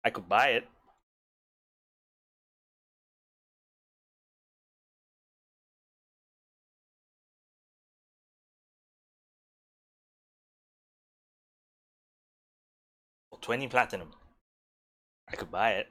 I could buy it. For 20 platinum. I could buy it.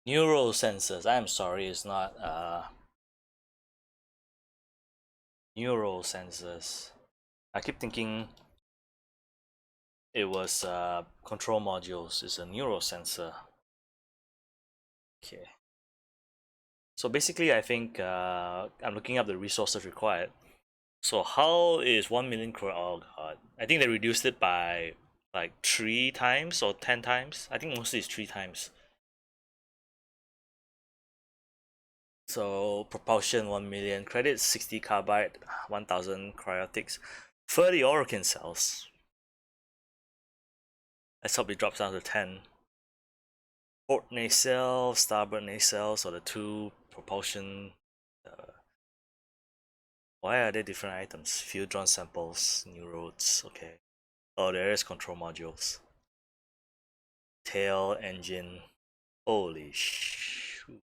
Neural sensors. I'm sorry, it's not neural sensors. I keep thinking it was control modules. It's a neural sensor. Okay. So basically, I think I'm looking up the resources required. So how is 1 million crore? Oh god, I think they reduced it by like 3 times or 10 times. I think mostly it's 3 times. So propulsion 1 million, credits 60 carbide, 1000 cryotics, 30 orokin cells. Let's hope it drops down to 10. Port nacelle, starboard nacelle, so the two propulsion. Why are there different items? Fuel drawn samples, new roads, okay. Oh, there is control modules. Tail, engine. Holy shoot.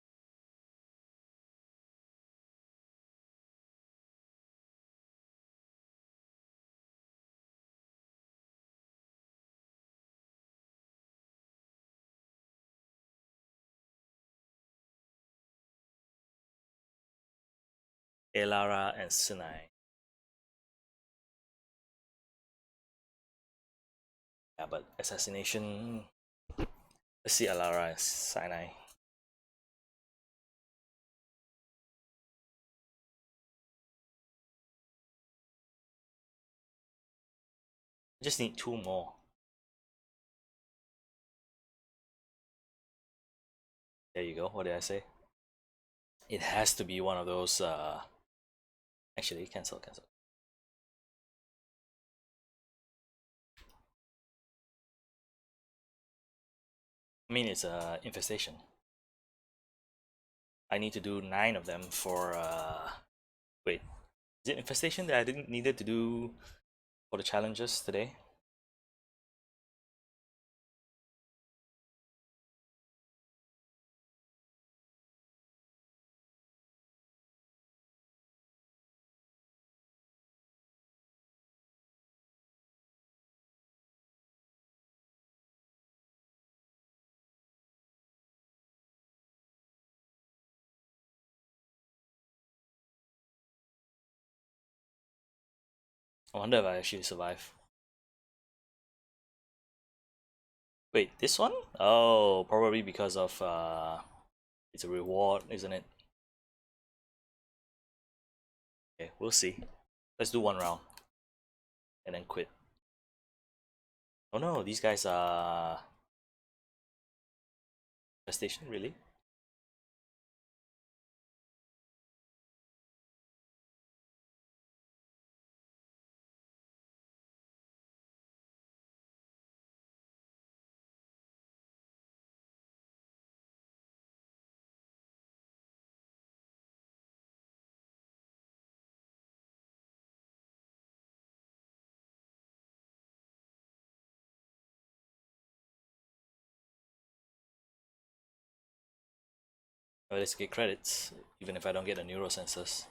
Elara and Sinai. Yeah, but assassination. Let's see Elara and Sinai. I just need 2 more. There you go. What did I say? It has to be one of those. Actually, cancel. I mean, it's a infestation. I need to do 9 of them for. Wait, is it infestation that I didn't needed to do for the challenges today? I wonder if I actually survive. Wait, this one? Oh, probably because of it's a reward, isn't it? Okay, we'll see. Let's do 1 round and then quit. Oh no, these guys are infestation, really? Well, let's get credits, even if I don't get the neuro sensors.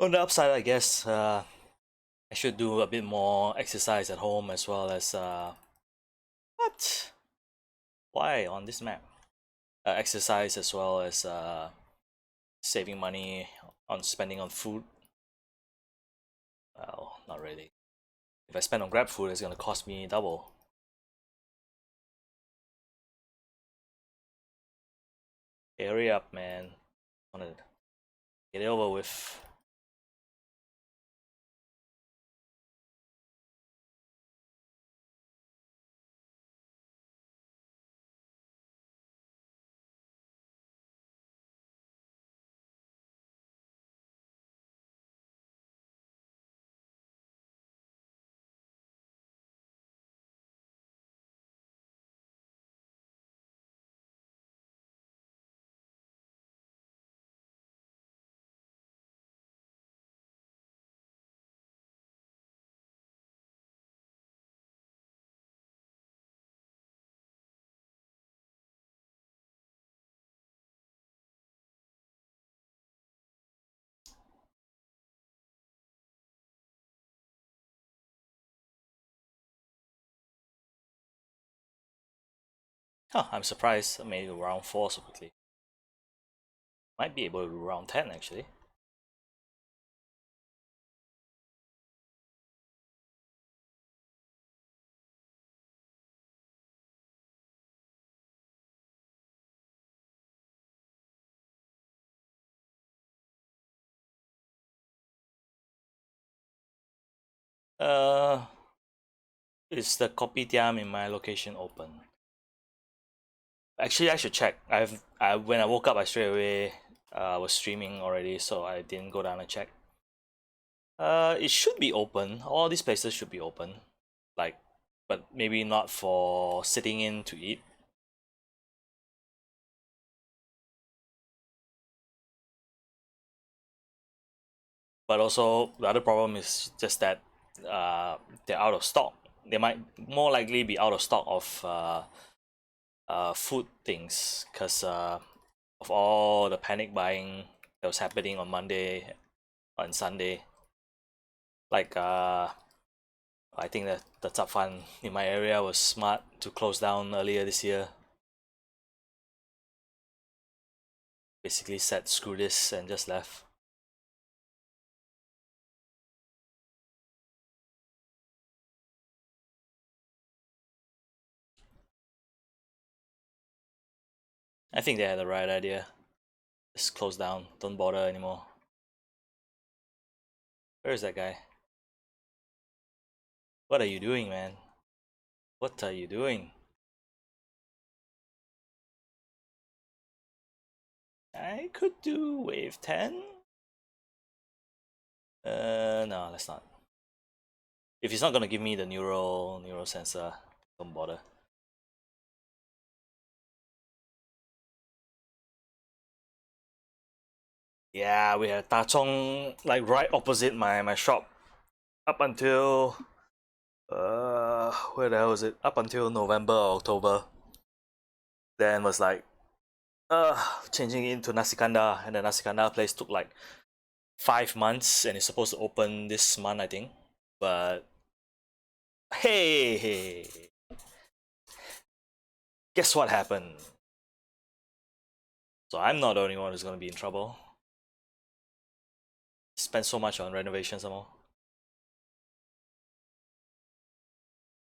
On the upside, I guess I should do a bit more exercise at home as well as what? Why on this map? exercise as well as saving money on spending on food. Well, not really. If I spend on Grab food, it's gonna cost me double. Hey, hurry up, man. I wanna get it over with. Huh, I'm surprised I made it round 4 so quickly. Might be able to do round 10 actually. Uh, is the kopitiam in my location open? Actually, I should check. When I woke up, I straight away was streaming already, so I didn't go down and check. It should be open. All these places should be open. Like, but maybe not for sitting in to eat. But also the other problem is just that they're out of stock. They might more likely be out of stock of food things because of all the panic buying that was happening on Monday and Sunday. Like I think that the Zap Fund in my area was smart to close down earlier this year. Basically said screw this and just left. I think they had the right idea. Just close down, don't bother anymore. Where is that guy? What are you doing, man? What are you doing? I could do wave 10. No, let's not. If he's not gonna give me the neural sensor, don't bother. Yeah, we had Tachong like right opposite my shop up until where the hell was it? Up until November or October. Then was like changing into Nasi Kandar, and the Nasi Kandar place took like 5 months and it's supposed to open this month, I think. But hey, guess what happened? So I'm not the only one who's gonna be in trouble. Spent so much on renovations some more.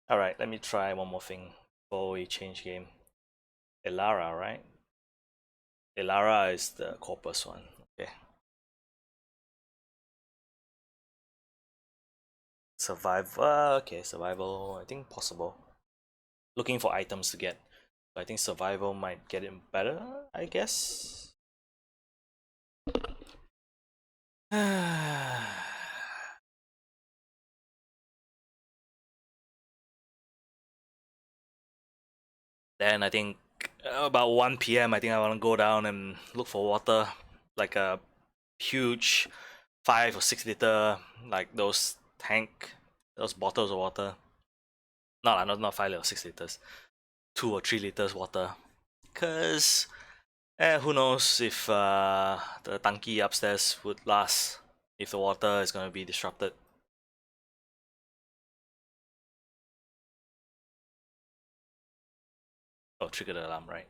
Alright, let me try one more thing before we change game. Elara, right? Elara is the corpus one. Okay. Survival. Okay, survival. I think possible. Looking for items to get. I think survival might get it better, I guess. Then I think about 1 p.m. I think I want to go down and look for water, like a huge 5 or 6 liter, like those those bottles of water. Not 5 or 6 liters, 2 or 3 liters water. Cause who knows if the tanki upstairs would last if the water is gonna be disrupted. Oh, trigger the alarm, right?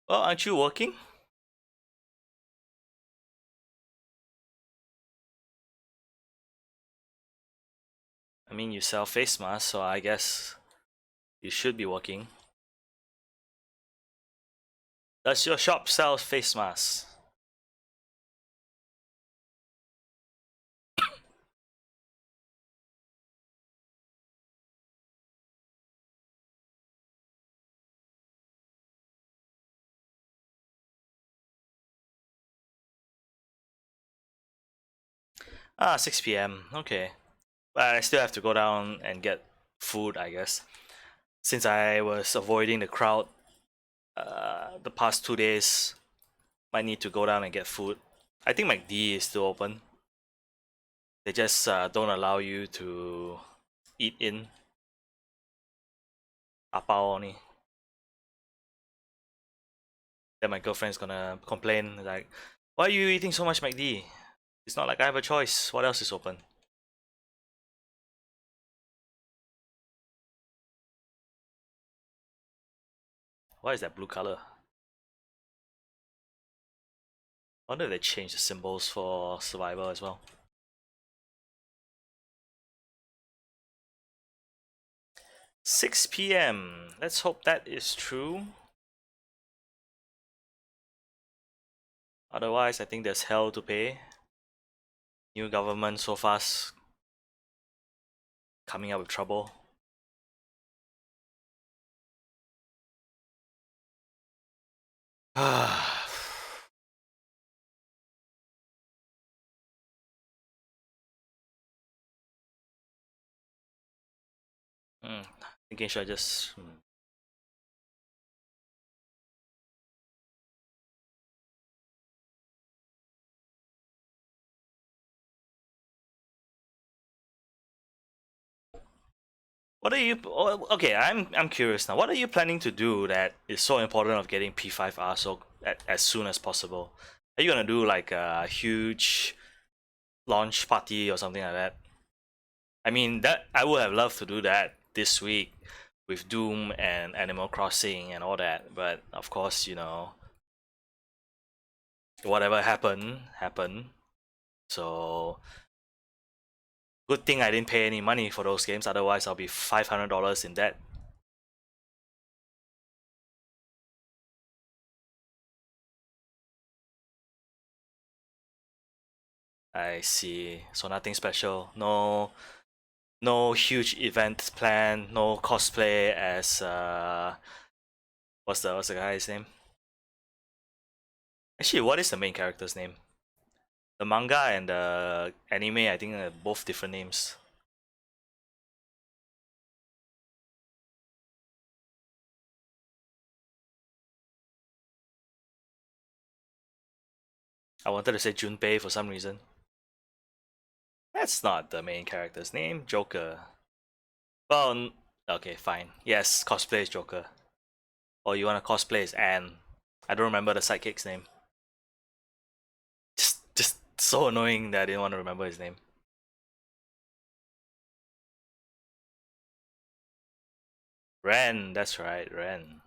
Well, aren't you working? I mean, you sell face masks, so I guess you should be working. Does your shop sell face masks? Ah, 6 p.m. Okay. But I still have to go down and get food, I guess. Since I was avoiding the crowd the past 2 days, might need to go down and get food. I think McD is still open. They just don't allow you to eat in. Apao only. Then my girlfriend's gonna complain like, why are you eating so much McD? It's not like I have a choice. What else is open? Why is that blue color? I wonder if they changed the symbols for survival as well. 6 p.m. Let's hope that is true. Otherwise, I think there's hell to pay. New government so fast, coming up with trouble. Thinking should I just What are you? Okay, I'm curious now. What are you planning to do that is so important of getting P5R so as soon as possible? Are you gonna do like a huge launch party or something like that? I mean, that I would have loved to do that this week with Doom and Animal Crossing and all that, but of course, whatever happened. So good thing I didn't pay any money for those games. Otherwise, I'll be $500 in debt. I see. So nothing special. No huge event planned. No cosplay as what's the guy's name? Actually, what is the main character's name? The manga and the anime, I think, are both different names. I wanted to say Junpei for some reason. That's not the main character's name. Joker. Well, okay, fine. Yes, cosplay is Joker. Or you wanna cosplay as Anne. I don't remember the sidekick's name. Just so annoying that I didn't want to remember his name. Ren, that's right, Ren.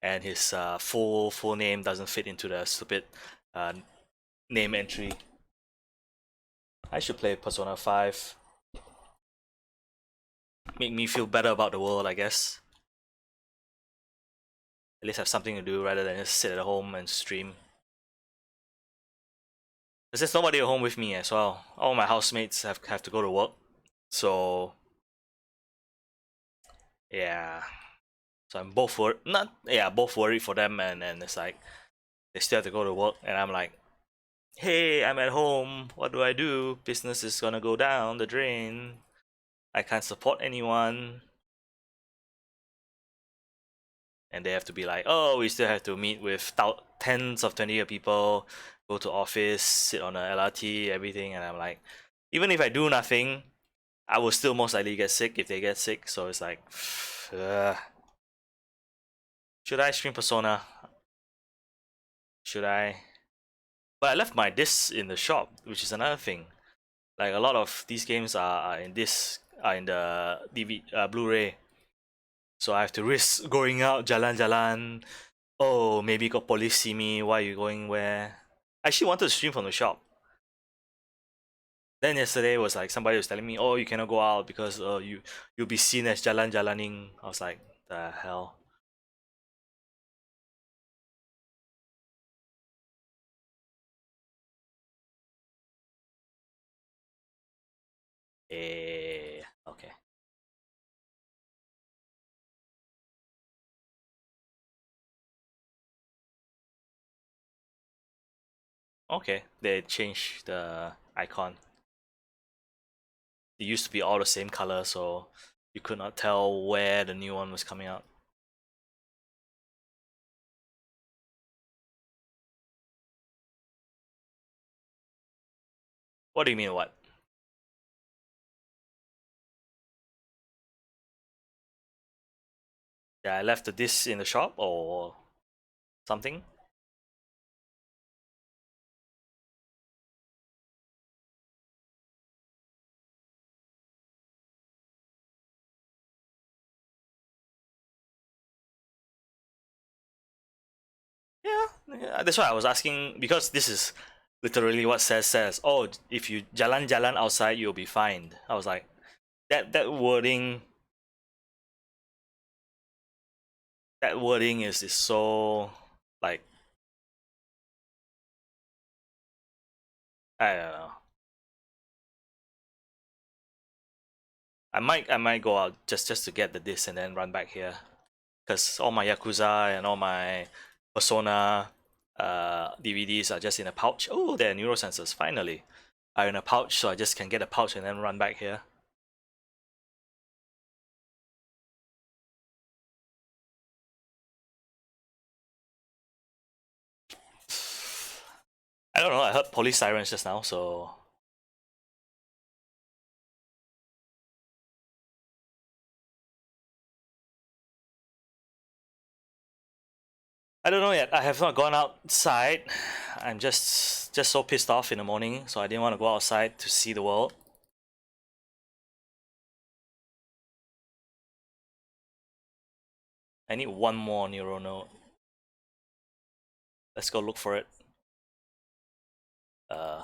And his full name doesn't fit into the stupid uh, name entry. I should play Persona 5. Make me feel better about the world, I guess. At least have something to do rather than just sit at home and stream. Because there's nobody at home with me as well. All my housemates have to go to work. So yeah. So I'm both both worried for them, and it's like they still have to go to work and I'm like, hey, I'm at home, what do I do? Business is gonna go down the drain. I can't support anyone. And they have to be like, oh, we still have to meet with tens of 20 people, go to office, sit on a LRT, everything. And I'm like, even if I do nothing, I will still most likely get sick if they get sick. So it's like, should I stream Persona? Should I? But I left my discs in the shop, which is another thing. Like a lot of these games are in the Blu-ray. So I have to risk going out, jalan-jalan. Oh, maybe got police see me. Why you going where? I actually wanted to stream from the shop. Then yesterday was like somebody was telling me, oh, you cannot go out because you'll be seen as jalan-jalaning. I was like, the hell. Okay. Okay, they changed the icon. It used to be all the same color, so you could not tell where the new one was coming out. What do you mean, what? Yeah, I left the disc in the shop or something? Yeah, that's why I was asking because this is literally what says. Oh, if you jalan-jalan outside, you'll be fined. I was like, that wording, that wording is so like I don't know. I might go out just to get the disc and then run back here because all my Yakuza and all my Persona DVDs are just in a pouch. Oh, they're neurosensors finally are in a pouch, so I just can get a pouch and then run back here. I don't know. I heard police sirens just now, so I don't know yet. I have not gone outside. I'm just so pissed off in the morning, so I didn't want to go outside to see the world. I need one more neural node. Let's go look for it.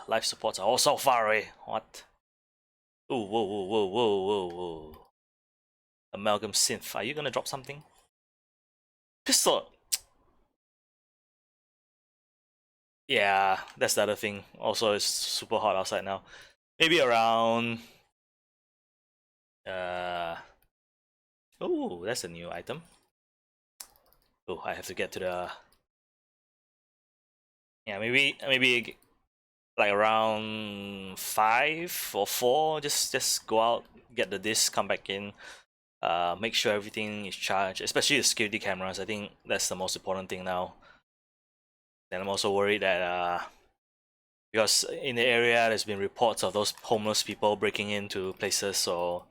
Life supports are all so far away. What? Ooh, whoa, whoa, whoa, whoa, whoa, whoa. Amalgam synth. Are you gonna drop something? Pistol. Yeah, that's the other thing. Also, it's super hot outside now. Maybe around. Uh. Oh, that's a new item. Oh, I have to get to the. Yeah, maybe like around 5 or 4. Just go out, get the disc, come back in. Make sure everything is charged, especially the security cameras. I think that's the most important thing now. Then I'm also worried that because in the area there's been reports of those homeless people breaking into places, so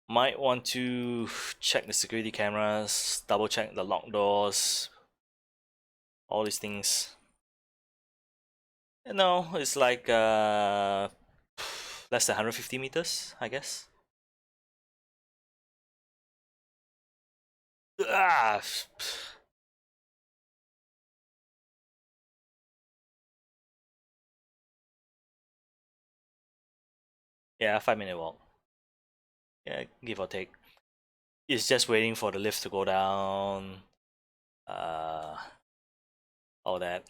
might want to check the security cameras, double check the locked doors, all these things. No, it's like less than 150 meters, I guess. Ah, yeah, 5 minute walk. Yeah, give or take. It's just waiting for the lift to go down. Uh, all that.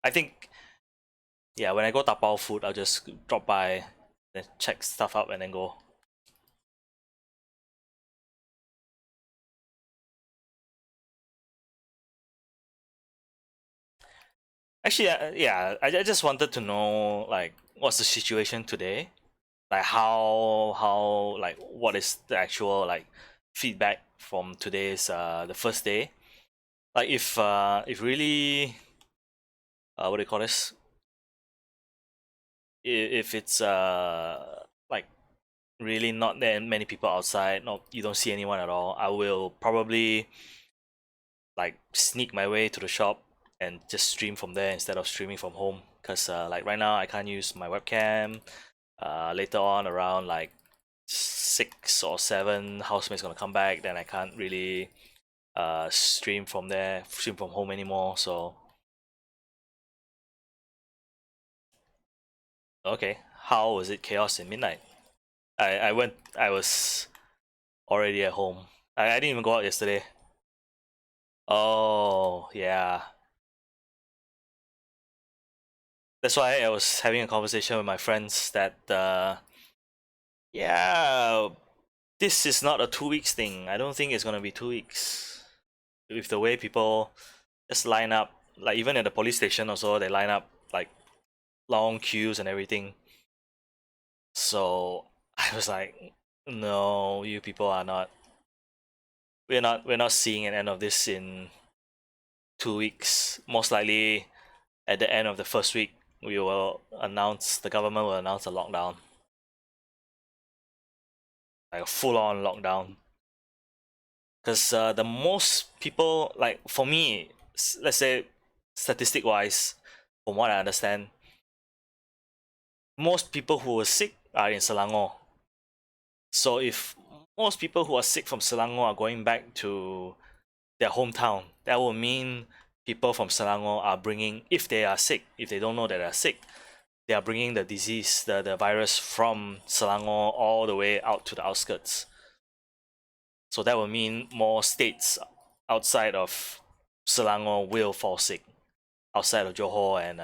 I think yeah, when I go tapao food, I'll just drop by, then check stuff out, and then go. Actually, yeah, I just wanted to know like what's the situation today, like how like what is the actual like feedback from today's the first day. Like if really what do you call this? If it's like really not that many people outside, no, you don't see anyone at all, I will probably like sneak my way to the shop and just stream from there instead of streaming from home. Cause like right now I can't use my webcam. Later on, around like 6 or 7, housemates gonna come back. Then I can't really stream from there, stream from home anymore. So okay, how was it chaos in midnight? I went. I was already at home. I didn't even go out yesterday. Oh yeah, that's why I was having a conversation with my friends that yeah, this is not a 2 weeks thing. I don't think it's gonna be 2 weeks. With the way people just line up, like even at the police station also, they line up like long queues and everything. So I was like, no, you people are not. We're not seeing an end of this in 2 weeks. Most likely, at the end of the first week, the government will announce a lockdown, like a full-on lockdown. Because the most people, like for me, let's say statistic wise, from what I understand, most people who were sick are in Selangor. So if most people who are sick from Selangor are going back to their hometown, that will mean people from Selangor are bringing, if they are sick, if they don't know that they're sick, they are bringing the disease, the virus from Selangor all the way out to the outskirts. So that will mean more states outside of Selangor will fall sick, outside of Johor and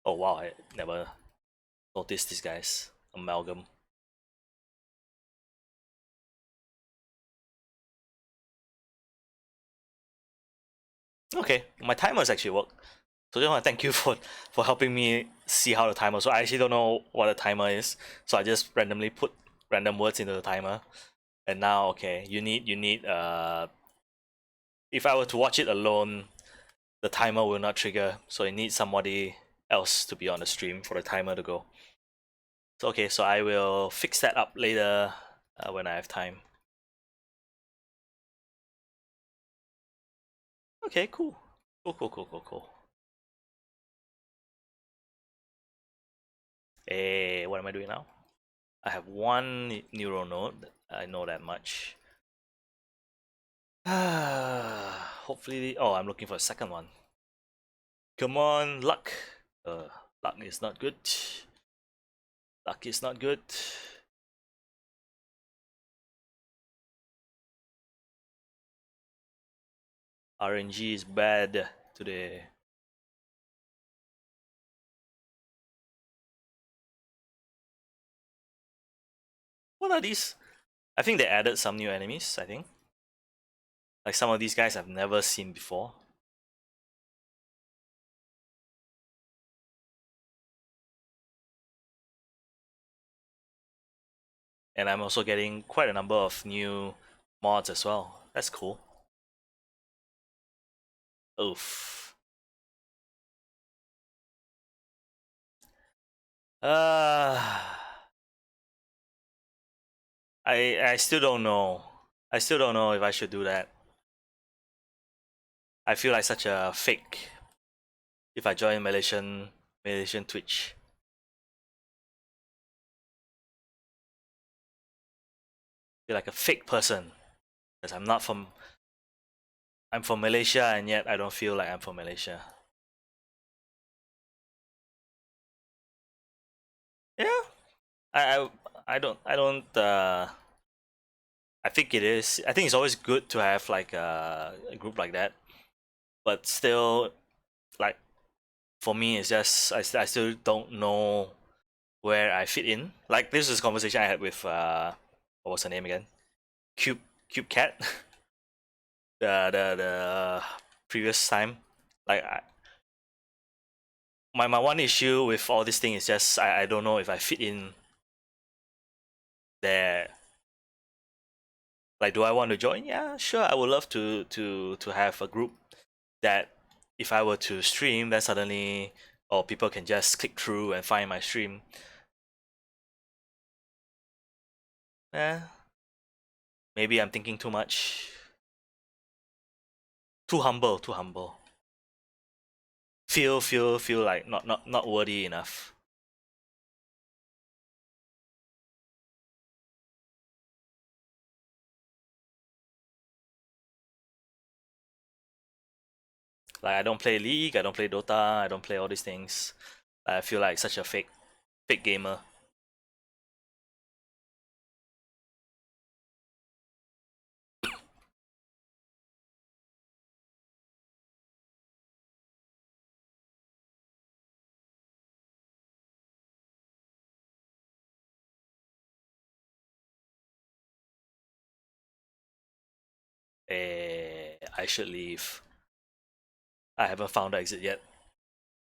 oh wow, I never noticed these guys. Amalgam. Okay, my timers actually work. So just want to thank you for helping me see how the timer. So I actually don't know what a timer is. So I just randomly put random words into the timer. And now okay, you need if I were to watch it alone, the timer will not trigger. So it needs somebody else to be on the stream for the timer to go. So okay, so I will fix that up later when I have time. Okay, cool. Cool. What am I doing now? I have one neural node. I know that much. Hopefully, oh, I'm looking for a second one. Come on, luck. Luck is not good. Luck is not good. RNG is bad today. What are these? I think they added some new enemies, I think. Like some of these guys I've never seen before. And I'm also getting quite a number of new mods as well. That's cool. Oof. Uh, I still don't know. I still don't know if I should do that. I feel like such a fake if I join Malaysian Twitch. I feel like a fake person because I'm from Malaysia and yet I don't feel like I'm from Malaysia. Yeah, I I don't I think it is. I think it's always good to have like a group like that, but still, like for me, it's just I still don't know where I fit in. Like this is a conversation I had with what was her name again? Cube Cube Cat. The previous time. Like my one issue with all this thing is just I don't know if I fit in there. Like, do I want to join? Yeah, sure. I would love to have a group that if I were to stream, then suddenly, or people can just click through and find my stream. Eh, maybe I'm thinking too much. Too humble. feel like not worthy enough. Like I don't play League, I don't play Dota, I don't play all these things. I feel like such a fake gamer. I should leave. I haven't found the exit yet,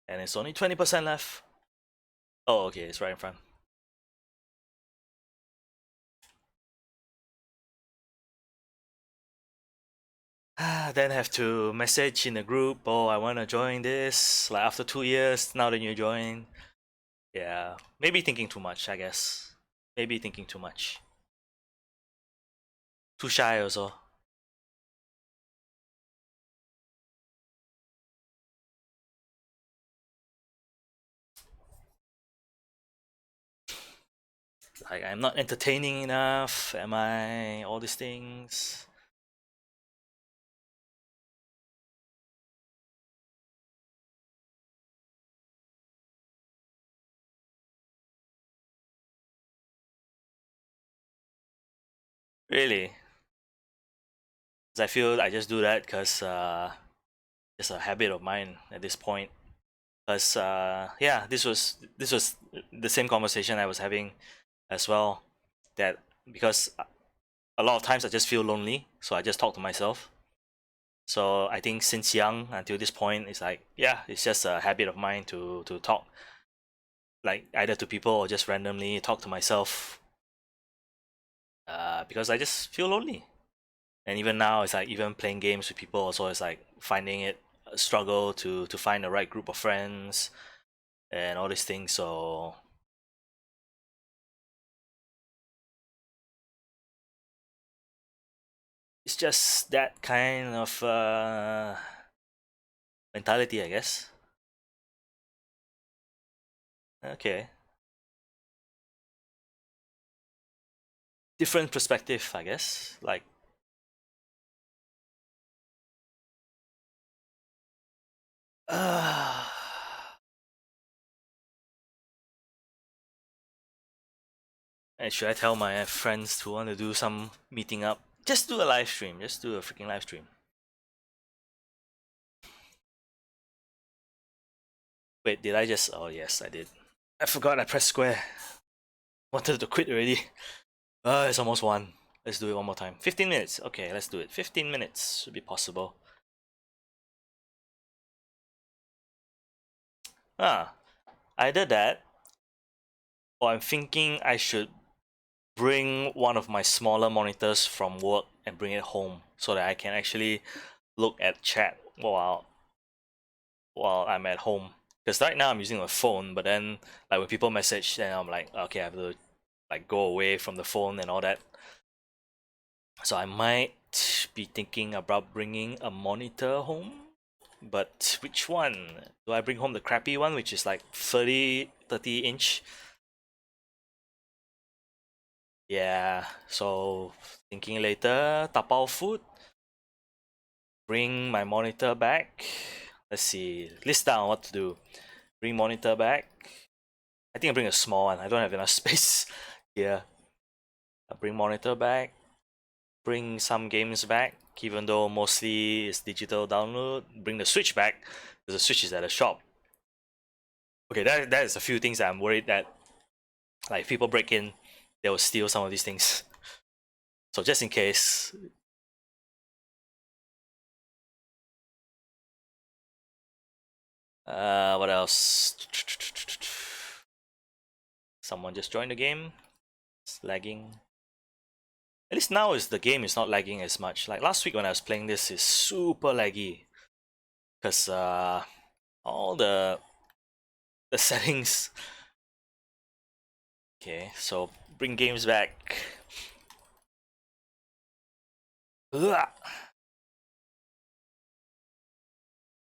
and it's only 20% left. Oh, okay, it's right in front. Then have to message in the group. Oh, I want to join this. Like after 2 years, now that you join. Yeah, maybe thinking too much. I guess. Maybe thinking too much. Too shy also. Like I'm not entertaining enough. Am I? All these things. Really? 'Cause I feel I just do that because it's a habit of mine at this point. Because yeah, this was the same conversation I was having as well. That because a lot of times I just feel lonely, so I just talk to myself. So I think since young until this point, it's like yeah, it's just a habit of mine to talk, like either to people or just randomly talk to myself. Because I just feel lonely, and even now it's like even playing games with people also it's like finding it a struggle to find the right group of friends and all these things. So it's just that kind of mentality, I guess. Okay, different perspective, I guess. Like, uh, and should I tell my friends to want to do some meeting up? Just do a live stream. Just do a freaking live stream. Wait, did I just? Oh yes, I did. I forgot I pressed square. Wanted to quit already. It's almost one. Let's do it one more time. 15 minutes. Okay, let's do it. 15 minutes should be possible. Ah, either that, or I'm thinking I should bring one of my smaller monitors from work and bring it home so that I can actually look at chat while I'm at home. Because right now I'm using a phone, but then like when people message, then I'm like, okay, I have to like go away from the phone and all that. So I might be thinking about bringing a monitor home. But which one? Do I bring home the crappy one, which is like 30 inch? Yeah, so thinking later, tapao food, bring my monitor back. Let's see, list down what to do. Bring monitor back. I think I bring a small one. I don't have enough space here. I bring monitor back. Bring some games back, even though mostly it's digital download. Bring the Switch back because the Switch is at the shop. Okay, that is a few things that I'm worried that like if people break in, they will steal some of these things. So just in case. What else? Someone just joined the game. It's lagging. At least now is the game is not lagging as much. Like last week when I was playing this, is super laggy because all the settings. Okay, so bring games back. Ugh.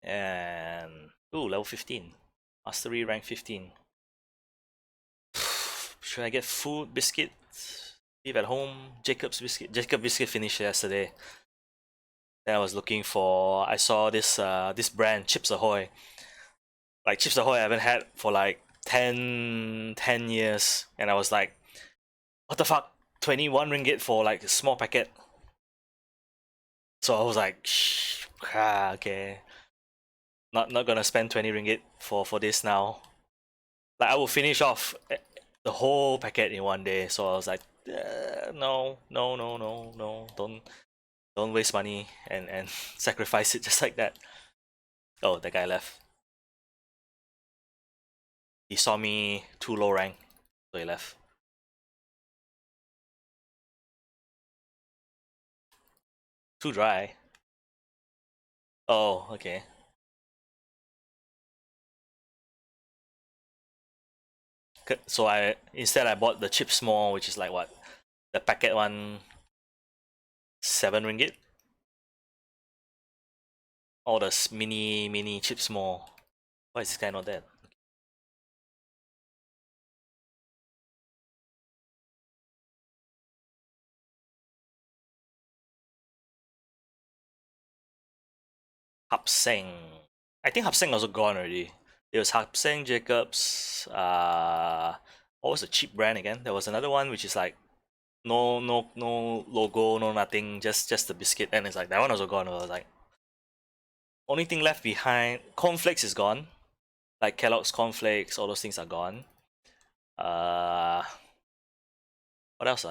And Ooh, level 15. Mastery rank 15. Should I get food, biscuit? Leave at home. Jacob's biscuit. Jacob biscuit finished yesterday. Then I was looking for. I saw this brand Chips Ahoy. Like Chips Ahoy, I haven't had for like 10 years, and I was like, what the fuck? 21 ringgit for like a small packet. So I was like, okay, not gonna spend 20 ringgit for this now. Like I will finish off the whole packet in one day. So I was like, no, no, no, no, no, don't waste money and sacrifice it just like that. Oh, the guy left. He saw me too low rank, so he left. Too dry. Oh, okay. So I bought the chip small, which is like what, the packet one, 7 ringgit. All the mini chip small. Why is this guy not dead? Hapseng. I think Hapseng also gone already. It was Hapseng, Jacobs. What was the cheap brand again? There was another one which is like no logo, no nothing, just the biscuit, and it's like that one also gone. I was like, only thing left behind, cornflakes is gone. Like Kellogg's cornflakes, all those things are gone. Uh, what else?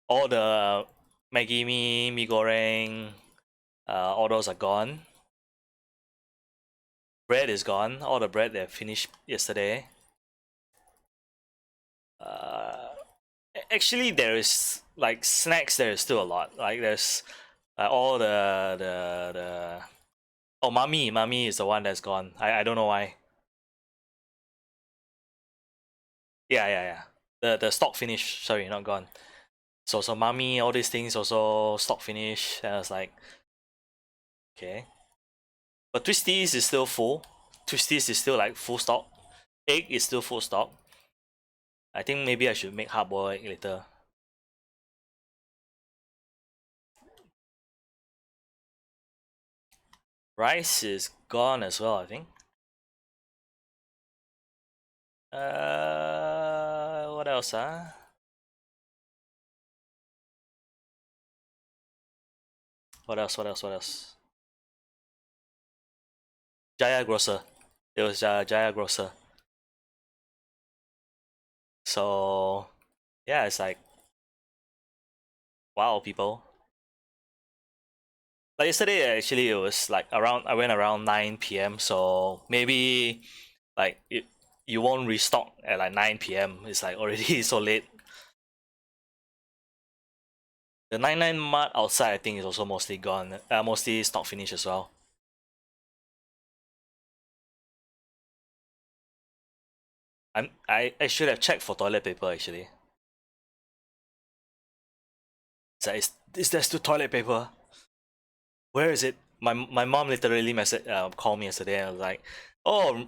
All the Maggi mee goreng, all those are gone. Bread is gone. All the bread that finished yesterday. Uh, actually, there is like snacks. There is still a lot. Like there's all the oh, Mummy is the one that's gone. I don't know why. Yeah. The stock finish. Sorry, not gone. So Mummy, all these things also stock finish. And I was like, okay. But Twisties is still full. Twisties is still like full stock. Egg is still full stock. I think maybe I should make hard boiled egg later. Rice is gone as well, I think. What else? What else? What else? Jaya Grocer. It was Jaya Grocer. So yeah, it's like, wow, people. Like yesterday, actually, it was like around. I went around 9 p.m. So maybe like you won't restock at like 9 p.m. It's like already so late. The 99 mart outside, I think, is also mostly gone. Mostly stock finish as well. I should have checked for toilet paper actually. Is there still toilet paper? Where is it? My mom literally called me yesterday and was like, oh,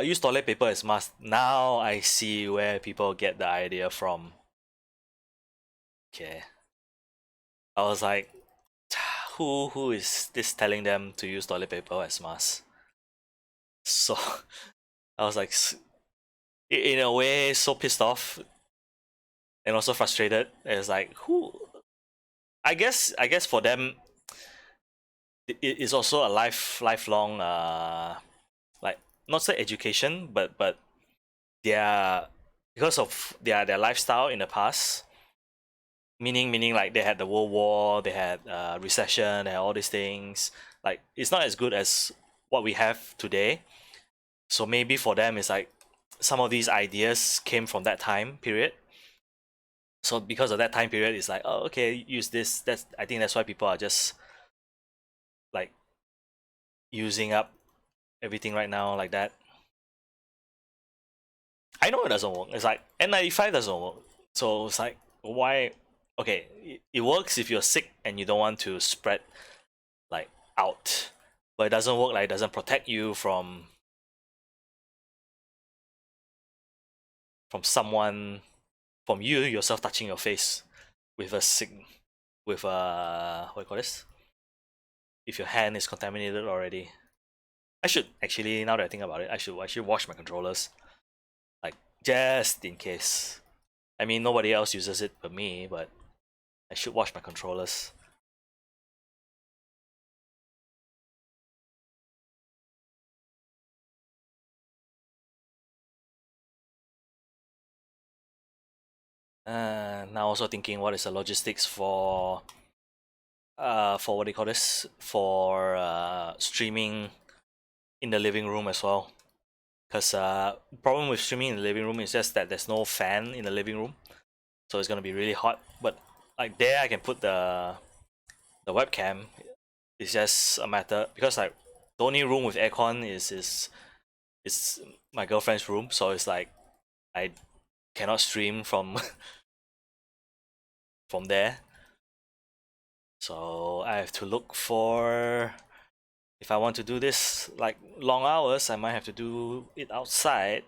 use toilet paper as must. Now I see where people get the idea from. Okay. I was like, who is this telling them to use toilet paper as must? So I was like, in a way, so pissed off and also frustrated. It's like, who? I guess for them, it is also a lifelong like, not say education, but their, because of their lifestyle in the past, meaning like they had the World War, they had recession, they had all these things. Like it's not as good as what we have today. So maybe for them it's like some of these ideas came from that time period. So because of that time period, it's like, oh, okay, use this. I think that's why people are just like using up everything right now like that. I know it doesn't work. It's like N95 doesn't work. So it's like, why? Okay, it works if you're sick and you don't want to spread like out. but it doesn't work. Like, it doesn't protect you from someone, from you yourself touching your face with a with a, what do you call this, if your hand is contaminated already. I should actually, now that I think about it, I should actually wash my controllers, like, just in case. I mean, nobody else uses it but me, but I should wash my controllers. Now also thinking, what is the logistics for what do you call this, for streaming in the living room as well. Because problem with streaming in the living room is just that there's no fan in the living room, so it's gonna be really hot. But like there, I can put the webcam. It's just a matter, because like the only room with aircon is my girlfriend's room, so it's like I cannot stream from from there. So I have to look for, if I want to do this like long hours, I might have to do it outside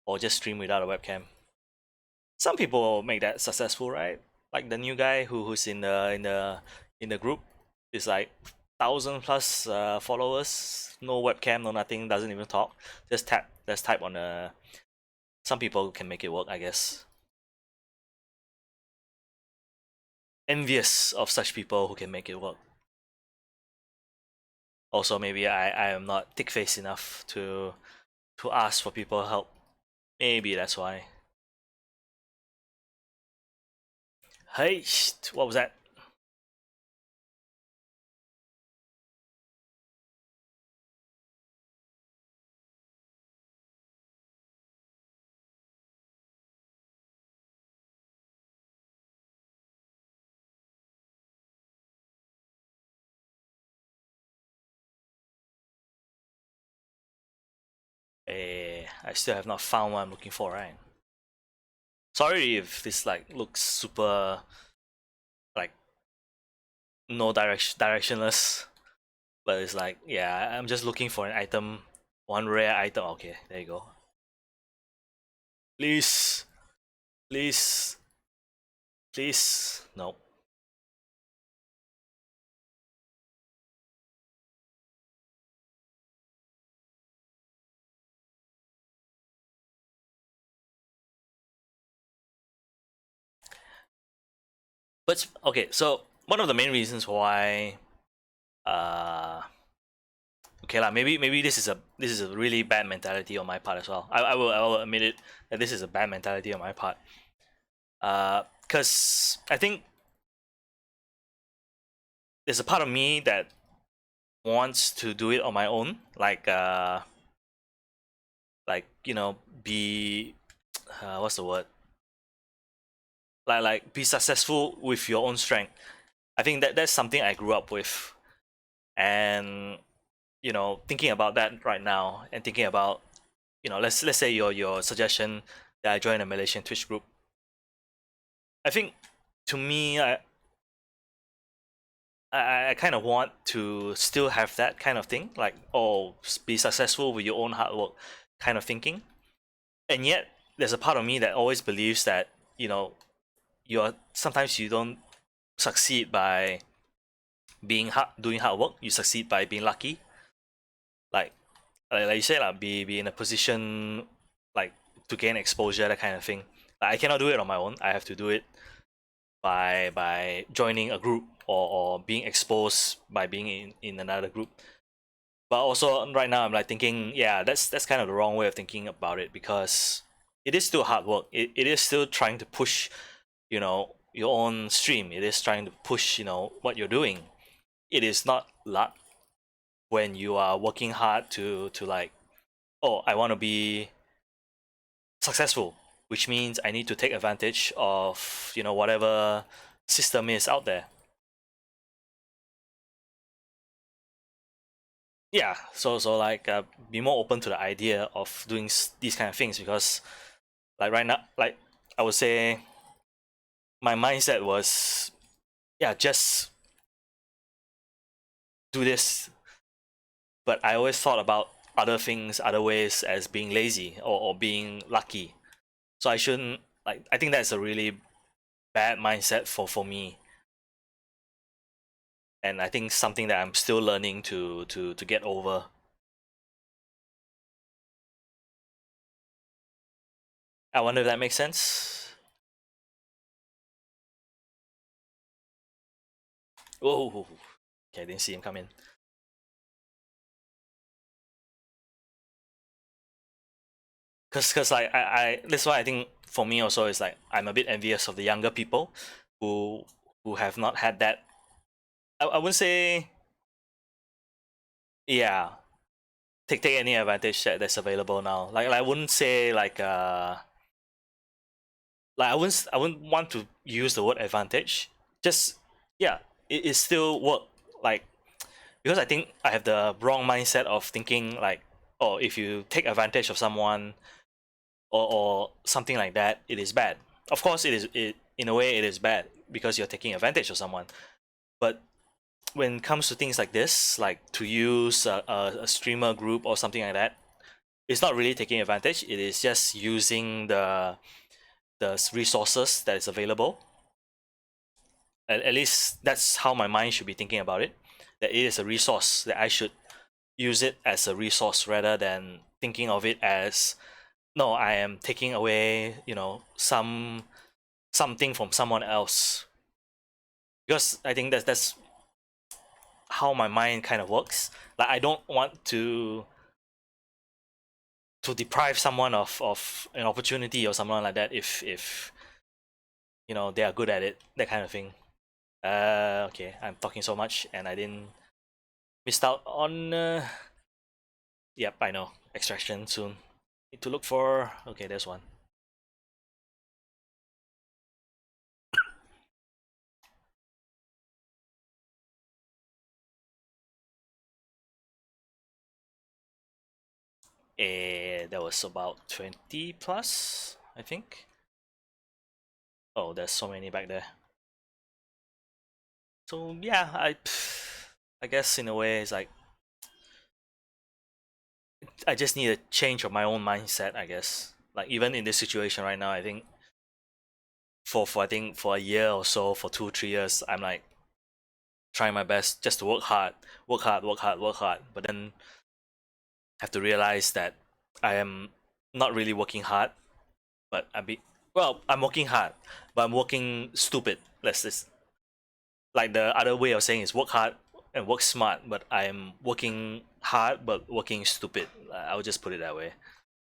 or just stream without a webcam. Some people make that successful, right? Like the new guy who's in the group is like 1,000+ followers, no webcam, no nothing, doesn't even talk. Just type on the. Some people can make it work, I guess. Envious of such people who can make it work. Also, maybe I am not thick-faced enough to ask for people help. Maybe that's why. Hey, what was that? I still have not found what I'm looking for, right? Sorry if this like looks super like no directionless, but it's like, yeah, I'm just looking for an item, one rare item. Okay, there you go. Please, please, please. No. But okay, so one of the main reasons why, uh, okay lah, maybe this is a really bad mentality on my part as well. I will admit it, that this is a bad mentality on my part. Because I think there's a part of me that wants to do it on my own, like be what's the word, like be successful with your own strength. I think that's something I grew up with, and thinking about that right now, and thinking about, let's say your suggestion that I join a Malaysian Twitch group. I think, to me, I kind of want to still have that kind of thing, like, oh, be successful with your own hard work kind of thinking. And yet there's a part of me that always believes that, you're sometimes you don't succeed by doing hard work. You succeed by being lucky, like like you said, like, be in a position, like, to gain exposure, that kind of thing. Like, I cannot do it on my own. I have to do it by joining a group, or being exposed by being in another group. But also right now I'm like thinking, yeah, that's kind of the wrong way of thinking about it, because it is still hard work. It is still trying to push, your own stream. It is trying to push, what you're doing. It is not luck when you are working hard to like, oh, I want to be successful, which means I need to take advantage of, whatever system is out there. Yeah, so like, be more open to the idea of doing these kind of things, because like right now, like, I would say my mindset was, yeah, just do this, but I always thought about other things, other ways as being lazy or being lucky. So I shouldn't like. I think that's a really bad mindset for me, and I think something that I'm still learning to get over. I wonder if that makes sense. Oh, okay, I didn't see him come in. Cause I that's why I think for me also is like I'm a bit envious of the younger people who who have not had that. I wouldn't say, yeah, take any advantage that's available now. Like I wouldn't say like I wouldn't want to use the word advantage. Just yeah, it is still work. Like because I think I have the wrong mindset of thinking like, oh, if you take advantage of someone or something like that, it is bad. Of course, it in a way it is bad because you're taking advantage of someone. But when it comes to things like this, like to use a streamer group or something like that, it's not really taking advantage. It is just using the resources that is available. At least that's how my mind should be thinking about it. That it is a resource that I should use it as a resource rather than thinking of it as no, I am taking away, something from someone else. Because I think that's how my mind kind of works. Like I don't want to deprive someone of an opportunity or something like that if they are good at it, that kind of thing. Okay, I'm talking so much and I didn't missed out on. Yep, I know. Extraction soon. Need to look for. Okay, there's one. That was about 20 plus, I think. Oh, there's so many back there. So yeah, I guess in a way it's like I just need a change of my own mindset. I guess like even in this situation right now, I think for I think for a year or so, for 2 3 years, I'm like trying my best just to work hard, work hard, work hard, work hard. But then have to realize that I am not really working hard, but I'm working hard, but I'm working stupid. Let's just like the other way of saying is work hard and work smart, but I am working hard but working stupid. I would just put it that way.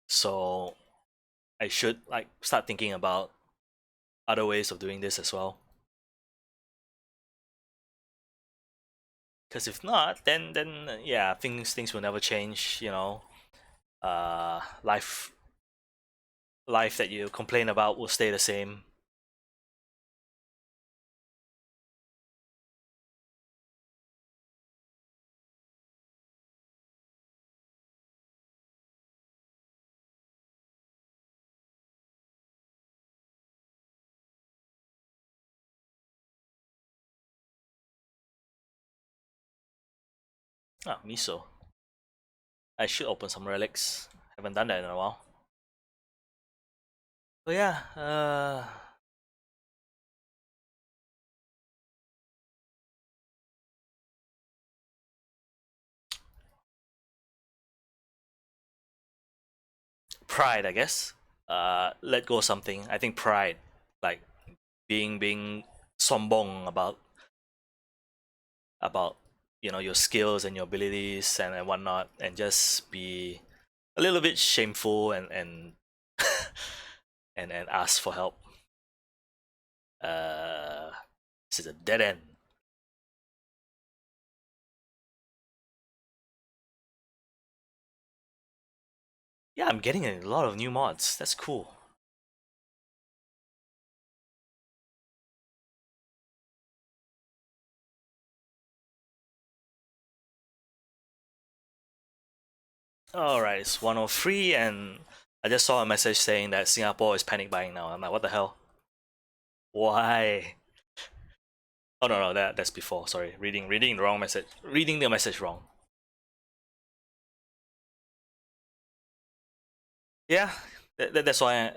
So I should like start thinking about other ways of doing this as well. Because if not, then yeah, things will never change. Life that you complain about will stay the same. Ah, miso. I should open some relics. Haven't done that in a while. But yeah, pride, I guess. Let go of something. I think pride, like being sombong about your skills and your abilities and whatnot, and just be a little bit shameful and and ask for help. Uh, this is a dead end. Yeah, I'm getting a lot of new mods. That's cool. All right, it's 103, and I just saw a message saying that Singapore is panic buying now. I'm like, what the hell? Why? Oh no, that's before. Sorry, reading the wrong message. Reading the message wrong. Yeah, that's why.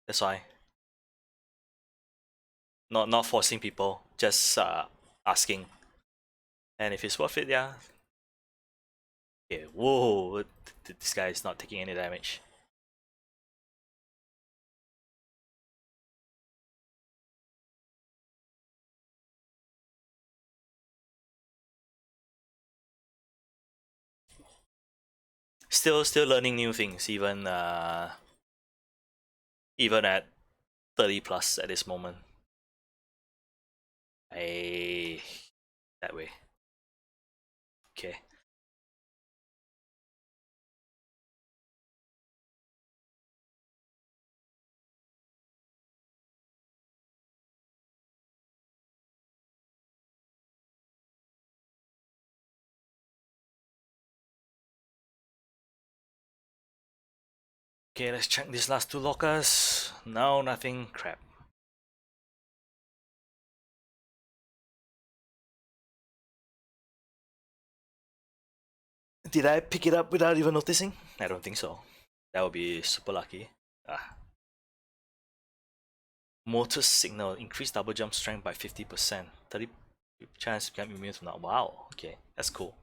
That's why. Not forcing people, just asking. And if it's worth it, yeah. Okay. Whoa, this guy is not taking any damage. Still learning new things, even at 30 plus at this moment. I that way. Okay. Okay, let's check these last two lockers. No, nothing. Crap. Did I pick it up without even noticing? I don't think so. That would be super lucky. Ah. Motor signal. Increase double jump strength by 50%. 30 chance to become immune from now. Wow. Okay, that's cool.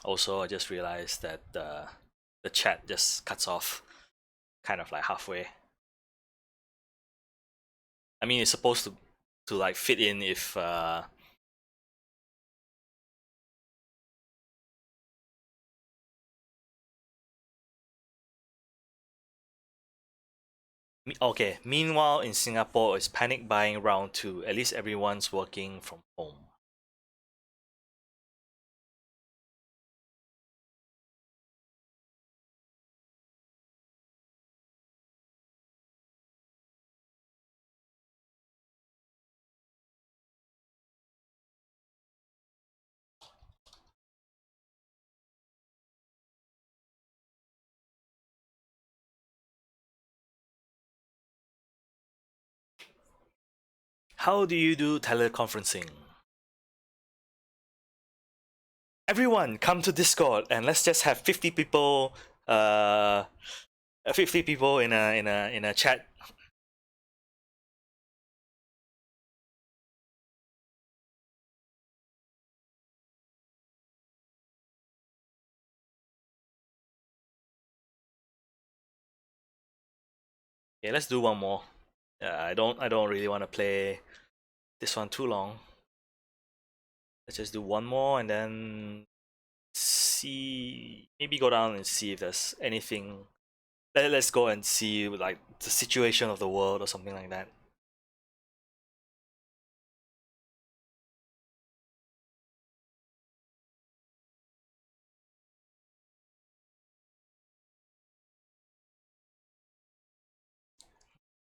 Also, I just realized that the chat just cuts off kind of like halfway. I mean, it's supposed to like fit in if okay. Meanwhile, in Singapore, it's panic buying round two. At least everyone's working from home. How do you do teleconferencing? Everyone, come to Discord and let's just have 50 people. 50 people in a chat. Okay, let's do one more. I don't really want to play this one too long. Let's just do one more and then see, maybe go down and see if there's anything. Let's go and see like the situation of the world or something like that.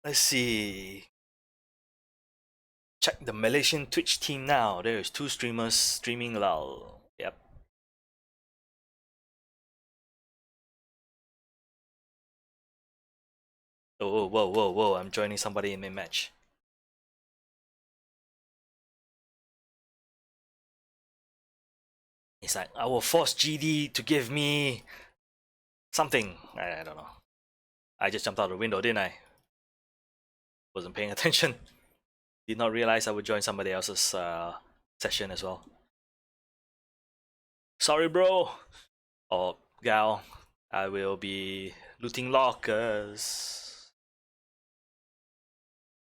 Let's see. Check the Malaysian Twitch team now. There's two streamers streaming lol. Yep. Oh, whoa. I'm joining somebody in mid match. He's like, I will force GD to give me something. I don't know. I just jumped out the window, didn't I? Wasn't paying attention. Did not realize I would join somebody else's session as well. Sorry, bro. Or gal. I will be looting lockers.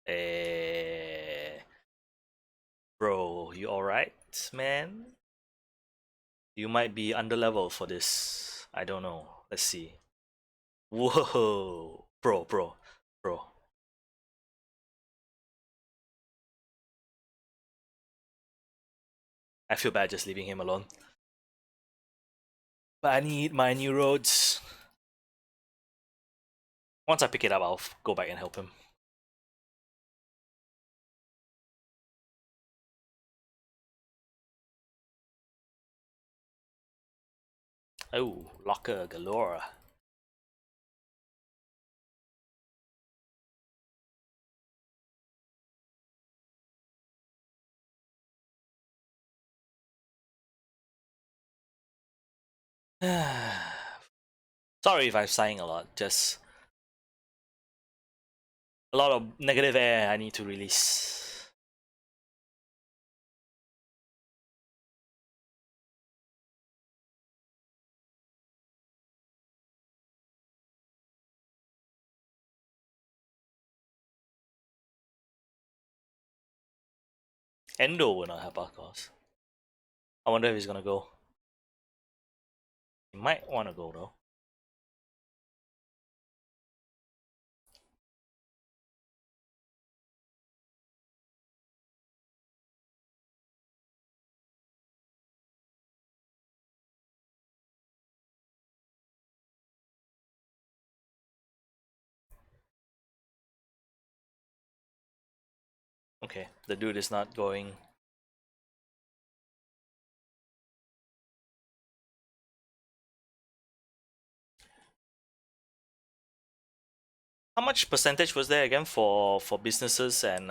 Eh, bro, you alright, man? You might be under level for this. I don't know. Let's see. Whoa, bro. I feel bad just leaving him alone. But I need my new roads. Once I pick it up, I'll go back and help him. Oh, locker galore. Sorry if I'm sighing a lot. Just a lot of negative air I need to release. Endo will not help, of course. I wonder if he's gonna go. He might want to go though. Okay, the dude is not going. How much percentage was there again for businesses and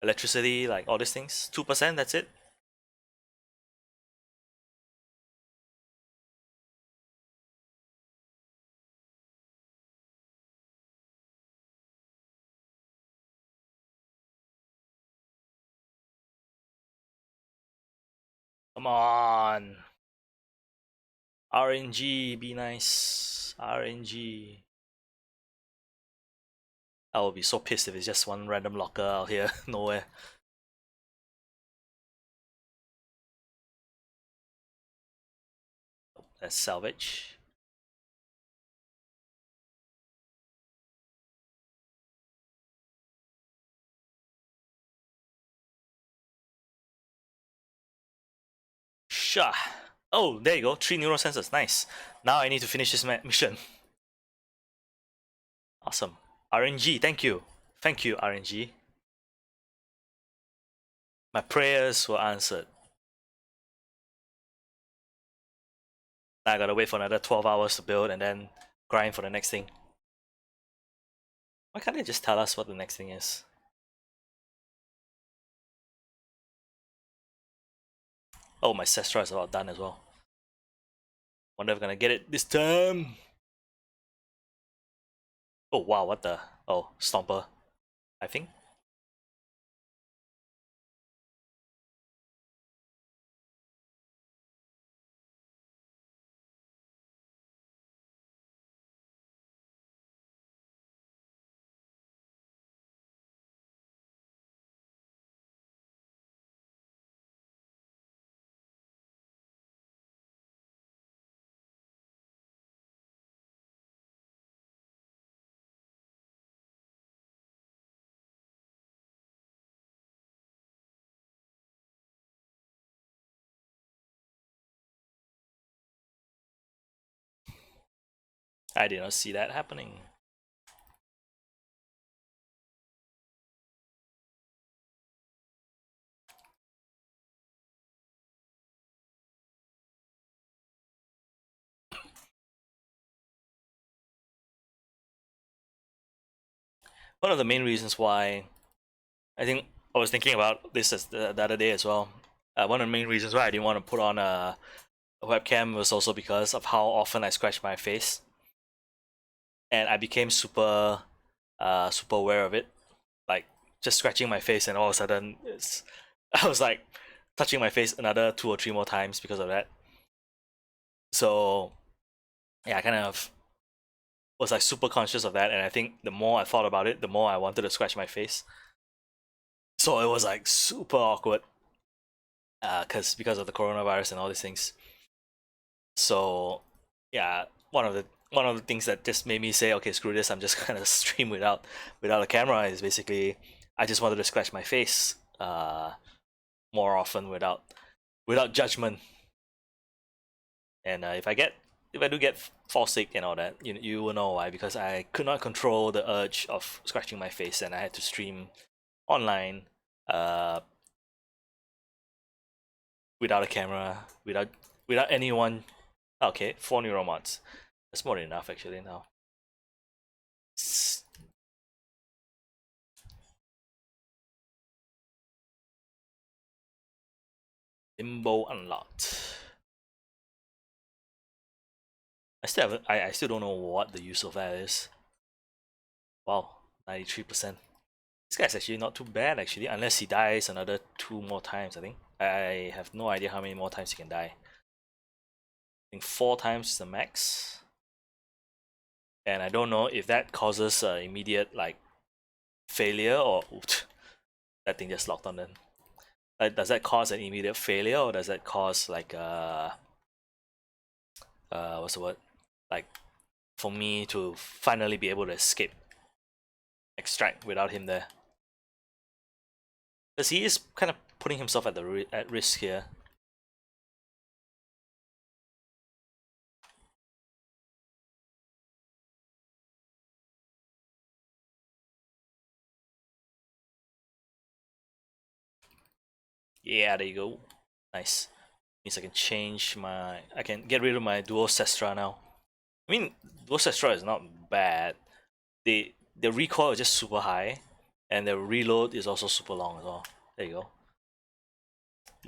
electricity, like all these things? 2%. That's it. Come on, RNG, be nice. RNG. I will be so pissed if it's just one random locker out here nowhere. That's salvage. Shah. Oh, there you go. 3 neural sensors. Nice. Now I need to finish this mission. Awesome. RNG. Thank you. Thank you, RNG. My prayers were answered. Now I gotta wait for another 12 hours to build and then grind for the next thing. Why can't they just tell us what the next thing is? Oh, my Sestra is about done as well. Wonder if I'm gonna get it this time. Oh wow, what the? Oh, Stomper, I think. I did not see that happening. One of the main reasons why I think I was thinking about this as the other day as well. One of the main reasons why I didn't want to put on a webcam was also because of how often I scratch my face, and I became super aware of it. Like just scratching my face, and all of a sudden, I was like touching my face another 2 or 3 more times because of that. So yeah, I kind of was like super conscious of that, and I think the more I thought about it, the more I wanted to scratch my face. So it was like super awkward, because of the coronavirus and all these things. So yeah, one of the things that just made me say, okay, screw this, I'm just gonna stream without a camera is basically I just wanted to scratch my face more often without judgment. And if I do get fall sick and all that, you will know why, because I could not control the urge of scratching my face, and I had to stream online uh without a camera, without anyone. Okay, 4 neural mods. That's more than enough actually now. Limbo unlocked. I still haven't. I still don't know what the use of that is. Wow, 93%. This guy's actually not too bad actually, unless he dies another 2 more times. I think I have no idea how many more times he can die. I think 4 times is the max, and I don't know if that causes immediate like failure or oops, that thing just locked on then. Does that cause an immediate failure or does that cause like what's the word, like for me to finally be able to escape, extract without him there? Because he is kind of putting himself at at risk here. Yeah, there you go. Nice. Means I can change my. I can get rid of my dual Sestra now. I mean, dual Sestra is not bad. The recoil is just super high, and the reload is also super long as well. There you go.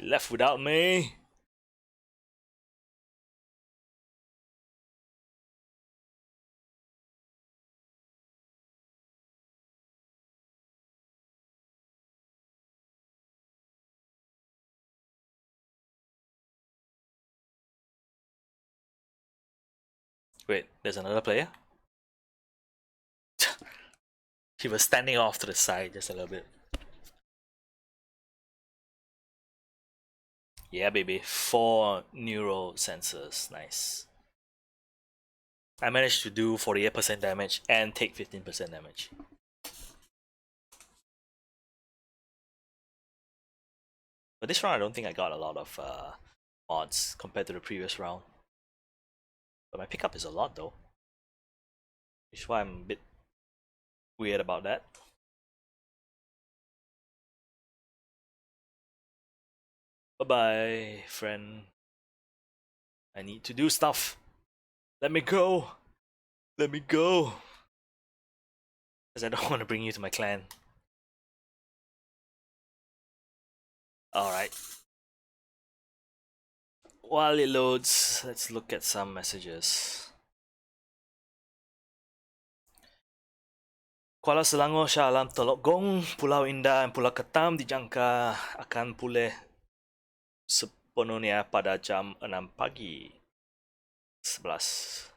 Left without me. Wait, there's another player? He was standing off to the side just a little bit. Yeah, baby. 4 neural sensors. Nice. I managed to do 48% damage and take 15% damage. But this round, I don't think I got a lot of mods compared to the previous round. But my pickup is a lot though, which is why I'm a bit weird about that. Bye bye, friend. I need to do stuff. Let me go. Let me go. Because I don't want to bring you to my clan. Alright. While it loads, let's look at some messages. Kuala Selangor Shah Alam Teluk Gong, Pulau Indah dan Pulau Ketam dijangka akan pulih sepenuhnya pada jam 6 pagi 11.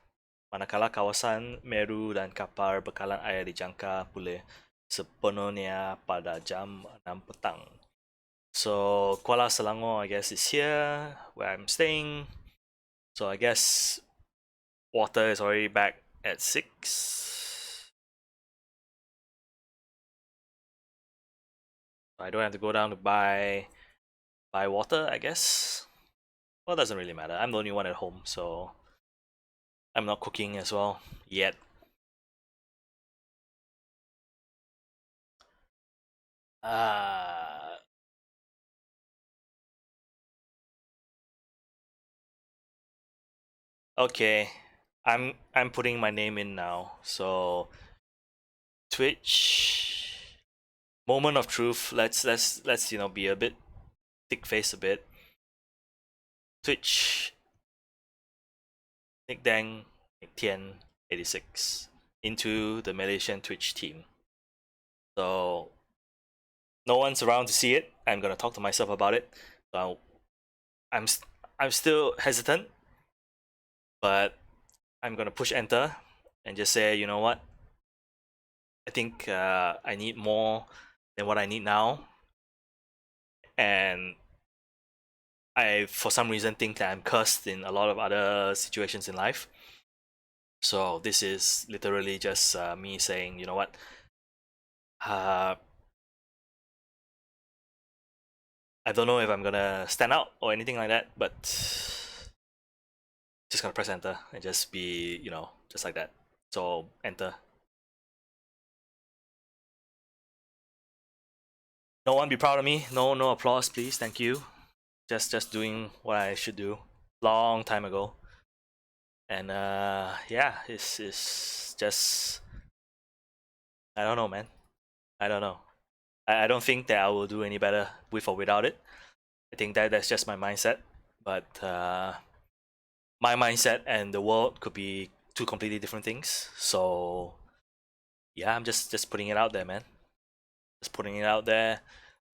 Manakala kawasan Meru dan Kapar bekalan air dijangka pulih sepenuhnya pada jam 6 petang. So Kuala Selangor, I guess, is here where I'm staying. So I guess water is already back at 6. I don't have to go down to buy water, I guess. Well, it doesn't really matter. I'm the only one at home, so I'm not cooking as well yet. Uh, okay. I'm putting my name in now. So Twitch, moment of truth. Let's be a bit thick face a bit. Twitch, Nick Dang, Nick Tian, 86 into the Malaysian Twitch team. So no one's around to see it. I'm gonna talk to myself about it. So I'm I'm still hesitant, but I'm gonna push enter and just say, you know what? I think I need more than what I need now, and I for some reason think that I'm cursed in a lot of other situations in life. So this is literally just me saying, you know what? Uh, I don't know if I'm gonna stand out or anything like that, but just gonna press enter and just be, just like that. So enter. No one be proud of me. No applause, please. Thank you. Just doing what I should do. Long time ago. And yeah, it's just I don't know, man. I don't know. I don't think that I will do any better with or without it. I think that's just my mindset. But my mindset and the world could be two completely different things. So yeah, I'm just putting it out there, man. Just putting it out there,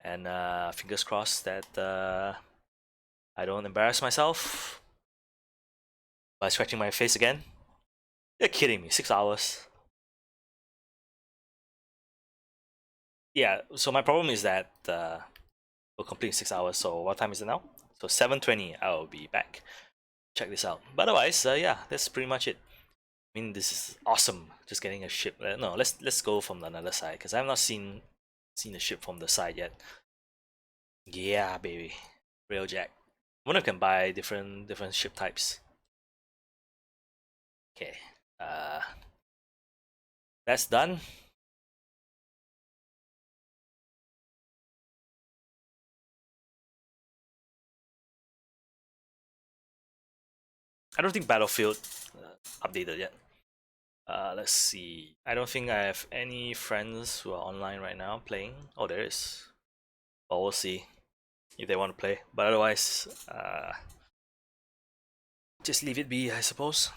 and fingers crossed that I don't embarrass myself by scratching my face again. You're kidding me, 6 hours. Yeah, so my problem is that we'll complete in 6 hours. So what time is it now? So 7:20. I'll be back. Check this out. But otherwise, yeah, that's pretty much it. I mean, this is awesome. Just getting a ship. No, let's go from another side because I've not seen the ship from the side yet. Yeah, baby, Railjack. I wonder if I can buy different ship types. Okay, uh, that's done. I don't think Battlefield updated yet. Let's see. I don't think I have any friends who are online right now playing. Oh, there is. But we'll see if they want to play. But otherwise, just leave it be, I suppose.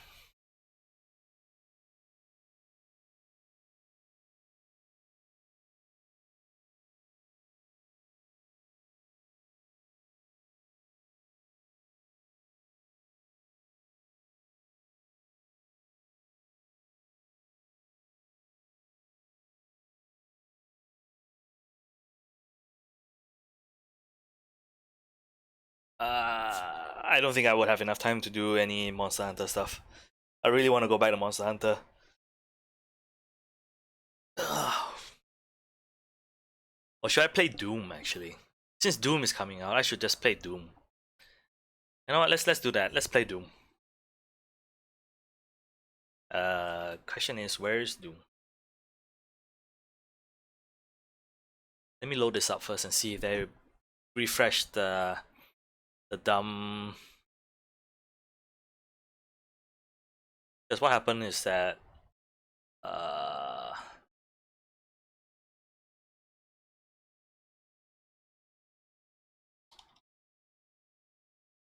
I don't think I would have enough time to do any Monster Hunter stuff. I really want to go back to Monster Hunter. Or should I play Doom actually? Since Doom is coming out, I should just play Doom. You know what? Let's do that. Let's play Doom. Question is, where is Doom? Let me load this up first and see if they refreshed the dumb. Because what happened is that uh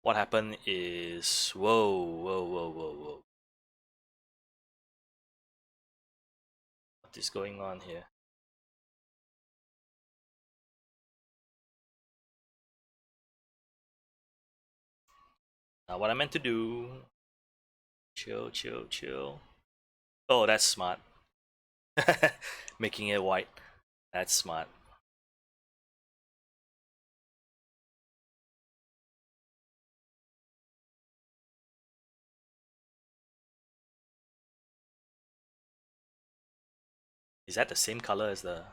what happened is whoa. What is going on here? Now what I meant to do. Chill. Oh, that's smart. Making it white. That's smart. Is that the same color as the?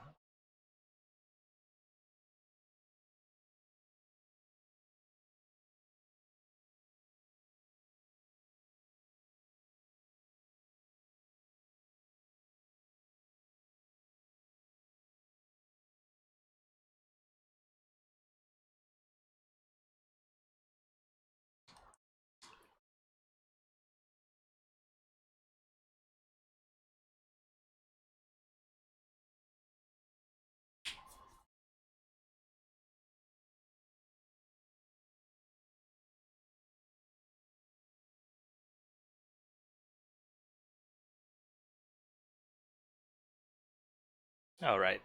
All right.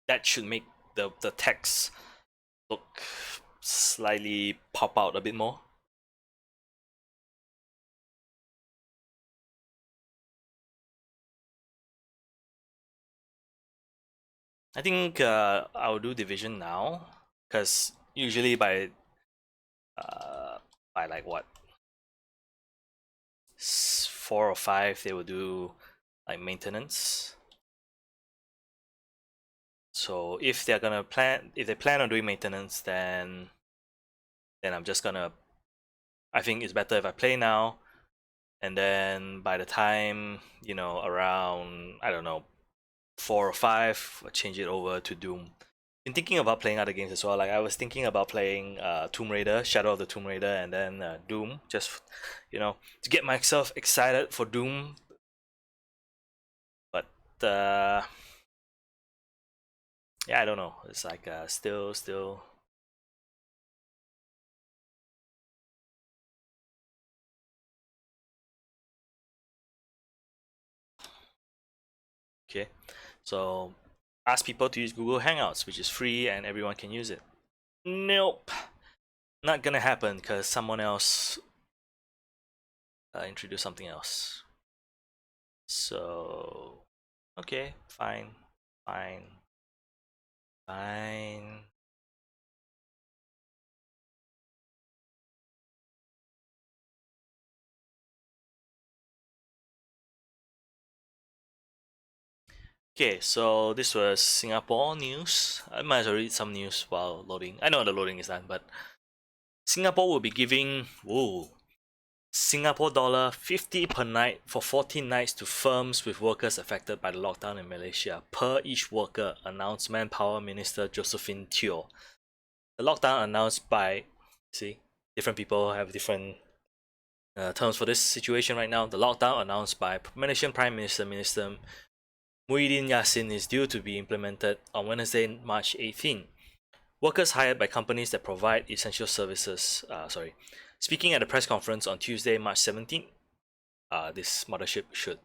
That should make the text look slightly pop out a bit more. I think I'll do division now because usually uh, by like what 4 or 5 they will do like maintenance. So if they plan on doing maintenance, then I'm just gonna. I think it's better if I play now, and then by the time around I don't know 4 or 5, I'll change it over to Doom. Been thinking about playing other games as well. Like I was thinking about playing Tomb Raider, Shadow of the Tomb Raider, and then Doom, just to get myself excited for Doom. But uh, yeah, I don't know. It's like still Okay, so ask people to use Google Hangouts, which is free and everyone can use it. Nope, not gonna happen because someone else introduced something else. So, okay, fine, fine, fine. Okay, so this was Singapore news. I might as well read some news while loading. I know the loading is done, but Singapore will be giving Singapore dollar 50 per night for 14 nights to firms with workers affected by the lockdown in Malaysia per each worker, announced Manpower Minister Josephine Teo. The lockdown announced by, see, different people have different terms for this situation right now. The lockdown announced by Malaysian Prime Minister Muhyiddin Yassin is due to be implemented on Wednesday, March 18. Workers hired by companies that provide essential services. Speaking at a press conference on Tuesday, March 17, this mothership should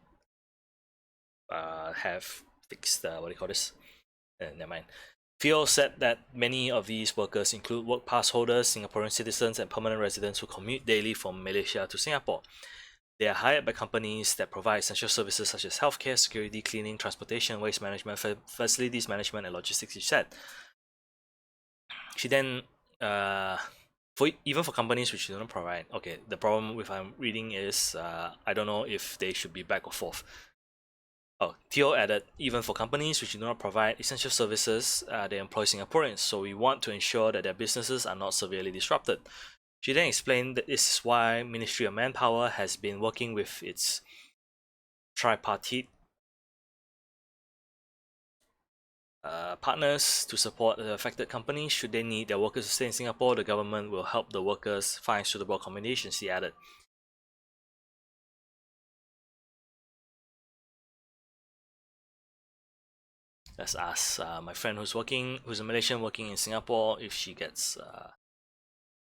have fixed what do you call this? Never mind. Theo said that many of these workers include work pass holders, Singaporean citizens, and permanent residents who commute daily from Malaysia to Singapore. They are hired by companies that provide essential services such as healthcare, security, cleaning, transportation, waste management, facilities management, and logistics, she said. She then, even for companies which do not provide, okay, the problem with I'm reading is I don't know if they should be back or forth. Oh, Theo added, even for companies which do not provide essential services, they employ Singaporeans, so we want to ensure that their businesses are not severely disrupted. She then explained that this is why Ministry of Manpower has been working with its tripartite partners to support the affected companies. Should they need their workers to stay in Singapore, the government will help the workers find suitable accommodations, he added. Let's ask my friend who's a Malaysian working in Singapore, if she gets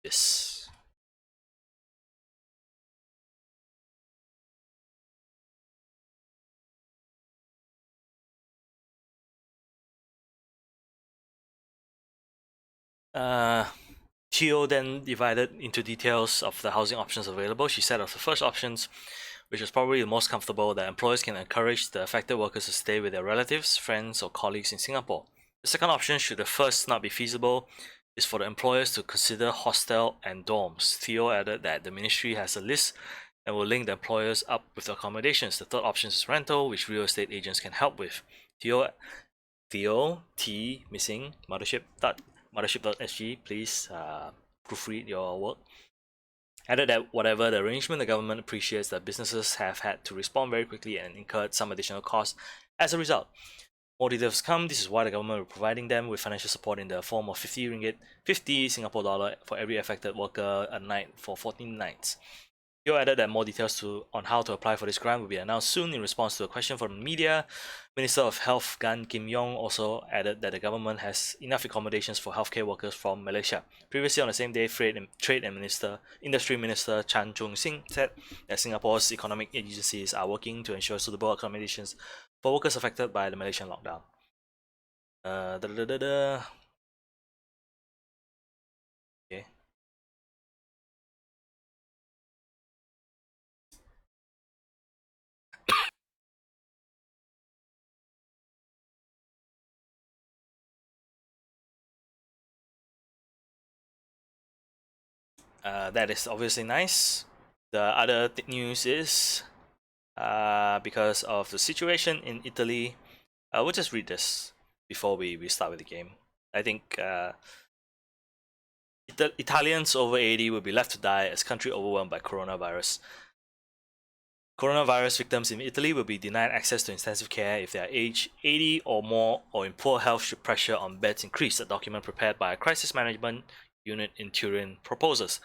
this. Chio then divided into details of the housing options available. She said of the first options, which is probably the most comfortable, that employers can encourage the affected workers to stay with their relatives, friends, or colleagues in Singapore. The second option, should the first not be feasible, is for the employers to consider hostel and dorms. Theo added that the ministry has a list and will link the employers up with accommodations. The third option is rental, which real estate agents can help with. Theo T missing mothership.sg, please proofread your work. Added that whatever the arrangement, the government appreciates that businesses have had to respond very quickly and incurred some additional costs as a result. More details come. This is why the government will be providing them with financial support in the form of 50 ringgit, 50 Singapore dollar for every affected worker a night for 14 nights. You added that more details on how to apply for this grant will be announced soon in response to a question from the media. Minister of Health Gan Kim Yong also added that the government has enough accommodations for healthcare workers from Malaysia. Previously on the same day, Trade and Industry Minister Chan Chung Sing said that Singapore's economic agencies are working to ensure suitable accommodations for workers affected by the Malaysian lockdown. Okay. That is obviously nice. The other news is because of the situation in Italy. We'll just read this before we start with the game. I think Italians over 80 will be left to die as country overwhelmed by coronavirus. Coronavirus victims in Italy will be denied access to intensive care if they are aged 80 or more or in poor health should pressure on beds increase, a document prepared by a crisis management unit in Turin proposes.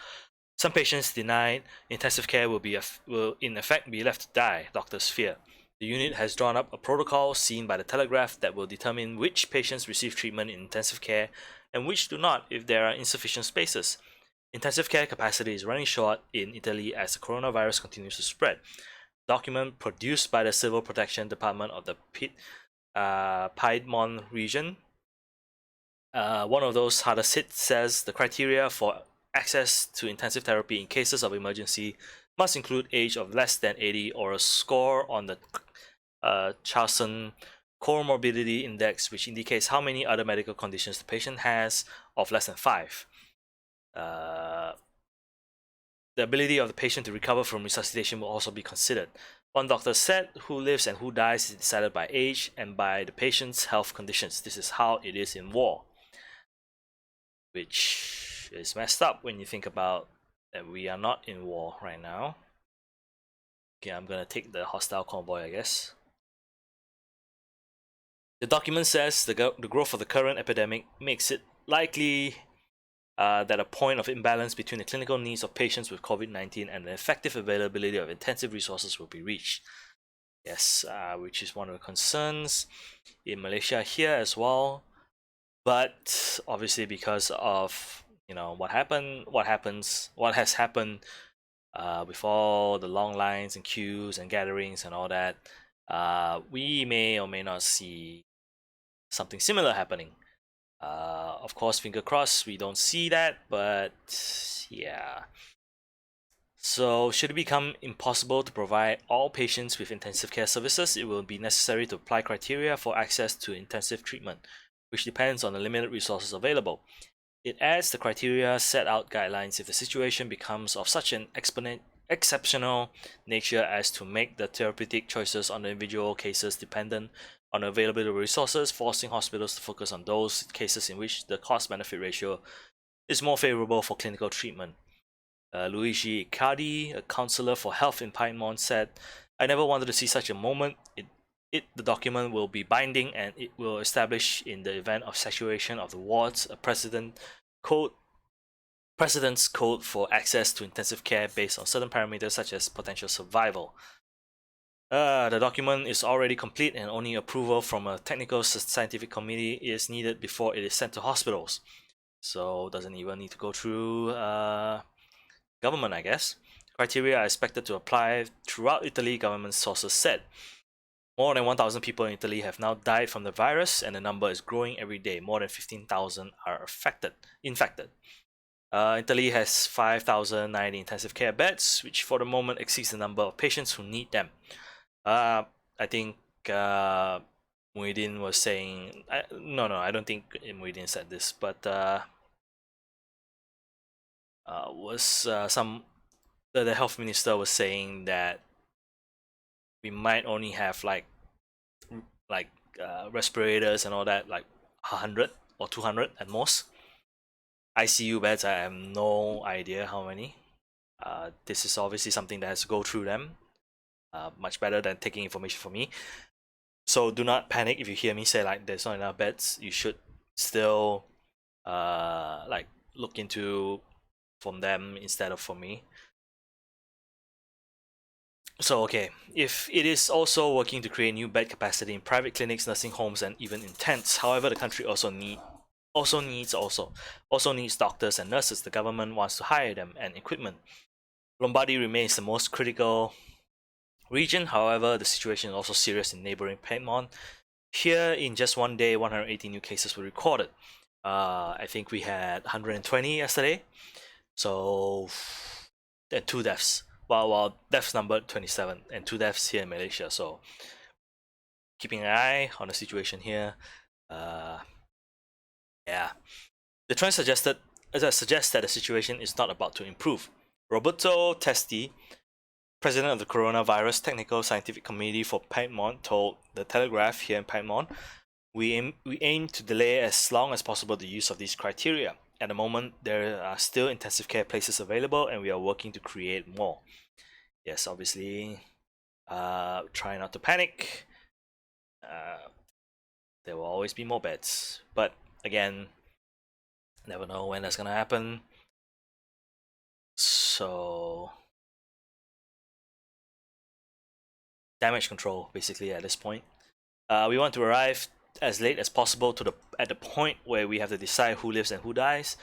Some patients denied intensive care will in effect be left to die, doctors fear. The unit has drawn up a protocol seen by the Telegraph that will determine which patients receive treatment in intensive care and which do not if there are insufficient spaces. Intensive care capacity is running short in Italy as the coronavirus continues to spread. document produced by the Civil Protection Department of the Piedmont region. One of those hardest hit says the criteria for access to intensive therapy in cases of emergency must include age of less than 80 or a score on the Charlson Comorbidity Index, which indicates how many other medical conditions the patient has, of less than 5. The ability of the patient to recover from resuscitation will also be considered. One doctor said, who lives and who dies is decided by age and by the patient's health conditions. This is how it is in war. Which is messed up when you think about that we are not in war right now. Okay, I'm gonna take the hostile convoy, I guess. The document says the growth of the current epidemic makes it likely that a point of imbalance between the clinical needs of patients with COVID-19 and the effective availability of intensive resources will be reached. Yes, which is one of the concerns in Malaysia here as well. But obviously, because of what has happened with all the long lines and queues and gatherings and all that, we may or may not see something similar happening. Of course, finger crossed, we don't see that, but yeah. So, should it become impossible to provide all patients with intensive care services, it will be necessary to apply criteria for access to intensive treatment, which depends on the limited resources available. It adds the criteria set out guidelines if the situation becomes of such an exceptional nature as to make the therapeutic choices on the individual cases dependent on the availability of resources, forcing hospitals to focus on those cases in which the cost-benefit ratio is more favorable for clinical treatment. Luigi Icardi, a counselor for health in Piedmont, said, "I never wanted to see such a moment. The document will be binding and it will establish, in the event of saturation of the wards, a precedent's code for access to intensive care based on certain parameters such as potential survival." The document is already complete and only approval from a technical scientific committee is needed before it is sent to hospitals. So doesn't even need to go through government, I guess. Criteria are expected to apply throughout Italy, government sources said. More than 1,000 people in Italy have now died from the virus, and the number is growing every day. More than 15,000 are infected. Italy has 5,090 intensive care beds, which for the moment exceeds the number of patients who need them. I think Muhyiddin was saying, no, I don't think Muhyiddin said this, but the health minister was saying that we might only have like respirators and all that, like 100 or 200 at most. ICU beds, I have no idea how many. This is obviously something that has to go through them. Much better than taking information from me. So do not panic if you hear me say like there's not enough beds. You should still look into from them instead of from me. So okay, if it is also working to create new bed capacity in private clinics, nursing homes, and even in tents, however, the country also needs doctors and nurses. The government wants to hire them and equipment. Lombardy remains the most critical region. However, the situation is also serious in neighboring Piedmont. Here, in just one day, 180 new cases were recorded. I think we had 120 yesterday. So, and 2 deaths. Well, deaths numbered 27 and 2 deaths here in Malaysia. So, keeping an eye on the situation here. Yeah. The trend suggests that the situation is not about to improve. Roberto Testi, president of the Coronavirus Technical Scientific Committee for Piedmont, told the Telegraph here in Piedmont, we aim to delay as long as possible the use of these criteria. At the moment, there are still intensive care places available and we are working to create more. Yes, obviously, try not to panic. There will always be more beds. But again, never know when that's gonna happen. So, damage control, basically, at this point. We want to arrive as late as possible at the point where we have to decide who lives and who dies.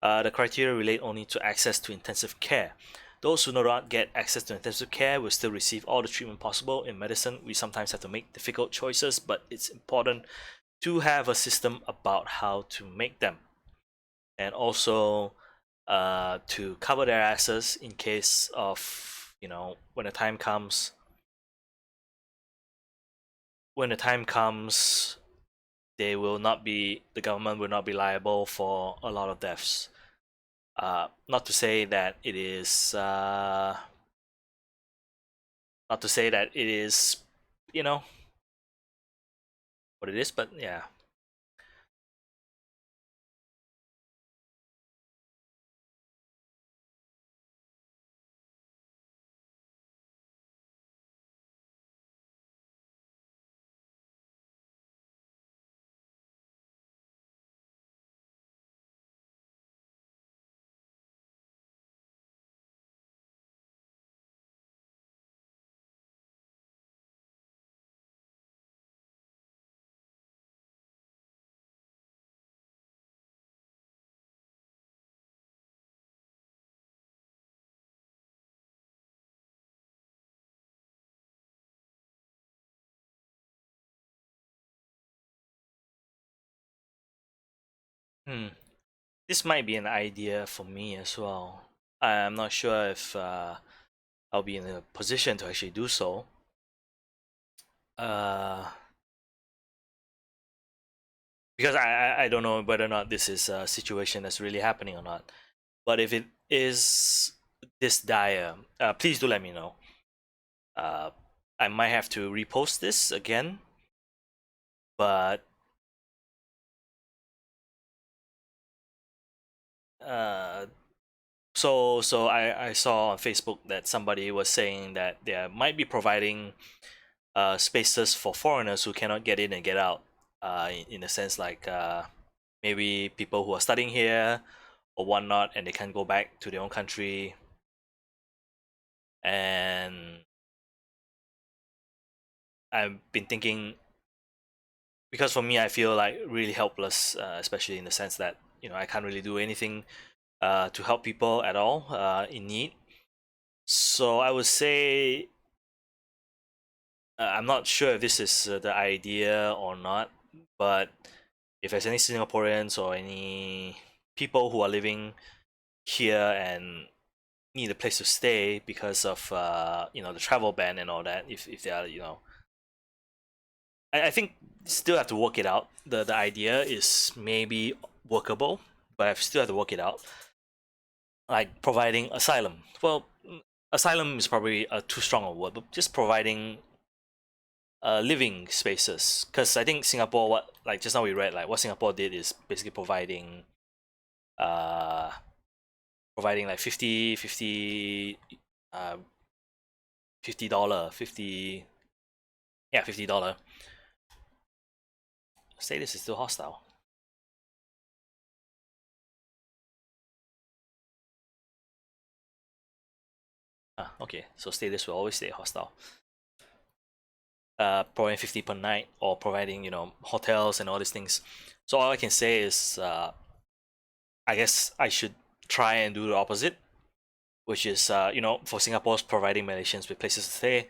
The criteria relate only to access to intensive care. Those who do not get access to intensive care will still receive all the treatment possible. In medicine, we sometimes have to make difficult choices, but it's important to have a system about how to make them, and also to cover their asses in case of, when the time comes. When the time comes, the government will not be liable for a lot of deaths. Not to say that it is, not to say that it is, you know, what it is, but yeah. Hmm. This might be an idea for me as well. I'm not sure if I'll be in a position to actually do so. Uh, because I don't know whether or not this is a situation that's really happening or not. But if it is this dire, please do let me know. Uh, I might have to repost this again, but uh, I saw on Facebook that somebody was saying that they might be providing spaces for foreigners who cannot get in and get out. In a sense, like maybe people who are studying here or whatnot, and they can't go back to their own country. And I've been thinking, because for me, I feel like really helpless, especially in the sense that I can't really do anything to help people at all in need. So I would say I'm not sure if this is the idea or not, but if there's any Singaporeans or any people who are living here and need a place to stay because of the travel ban and all that, if they are, I think still have to work it out. The idea is maybe workable, but I still have to work it out. Like providing asylum. Well, asylum is probably a too strong a word, but just providing living spaces. Because I think Singapore, what like just now we read, like what Singapore did is basically uh providing like 50 50 yeah, $50. Status is still hostile. Ah, okay, so status will always stay hostile. Providing 50 per night, or providing hotels and all these things. So all I can say is I guess I should try and do the opposite, which is for Singapore's providing Malaysians with places to stay.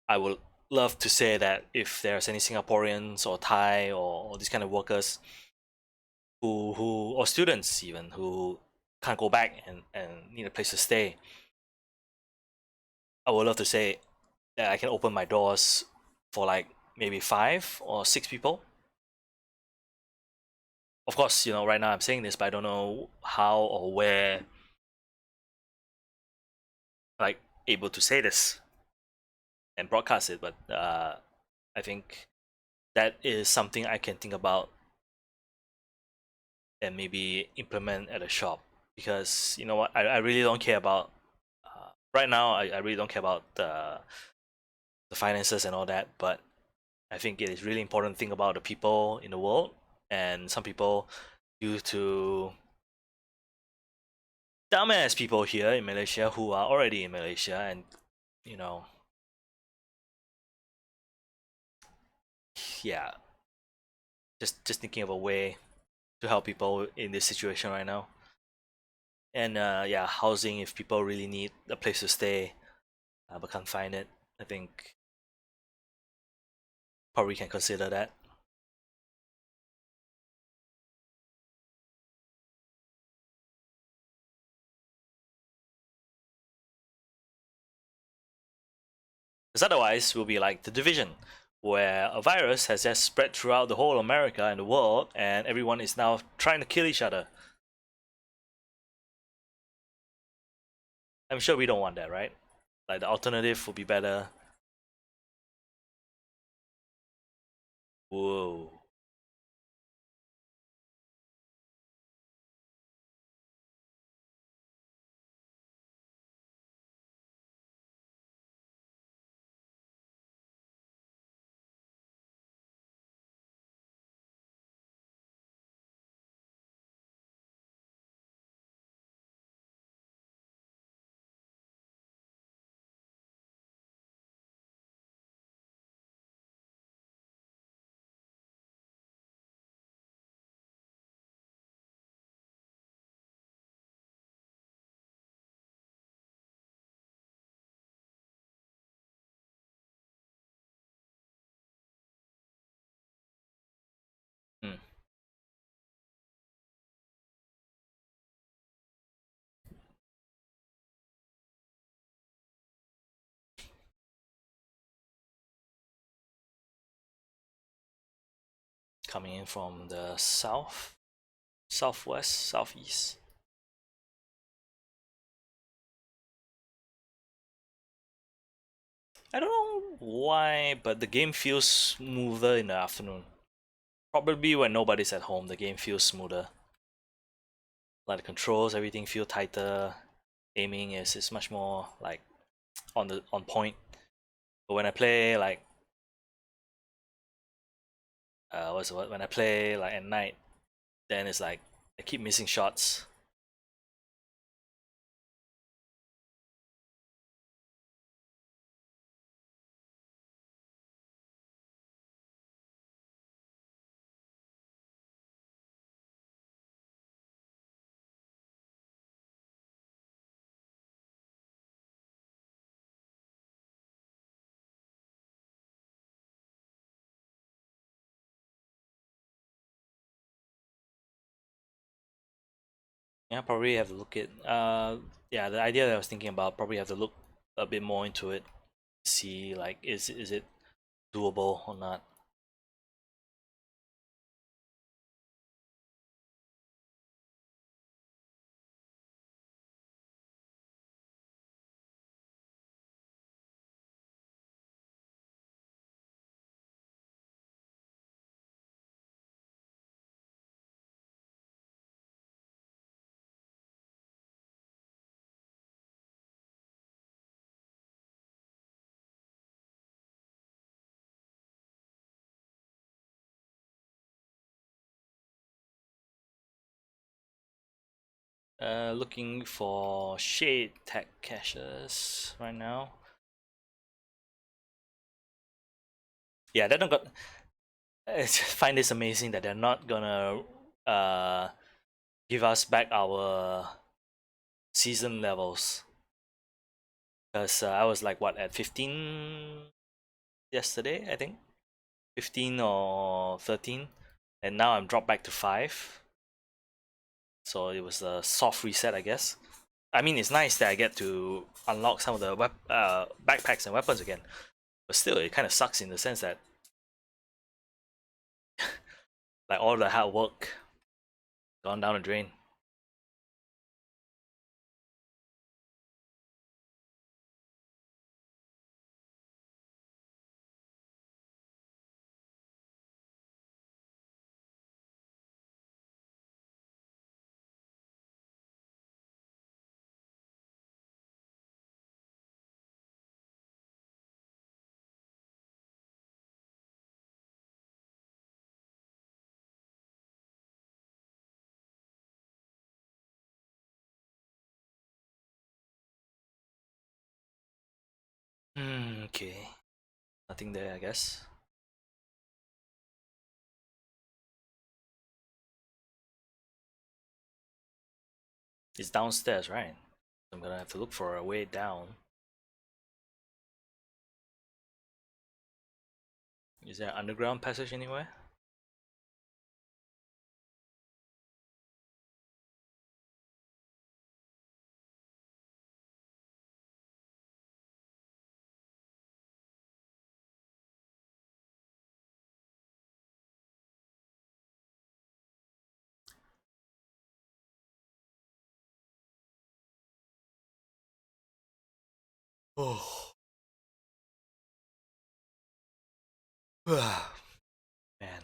I would love to say that if there's any Singaporeans or Thai or these kind of workers who or students even who can't go back and need a place to stay, I would love to say that I can open my doors for like maybe 5 or 6 people. Of course, right now I'm saying this, but I don't know how or where, like, able to say this and broadcast it. But I think that is something I can think about and maybe implement at a shop, because you know what, I really don't care about right now. I really don't care about the finances and all that, but I think it is really important to think about the people in the world, and some people, due to dumbass people here in Malaysia who are already in Malaysia, and you know yeah, just thinking of a way to help people in this situation right now. And yeah, housing if people really need a place to stay but can't find it. I think probably can consider that. Because otherwise, we'll be like the Division, where a virus has just spread throughout the whole America and the world, and everyone is now trying to kill each other. I'm sure we don't want that, right? Like the alternative would be better. Whoa. Hmm. Coming in from the south, southwest, southeast. I don't know why, but the game feels smoother in the afternoon. Probably when nobody's at home, the game feels smoother. Like the controls, everything feel tighter. Aiming is much more like on point. But when I play like what's the word? When I play like at night, then it's like I keep missing shots. Yeah, probably have to look it. Yeah, the idea that I was thinking about probably have to look a bit more into it. See like is it doable or not. Looking for shade tech caches right now. Yeah, they're not got. I just find this amazing that they're not gonna uh give us back our season levels. Because I was like what at 15 yesterday, I think 15 or 13, and now I'm dropped back to 5. So it was a soft reset, I guess. I mean, it's nice that I get to unlock some of the backpacks and weapons again, but still, it kind of sucks in the sense that like all the hard work gone down the drain. Okay, nothing there, I guess. It's downstairs, right? I'm gonna have to look for a way down. Is there an underground passage anywhere? Oh, man.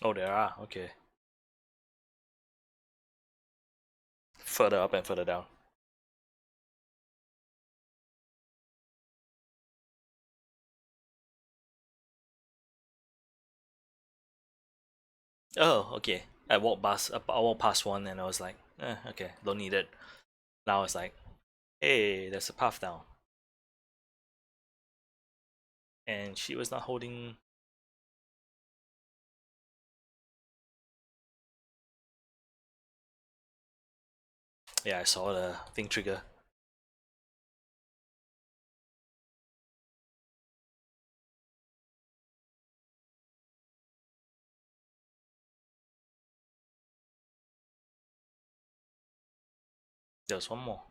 Oh, there are. Okay. Further up and further down. Oh, okay. I walked past one and I was like, okay, don't need it. Now it's like, hey, there's a path down. And she was not holding. Yeah, I saw the thing trigger. There was one more.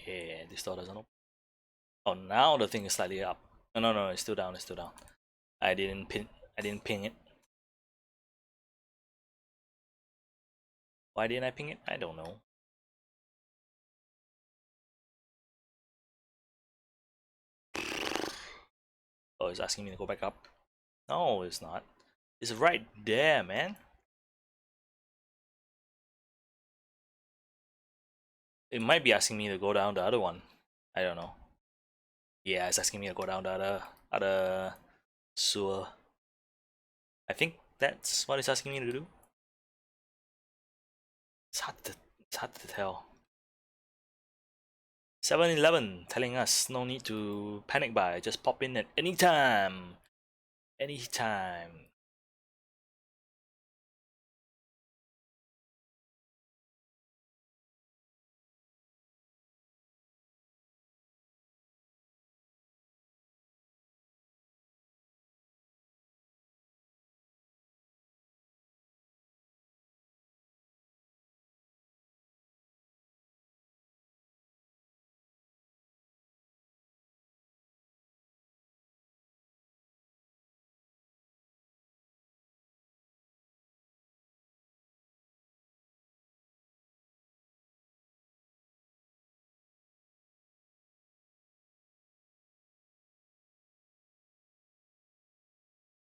Yeah, this door doesn't open. Oh, now the thing is slightly up. No, no, no, it's still down. It's still down. I didn't pin. I didn't ping it. Why didn't I ping it? I don't know. Oh, it's asking me to go back up. No, it's not. It's right there, man. It might be asking me to go down the other one. I don't know. Yeah, it's asking me to go down the other sewer. I think that's what it's asking me to do. It's hard to tell. 7-Eleven telling us no need to panic buy, just pop in at any time. Anytime.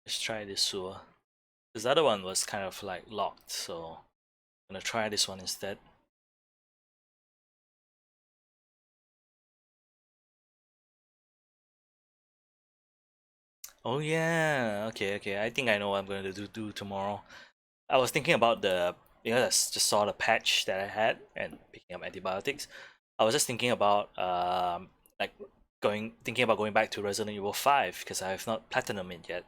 Let's try this sewer. This other one was kind of like locked, so I'm gonna try this one instead. Oh yeah, okay, okay. I think I know what I'm gonna do tomorrow. I was thinking about I just saw the patch that I had and picking up antibiotics. I was just thinking about like thinking about going back to Resident Evil 5 because I have not platinum it yet.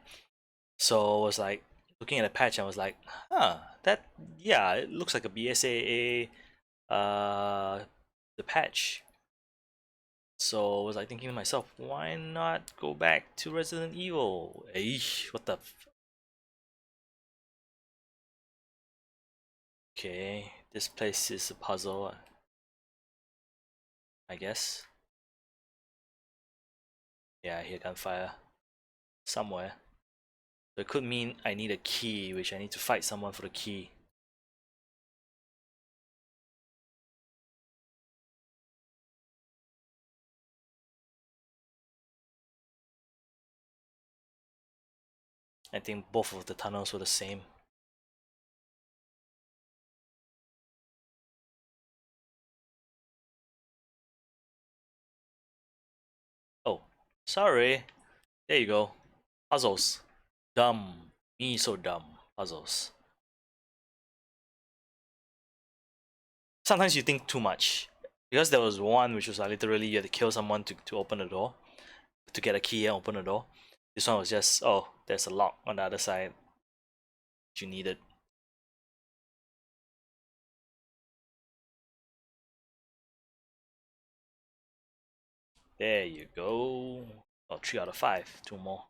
So I was like looking at the patch. I was like, that yeah, it looks like a BSAA the patch. So I was like thinking to myself, why not go back to Resident Evil? Eesh, what the? Okay, this place is a puzzle, I guess. Yeah, I hear gunfire somewhere. So it could mean I need a key, which I need to fight someone for the key. I think both of the tunnels were the same. Oh, sorry. There you go. Puzzles. Dumb. Me so dumb. Puzzles. Sometimes you think too much. Because there was one which was like literally you had to kill someone to open the door. To get a key and open the door. This one was just, oh, there's a lock on the other side. You needed. There you go. Oh, 3 out of 5. 2 more.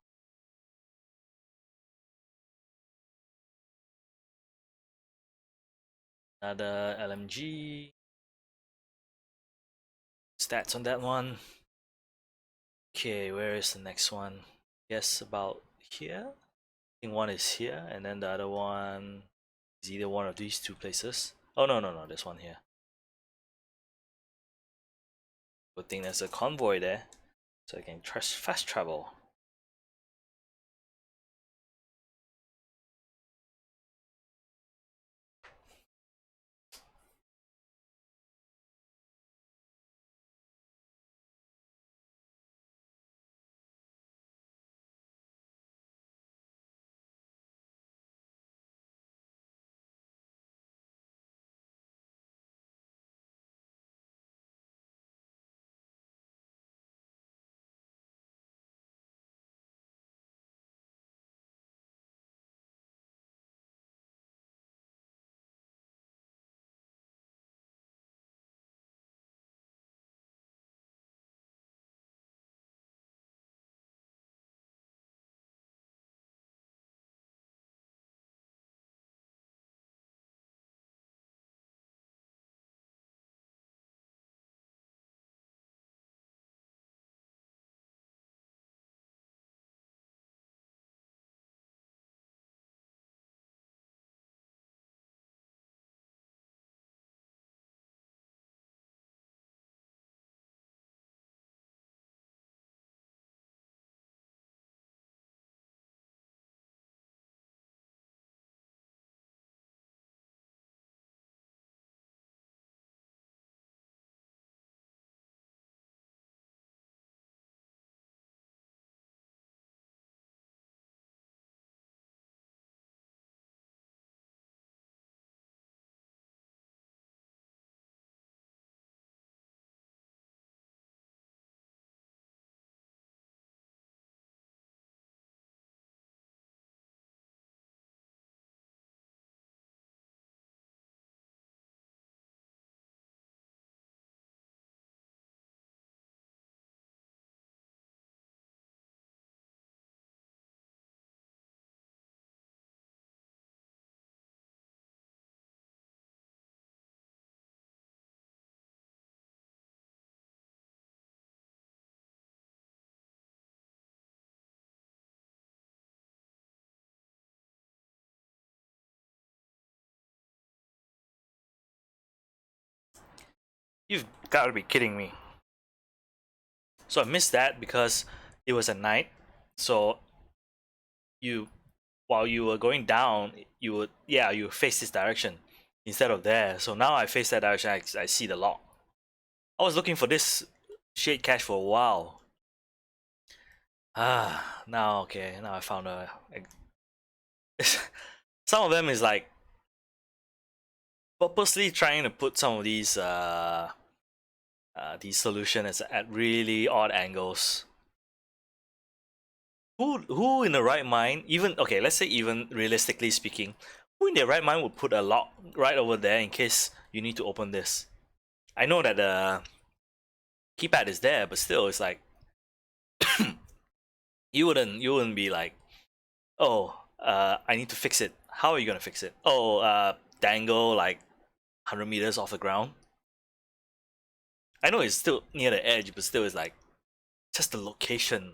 Another LMG. Stats on that one. Okay, where is the next one? Guess about here? I think one is here, and then the other one is either one of these two places. Oh, no, there's one here. Good thing there's a convoy there, so I can fast travel. You've gotta be kidding me. So I missed that because it was at night. So you, while you were going down, you would, yeah, you face this direction instead of there. So now I face that direction, I see the lock. I was looking for this shade cache for a while. Now okay, now I found a. Some of them is like purposely trying to put some of these solutions at really odd angles. Who in the right mind, even okay, let's say even realistically speaking, who in their right mind would put a lock right over there in case you need to open this? I know that the keypad is there, but still, it's like you wouldn't be like, oh, I need to fix it. How are you gonna fix it? Oh, dangle like 100 meters off the ground. I know it's still near the edge, but still, it's like just the location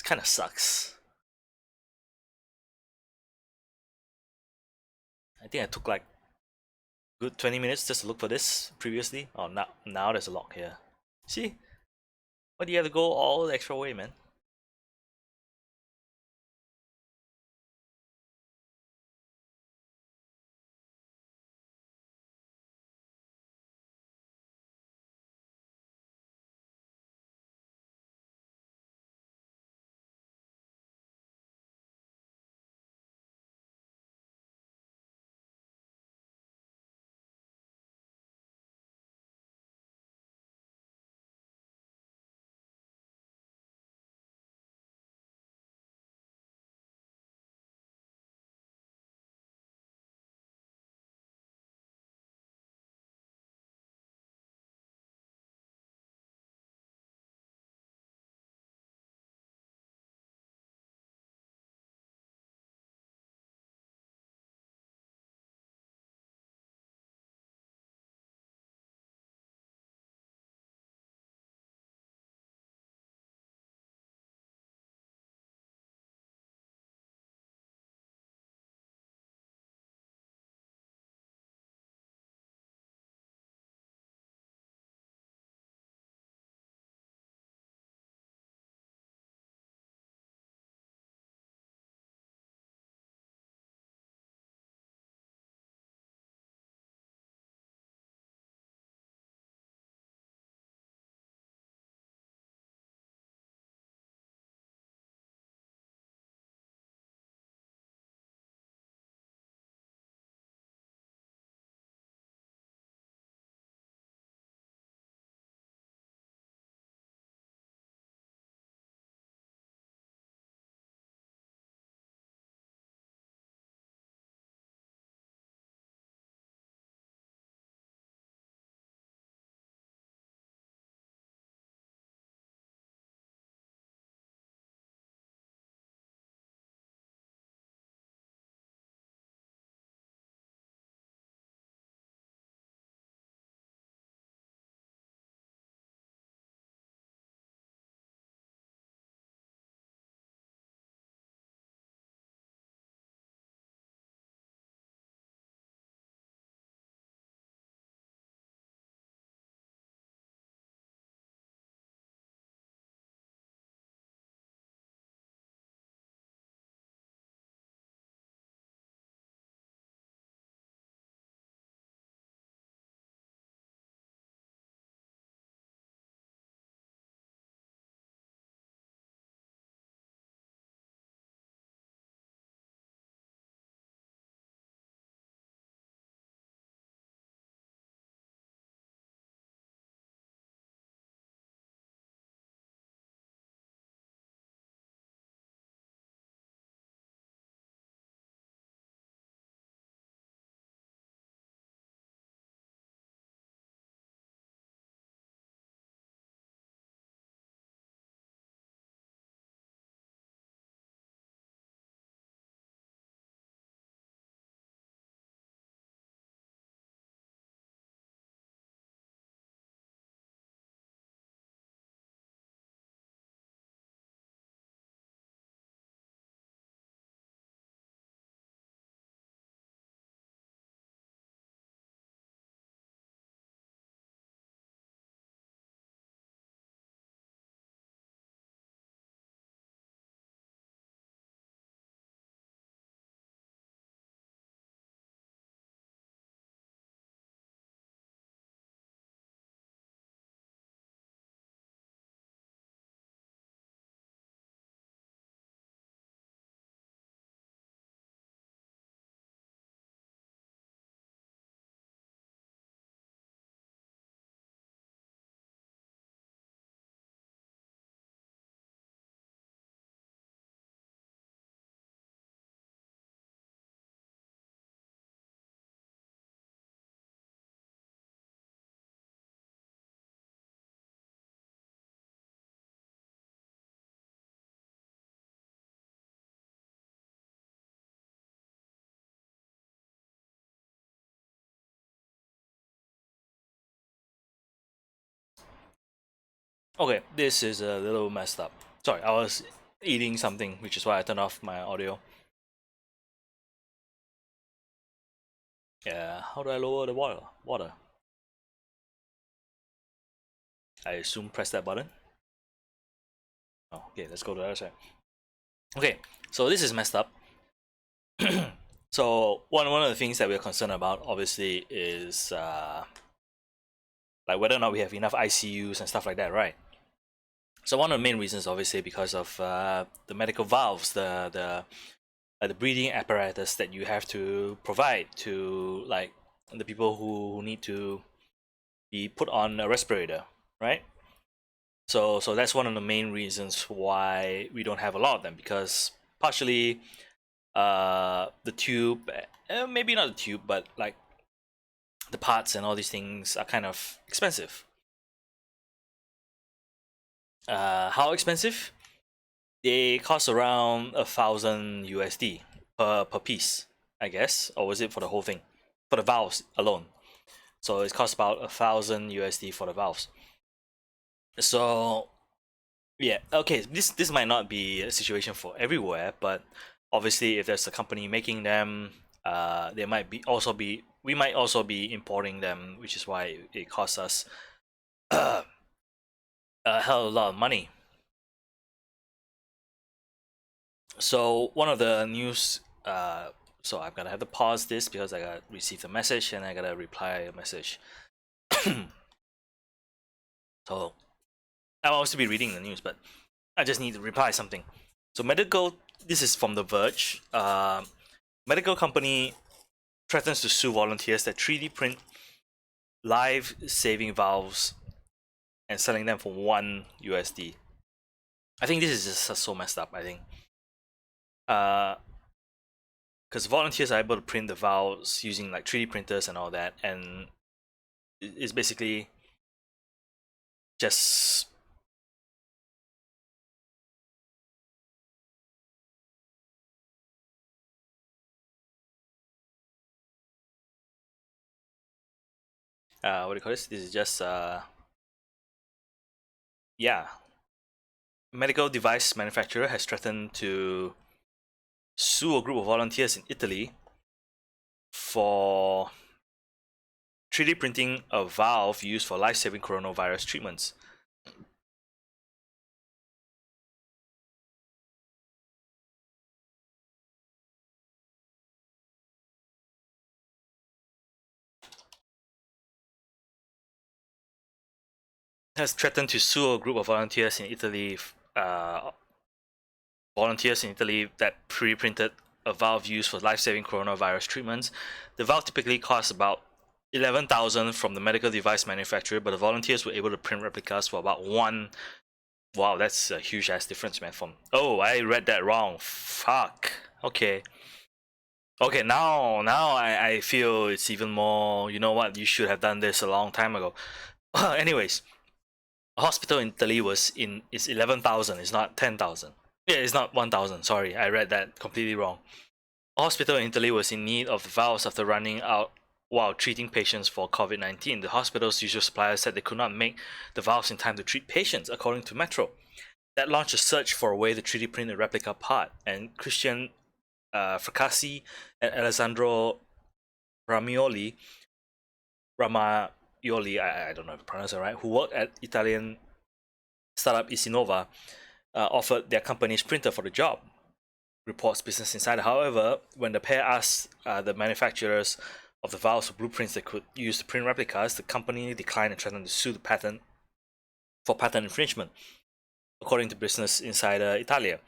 kind of sucks. I think I took like good 20 minutes just to look for this previously. Oh, now there's a lock here. See? Why do you have to go all the extra way, man? Okay, this is a little messed up. Sorry, I was eating something, which is why I turned off my audio. Yeah, how do I lower the water? I assume press that button. Oh, okay, let's go to the other side. Okay, so this is messed up. So one of the things that we're concerned about, obviously, is like whether or not we have enough ICUs and stuff like that, right? So one of the main reasons, obviously, because of the medical valves, the breathing apparatus that you have to provide to like the people who need to be put on a respirator, right? So that's one of the main reasons why we don't have a lot of them, because partially the tube, maybe not the tube, but like the parts and all these things are kind of expensive. How expensive? They cost around 1,000 USD per piece, I guess, or was it for the whole thing? For the valves alone. So it costs about 1,000 USD for the valves. So yeah, okay, this might not be a situation for everywhere, but obviously if there's a company making them, they might be also be we might also be importing them, which is why it costs us a hell of a lot of money. So one of the news, so I'm gonna have to pause this because I got received a message and I gotta reply a message. So I'll also be reading the news, but I just need to reply something. So this is from The Verge. Medical company threatens to sue volunteers that 3D print life-saving valves and selling them for 1 USD. I think this is just so messed up. I think, because volunteers are able to print the valves using like 3D printers and all that, and it's basically just what do you call this? This is just yeah. Medical device manufacturer has threatened to sue a group of volunteers in Italy for 3D printing a valve used for life-saving coronavirus treatments. Has threatened to sue a group of volunteers in Italy. Volunteers in Italy that pre-printed a valve used for life-saving coronavirus treatments. The valve typically costs about 11,000 from the medical device manufacturer, but the volunteers were able to print replicas for about one. Wow, that's a huge ass difference, man. From I read that wrong. Fuck. Okay. Okay, now I feel it's even more. You know what? You should have done this a long time ago. Anyways, a hospital in Italy is 11,000. It's not 10,000. Yeah, it's not 1,000. Sorry, I read that completely wrong. A hospital in Italy was in need of valves after running out while treating patients for COVID-19. The hospital's usual supplier said they could not make the valves in time to treat patients, according to Metro. That launched a search for a way to 3D print a replica part, and Christian Fracassi and Alessandro Ramioli, I don't know if I pronounce it right, who work at Italian startup Isinova, offered their company's printer for the job, reports Business Insider. However, when the pair asked the manufacturers of the valves for blueprints they could use to print replicas, the company declined and threatened to sue the patent for patent infringement, according to Business Insider Italia.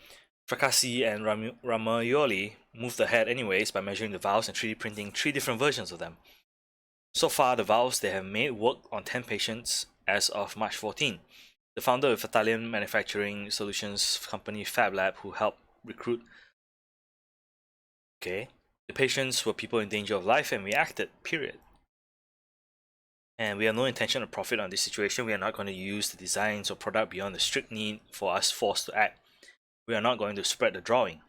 Fracassi and Ramaioli moved ahead anyways by measuring the valves and 3D printing 3 different versions of them. So far, the valves they have made worked on 10 patients as of March 14. The founder of Italian manufacturing solutions company FabLab, who helped recruit the patients were people in danger of life and we acted, period. And we have no intention of profit on this situation. We are not going to use the designs or product beyond the strict need for us forced to act. We are not going to spread the drawing.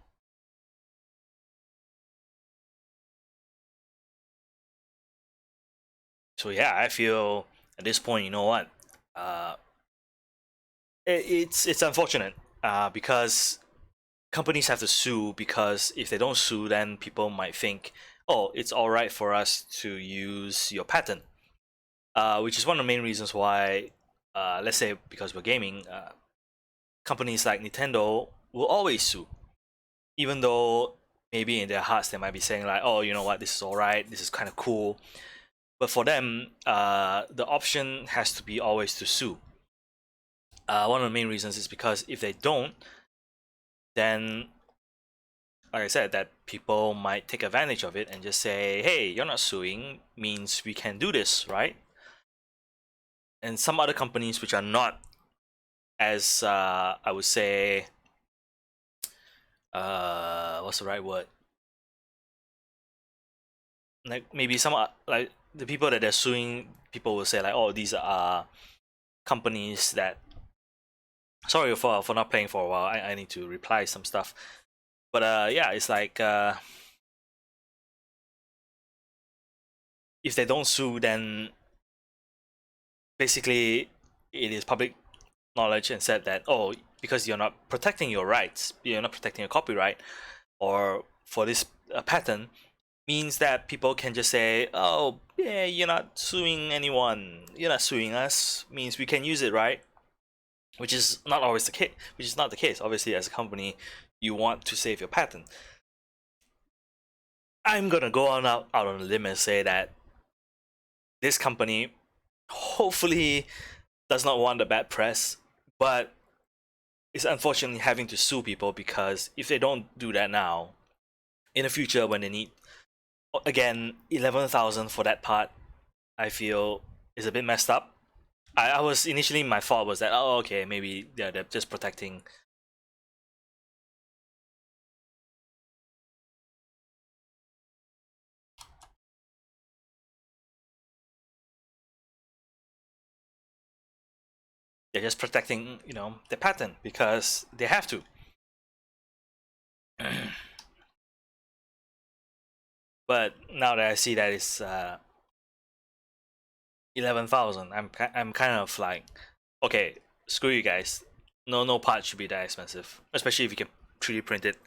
So yeah, I feel at this point, you know what? It's unfortunate because companies have to sue, because if they don't sue, then people might think, oh, it's all right for us to use your patent, which is one of the main reasons why, let's say because we're gaming, companies like Nintendo will always sue, even though maybe in their hearts they might be saying like, oh, you know what, this is all right, this is kind of cool, but for them, the option has to be always to sue. One of the main reasons is because if they don't, then like I said, that people might take advantage of it and just say, hey, you're not suing, means we can do this, right? And some other companies which are not as, I would say, what's the right word? Like maybe some, like the people that they're suing, people will say like, oh, these are companies that, sorry for not playing for a while, I need to reply some stuff. But yeah, it's like, if they don't sue, then basically it is public knowledge and said that, oh, because you're not protecting your rights, you're not protecting your copyright, or for this patent, means that people can just say, oh yeah, you're not suing anyone, you're not suing us, means we can use it, right? Which is not always the case, which is not the case. Obviously, as a company, you want to save your patent. I'm gonna go out on a limb and say that this company hopefully does not want the bad press, but is unfortunately having to sue people, because if they don't do that now, in the future when they need, again, 11,000 for that part, I feel is a bit messed up. I was initially, my thought was that, oh, okay, maybe they're just protecting. They're just protecting, the patent because they have to. But now that I see that it's 11,000, I'm kind of like, okay, screw you guys. No part should be that expensive, especially if you can 3D print it.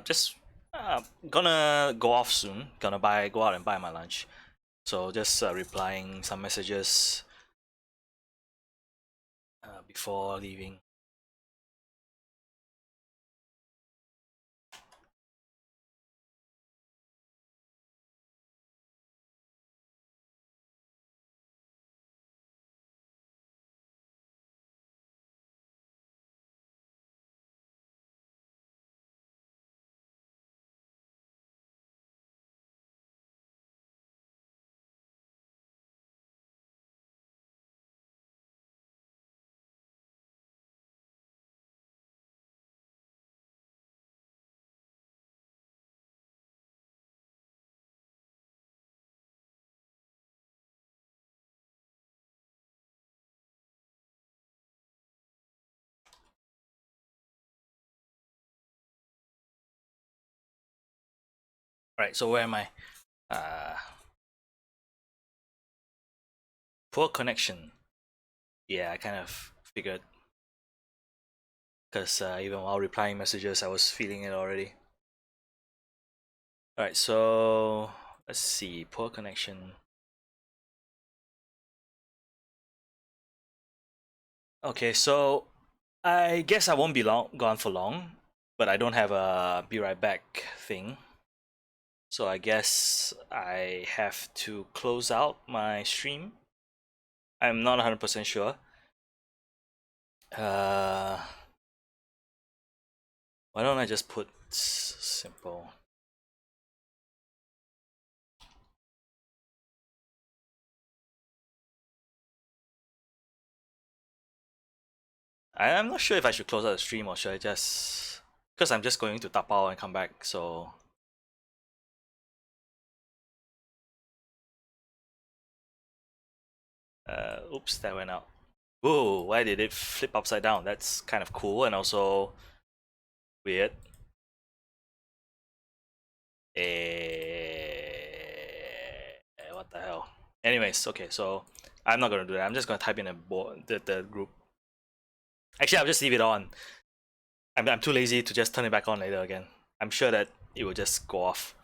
Just Gonna go off soon. Gonna go out and buy my lunch. So just replying some messages before leaving. Right. So where am I? Poor connection. Yeah, I kind of figured because even while replying messages, I was feeling it already. All right. So let's see. Poor connection. Okay. So I guess I won't be gone for long, but I don't have a be right back thing. So I guess I have to close out my stream. I'm not 100% sure. Uh, why don't I just put simple? I'm not sure if I should close out the stream or should I just, because I'm just going to tapao and come back. So oops, that went out. Whoa, why did it flip upside down? That's kind of cool and also weird. What the hell? Anyways, okay, so I'm not gonna do that. I'm just gonna type in the group. Actually, I'll just leave it on. I'm too lazy to just turn it back on later again. I'm sure that it will just go off.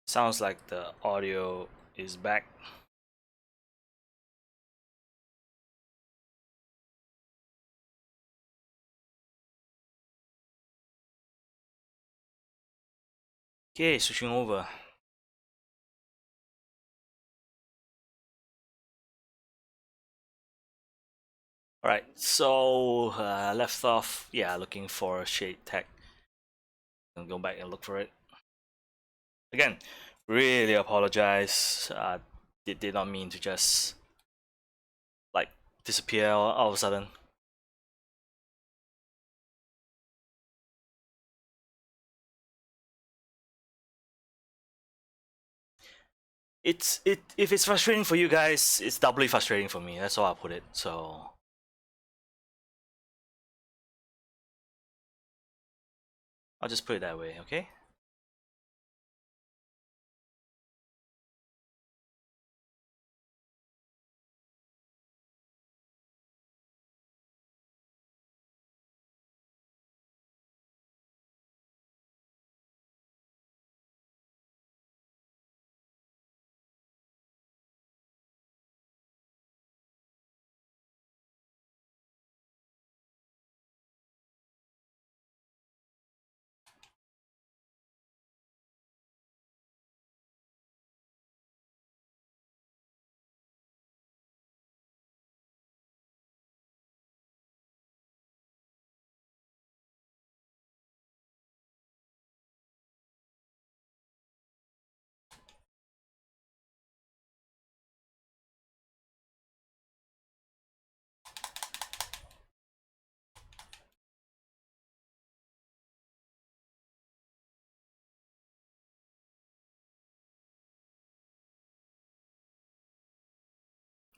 Sounds like the audio is back. Okay, switching over. Alright, so left off, yeah, looking for shade tech. I'll go back and look for it. Again, really apologize. Did not mean to just like disappear all of a sudden. If it's frustrating for you guys, it's doubly frustrating for me. That's all I'll put it. So I'll just put it that way, okay?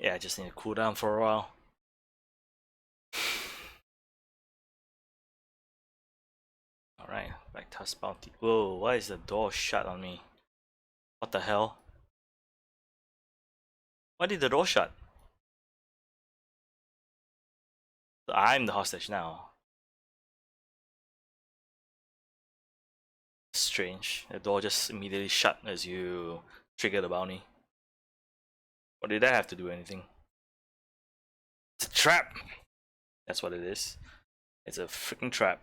Yeah, I just need to cool down for a while. Alright, back to House Bounty. Whoa, why is the door shut on me? What the hell? Why did the door shut? I'm the hostage now. Strange. The door just immediately shut as you trigger the bounty. What did that have to do with anything? It's a trap! That's what it is. It's a freaking trap.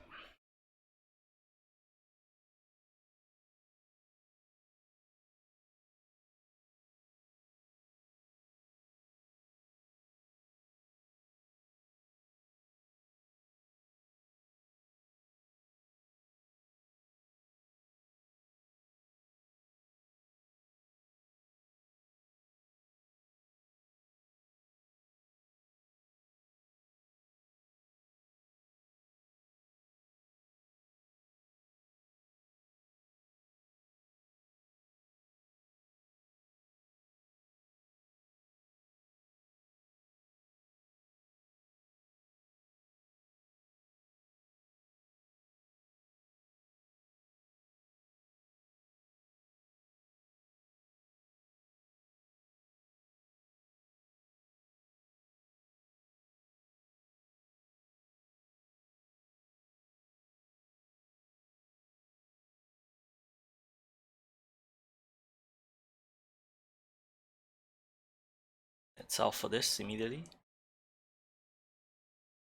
Let's solve for this immediately.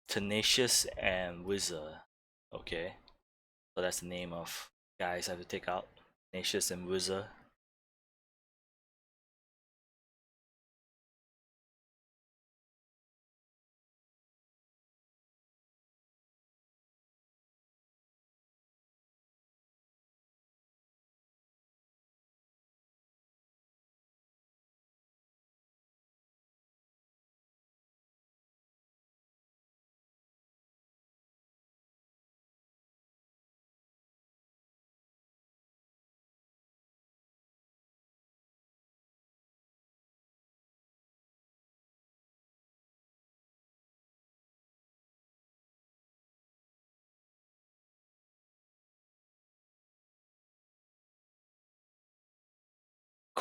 Tenacious and Wizard. Okay. So that's the name of guys I have to take out. Tenacious and Wizard.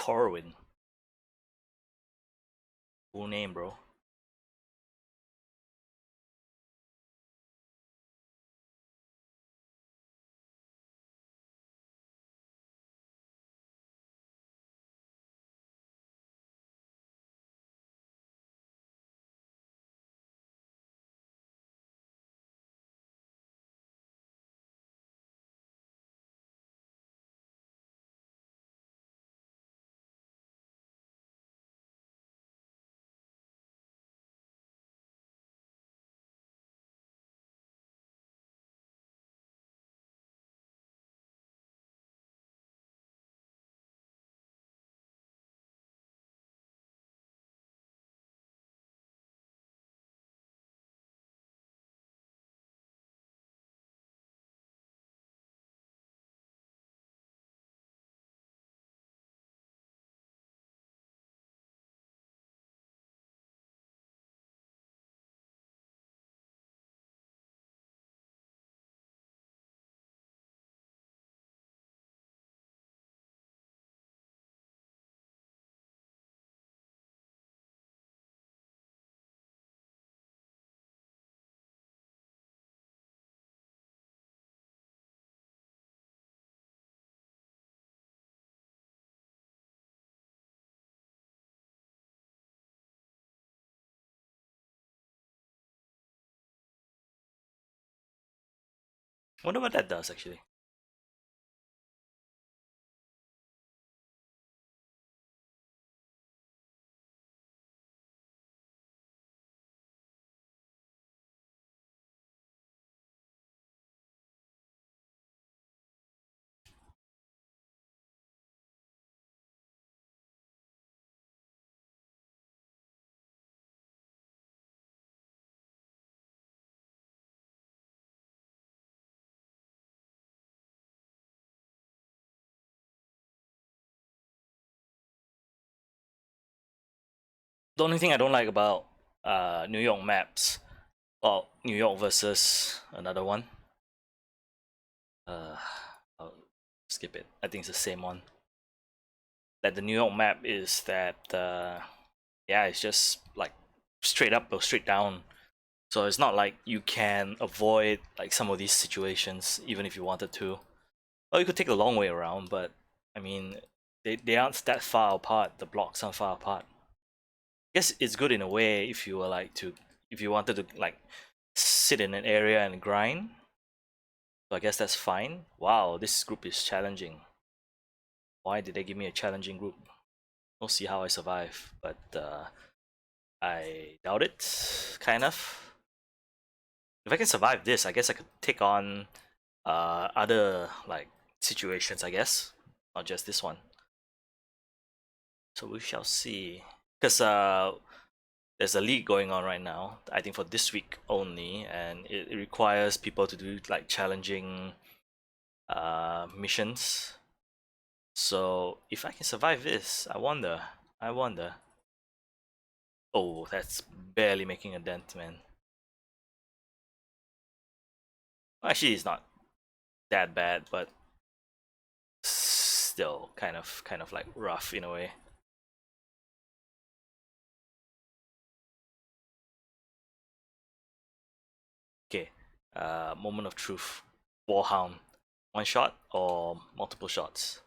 Corwin. Cool name, bro. Wonder what that does actually. The only thing I don't like about New York maps, well, New York versus another one. Uh, I'll skip it. I think it's the same one. That the New York map is that yeah, it's just like straight up or straight down. So it's not like you can avoid like some of these situations even if you wanted to. Well, you could take the long way around, but I mean, they aren't that far apart. The blocks aren't far apart. I guess it's good in a way if you were like to if you wanted to like sit in an area and grind. So I guess that's fine. Wow, this group is challenging. Why did they give me a challenging group? We'll see how I survive, but I doubt it. Kind of. If I can survive this, I guess I could take on other like situations. I guess not just this one. So we shall see. Because there's a league going on right now. I think for this week only, and it requires people to do like challenging missions. So if I can survive this, I wonder. I wonder. Oh, that's barely making a dent, man. Actually, it's not that bad, but still kind of like rough in a way. Okay, moment of truth. Warhound, one shot or multiple shots?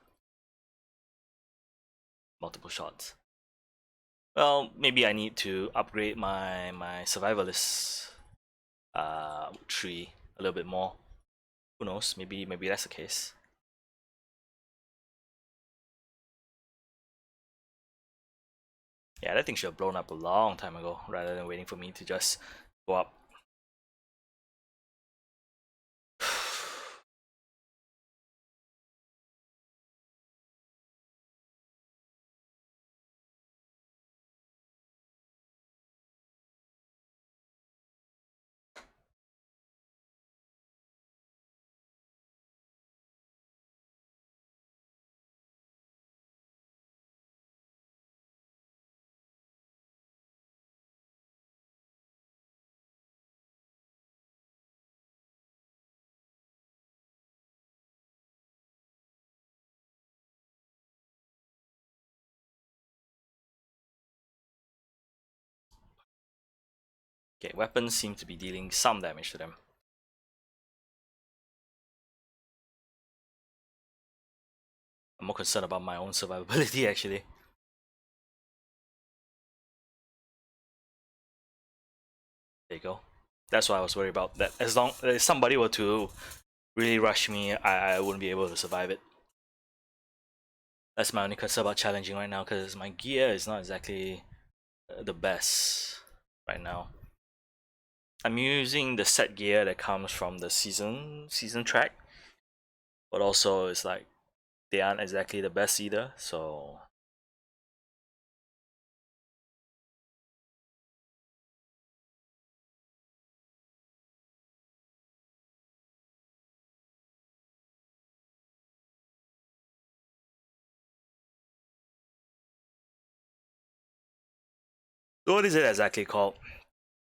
Multiple shots. Well, maybe I need to upgrade my survivalist tree a little bit more. Who knows? Maybe that's the case. Yeah, that thing should have blown up a long time ago, rather than waiting for me to just go up. Okay, weapons seem to be dealing some damage to them. I'm more concerned about my own survivability actually. There you go. That's what I was worried about. That as long as somebody were to really rush me, I wouldn't be able to survive it. That's my only concern about challenging right now because my gear is not exactly the best right now. I'm using the set gear that comes from the season track, but also it's like they aren't exactly the best either. So what is it exactly called?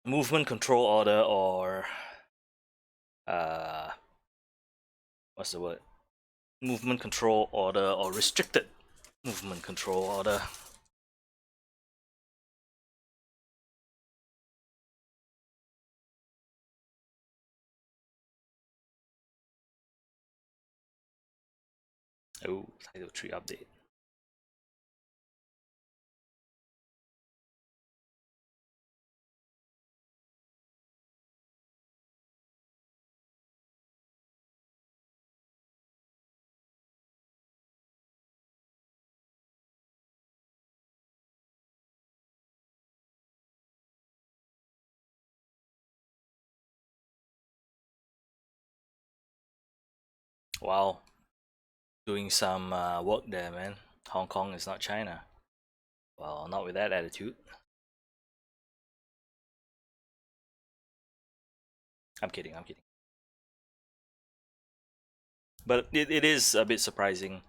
Movement control order or uh what's the word? Movement control order or restricted movement control order. Oh, title tree update. Wow, doing some work there, man. Hong Kong is not China. Well, not with that attitude. I'm kidding, I'm kidding. But it is a bit surprising.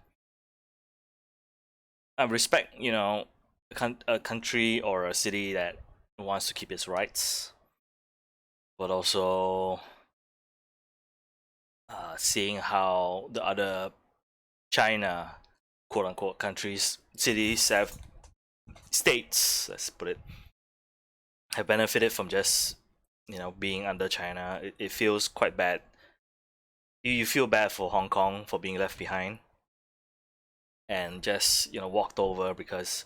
I respect, a country or a city that wants to keep its rights, but also seeing how the other China, quote unquote, countries, cities have states, let's put it, have benefited from just being under China. It feels quite bad. You feel bad for Hong Kong for being left behind and just walked over because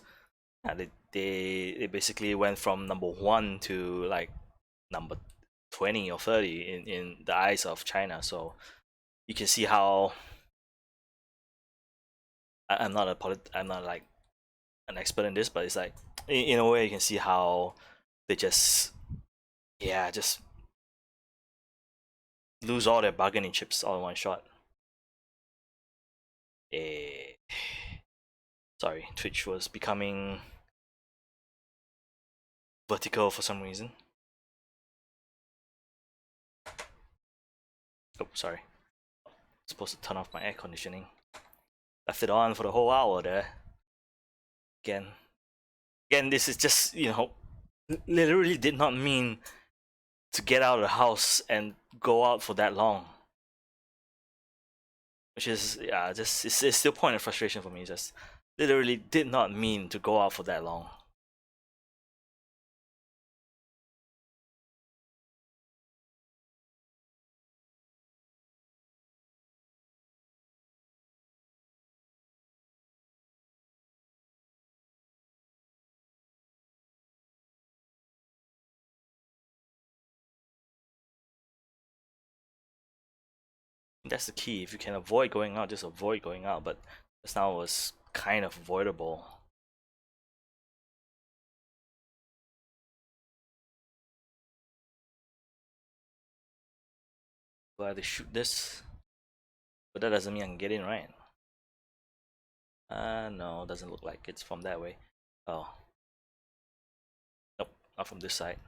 they basically went from number one to like number 20 or 30 in the eyes of China. So you can see how I'm not like an expert in this, but it's like in a way you can see how they just just lose all their bargaining chips all in one shot. Eh, sorry, Twitch was becoming vertical for some reason. Oh, sorry. Supposed to turn off my air conditioning. Left it on for the whole hour there. Again, this is just literally did not mean to get out of the house and go out for that long. Which is just it's still point of frustration for me. Just literally did not mean to go out for that long. That's the key. If you can avoid going out, just avoid going out. But just now was kind of avoidable. Do I have to shoot this? But that doesn't mean I can get in, right? No, doesn't look like it's from that way. Oh. Nope, not from this side.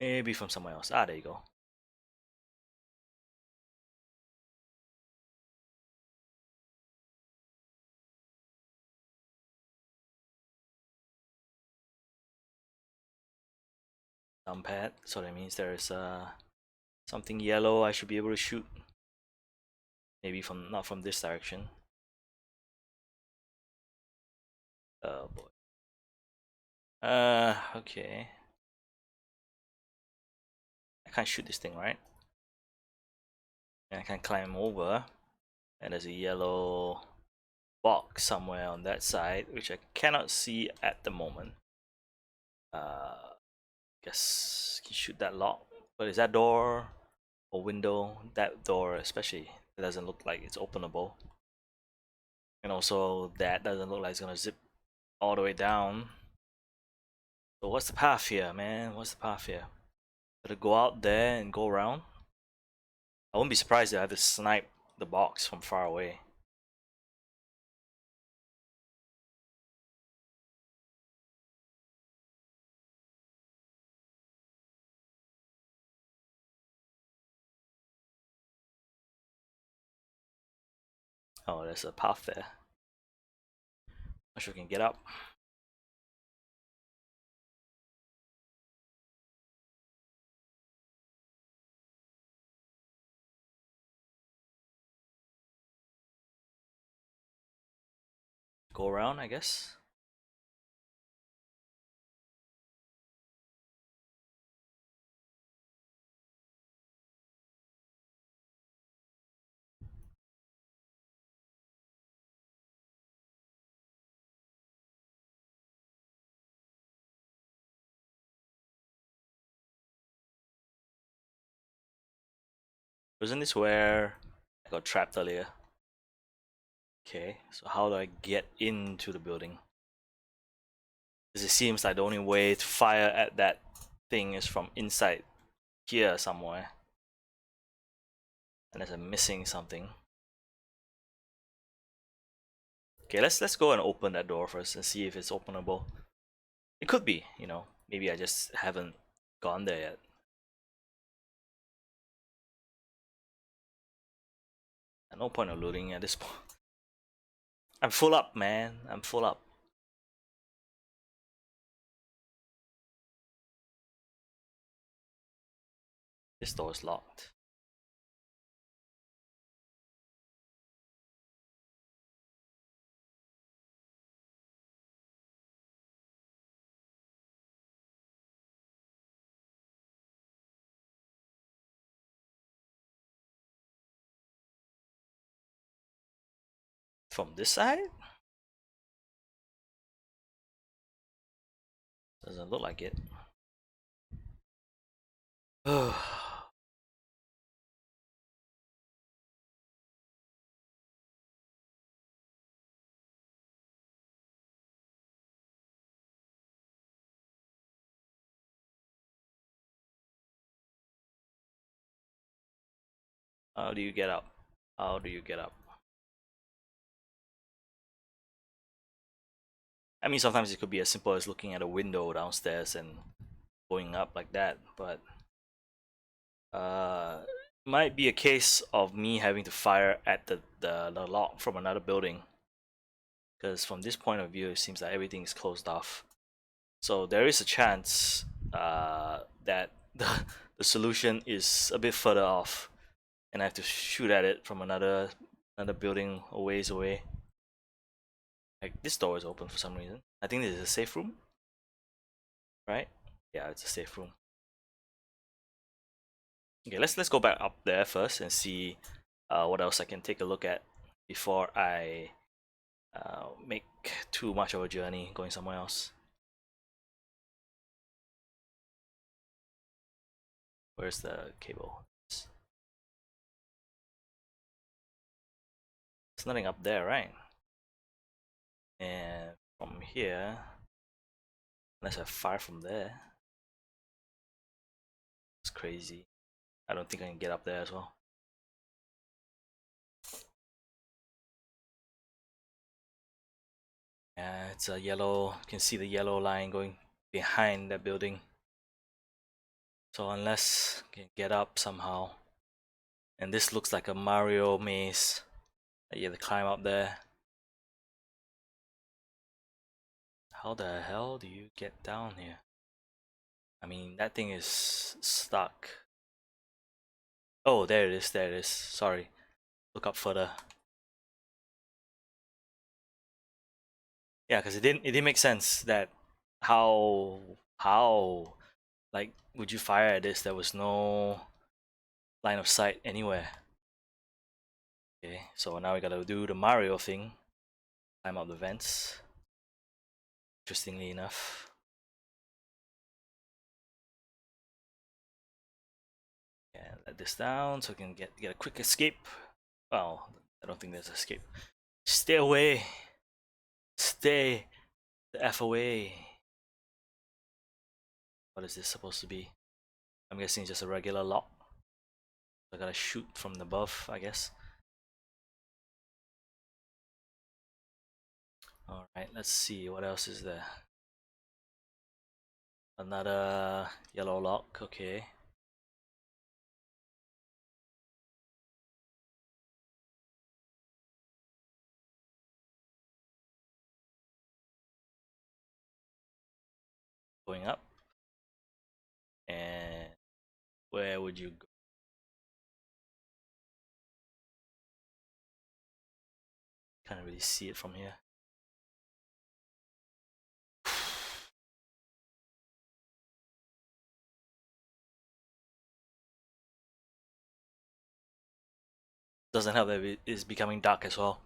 Maybe from somewhere else. Ah, there you go. Pad, so that means there's something yellow I should be able to shoot. Maybe from not from this direction. Oh boy. Okay. I can't shoot this thing, right? And I can climb over. And there's a yellow box somewhere on that side, which I cannot see at the moment. Guess you shoot that lock. But is that door or window? That door especially, it doesn't look like it's openable. And also that doesn't look like it's gonna zip all the way down. So what's the path here, man? What's the path here? Gotta go out there and go around? I wouldn't be surprised if I have to snipe the box from far away. Oh, there's a path there. Not sure we can get up. Go around, I guess. Wasn't this where I got trapped earlier? Okay, so how do I get into the building? Because it seems like the only way to fire at that thing is from inside here somewhere. Unless I'm missing something. Okay, let's go and open that door first and see if it's openable. It could be, maybe I just haven't gone there yet. No point of looting at this point. I'm full up, man. I'm full up. This door is locked. From this side? Doesn't look like it. How do you get up? How do you get up? I mean, sometimes it could be as simple as looking at a window downstairs and going up like that, but might be a case of me having to fire at the lock from another building, because from this point of view it seems like everything is closed off, so there is a chance that the solution is a bit further off and I have to shoot at it from another building a ways away. Like, this door is open for some reason. I think this is a safe room, right? Yeah, it's a safe room. Okay, let's go back up there first and see what else I can take a look at before I make too much of a journey going somewhere else. Where's the cable? There's nothing up there, right? And from here, unless I fire from there, it's crazy. I don't think I can get up there as well. Yeah, it's a yellow. You can see the yellow line going behind that building. So unless I can get up somehow, and this looks like a Mario maze that you have to climb up there. How the hell do you get down here? I mean, that thing is stuck. Oh, there it is, there it is. Sorry. Look up further. Yeah, because it didn't make sense that how like would you fire at this? There was no line of sight anywhere. Okay, so now we gotta do the Mario thing. Climb up the vents. Interestingly enough. And let this down so we can get a quick escape. Well, I don't think there's escape. Stay away. Stay the F away. What is this supposed to be? I'm guessing just a regular lock. I gotta shoot from above, I guess. Alright, let's see what else is there. Another yellow lock, okay. Going up. And where would you go? Can't really see it from here. Doesn't help that it is becoming dark as well.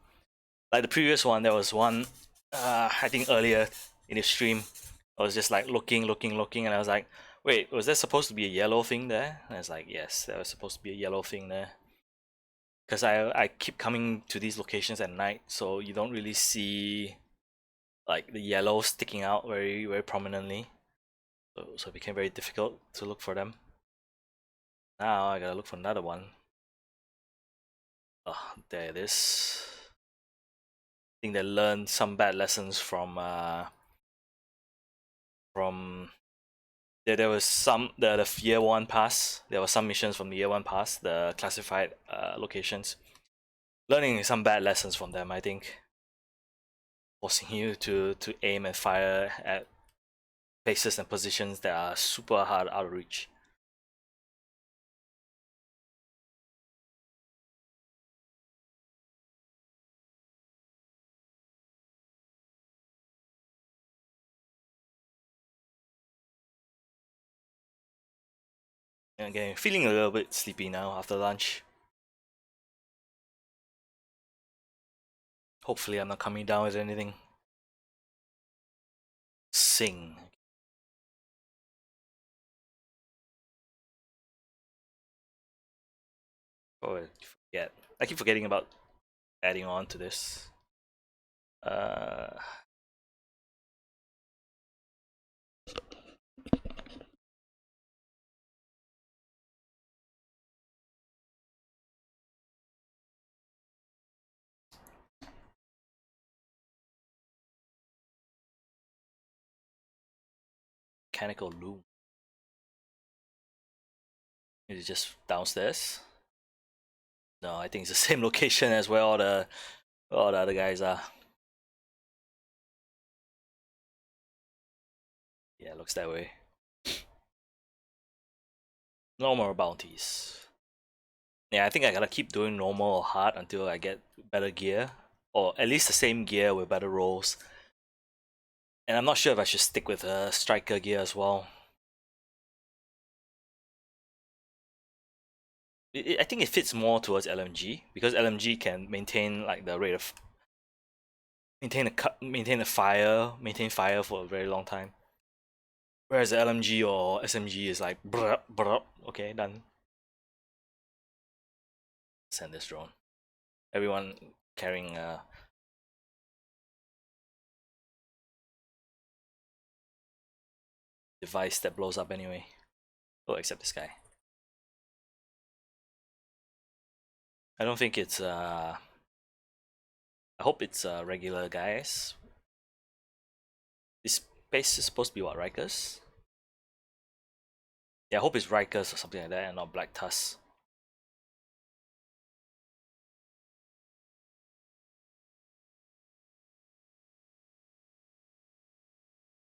Like the previous one, there was one, I think earlier in the stream, I was just like looking, and I was like, wait, was there supposed to be a yellow thing there? And I was like, yes, there was supposed to be a yellow thing there. Because I keep coming to these locations at night, so you don't really see like the yellow sticking out very prominently. So it became very difficult to look for them. Now I gotta look for another one. Oh, there it is. I think they learned some bad lessons from there was some the year one pass. There were some missions from the year one pass, the classified locations. Learning some bad lessons from them, I think. Forcing you to aim and fire at places and positions that are super hard out of reach. Okay, feeling a little bit sleepy now after lunch. Hopefully I'm not coming down with anything. Sing. Oh, I forget. I keep forgetting about adding on to this. Uh, Mechanical loom. Is it just downstairs? No, I think it's the same location as where all the other guys are. Yeah, looks that way. No more bounties. Yeah, I think I gotta keep doing normal or hard until I get better gear. Or at least the same gear with better rolls. And I'm not sure if I should stick with striker gear as well. I think it fits more towards LMG because LMG can maintain like the rate of maintain fire for a very long time. Whereas the LMG or SMG is like bruh, bruh, okay, done. Send this drone. Everyone carrying a device that blows up anyway. Oh, except this guy. I don't think it's I hope it's regular guys. This base is supposed to be what, Rikers? Yeah, I hope it's Rikers or something like that and not Black Tusk.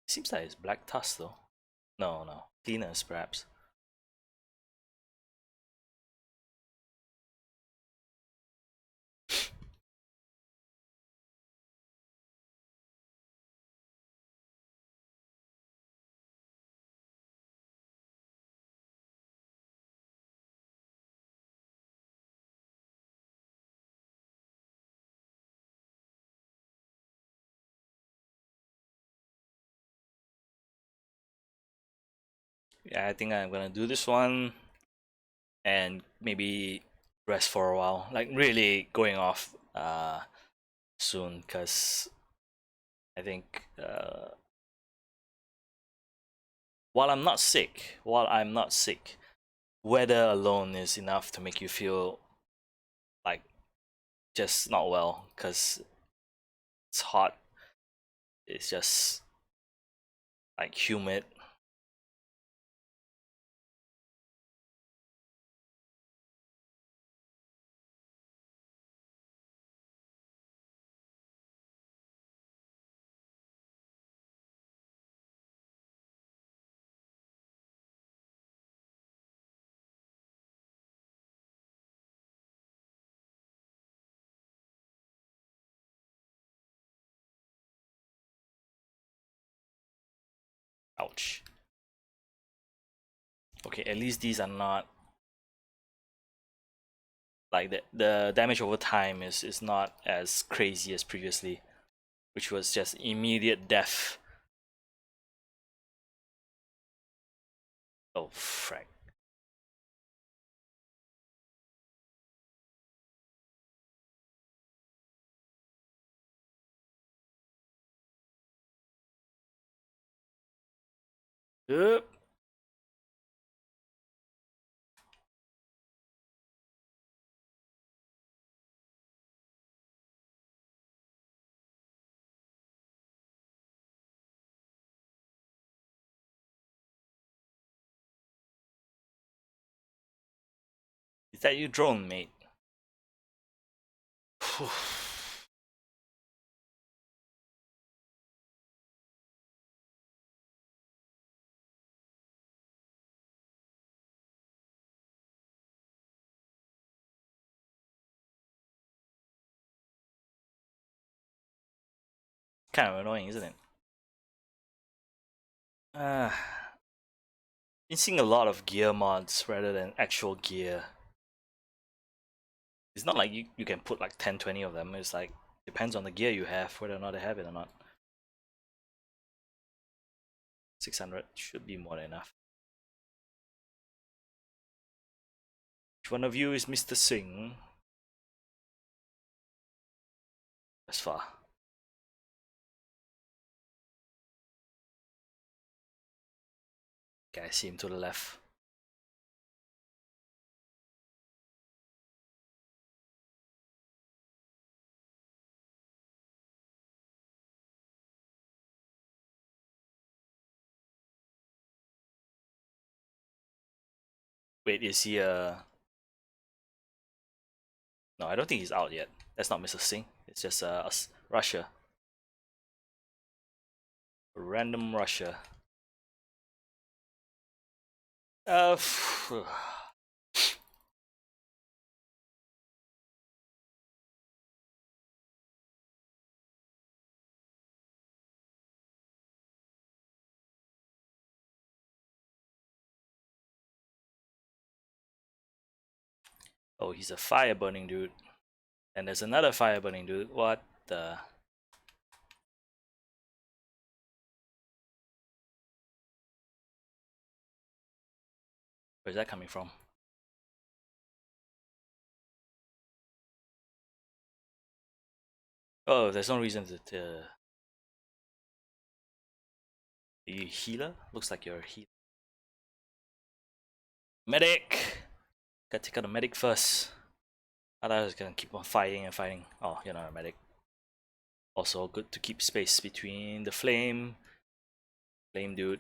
Seems like it's Black Tusk though. No. Cleaners perhaps. Yeah, I think I'm gonna do this one and maybe rest for a while. Like really going off soon because I think while I'm not sick, weather alone is enough to make you feel like just not well because it's hot. It's just like humid. Ouch. Okay, at least these are not like the damage over time is not as crazy as previously, which was just immediate death. Oh frack. Yep. Is that your drone, mate? Kind of annoying, isn't it? Uh, been seeing a lot of gear mods rather than actual gear. It's not like you can put like 10, 20 of them. It's like depends on the gear you have, whether or not they have it or not. 600 should be more than enough. Which one of you is Mr. Singh? That's far. Okay, I see him to the left. Wait, is he No, I don't think he's out yet. That's not Mr. Singh. It's just Russia. Random Russia. Uh, oh, he's a fire burning dude. And there's another fire burning dude. What the? Where's that coming from? Oh, there's no reason to. Are you a healer? Looks like you're a healer. Medic! Gotta take out the medic first. Otherwise, gonna keep on fighting and fighting. Oh, you're not a medic. Also, good to keep space between the flame dude.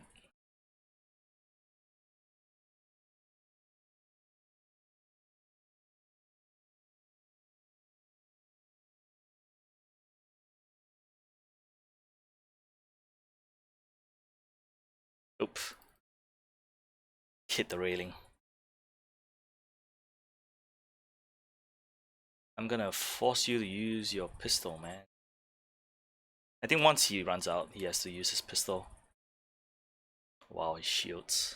Oop. Hit the railing. I'm gonna force you to use your pistol, man. I think once he runs out, he has to use his pistol. Wow, he shields.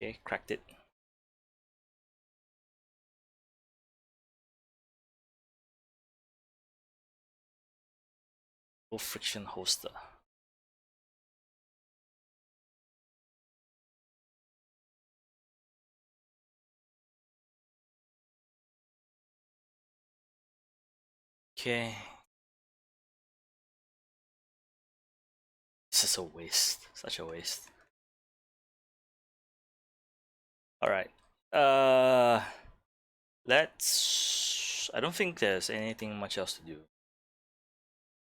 Okay, cracked it. Low friction holster. Okay. This is a waste. Such a waste. Alright. Let's... I don't think there's anything much else to do.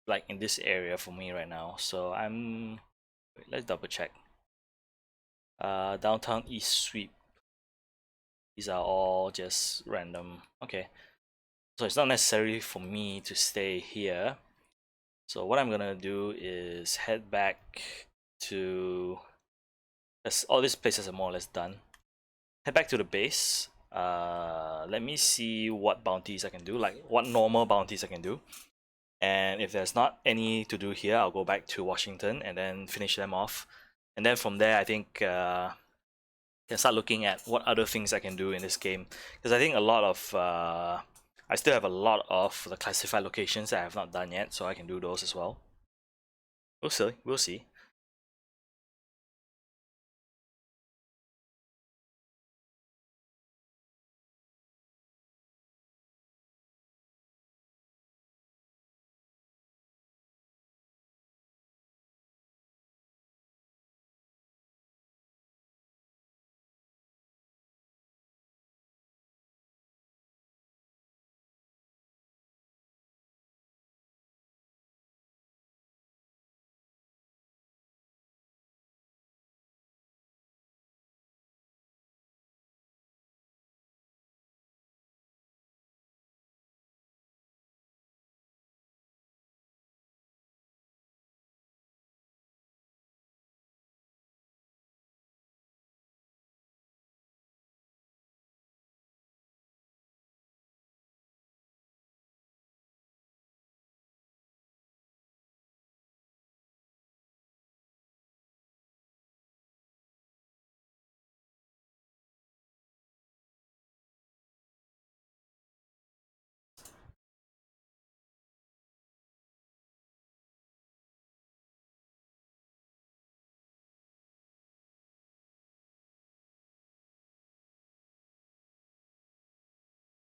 Like in this area for me right now. So I'm... Wait, let's double check. Downtown East Sweep. These are all just random. Okay. So it's not necessary for me to stay here. So what I'm gonna do is head back to... all these places are more or less done. Head back to the base. Let me see what bounties I can do, like what normal bounties I can do. And if there's not any to do here, I'll go back to Washington and then finish them off. And then from there, I think can start looking at what other things I can do in this game. Because I think a lot of I still have a lot of the classified locations that I have not done yet, so I can do those as well. We'll see. We'll see.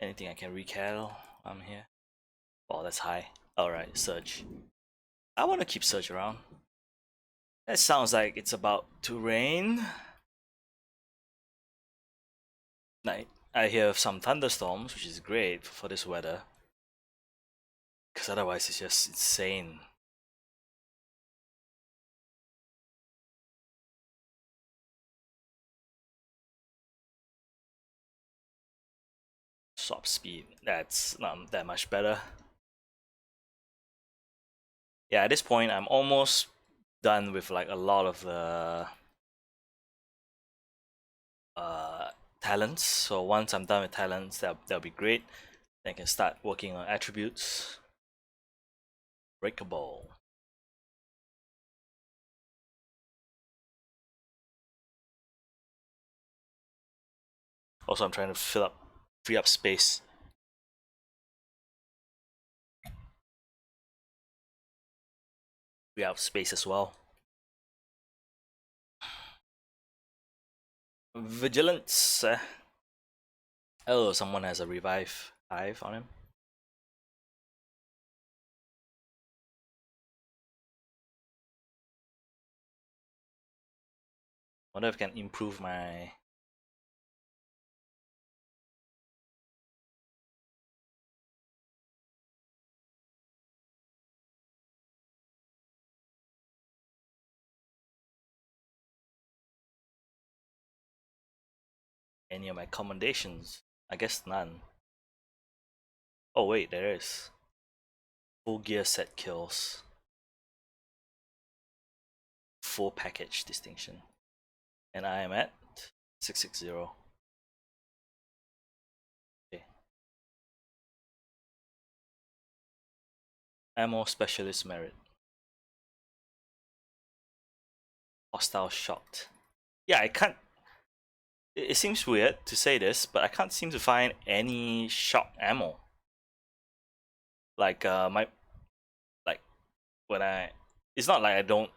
Anything I can recal? I'm here. Oh, that's high. Alright, Surge. I want to keep Surge around. That sounds like it's about to rain. Night. I hear some thunderstorms, which is great for this weather. Because otherwise it's just insane. Swap speed. That's not that much better. Yeah, at this point I'm almost done with like a lot of the talents. So once I'm done with talents, that'll be great. Then I can start working on attributes. Breakable. Also, I'm trying to free up space. Free up space as well. Vigilance. Oh, someone has a revive hive on him. Wonder if I can improve my. Any of my commendations? I guess none. Oh wait, there is. Full gear set kills. Full package distinction. And I am at 660. Okay. Ammo specialist merit. Hostile shot. Yeah, I can't. It seems weird to say this, but I can't seem to find any shot ammo. Like like when I, it's not like I don't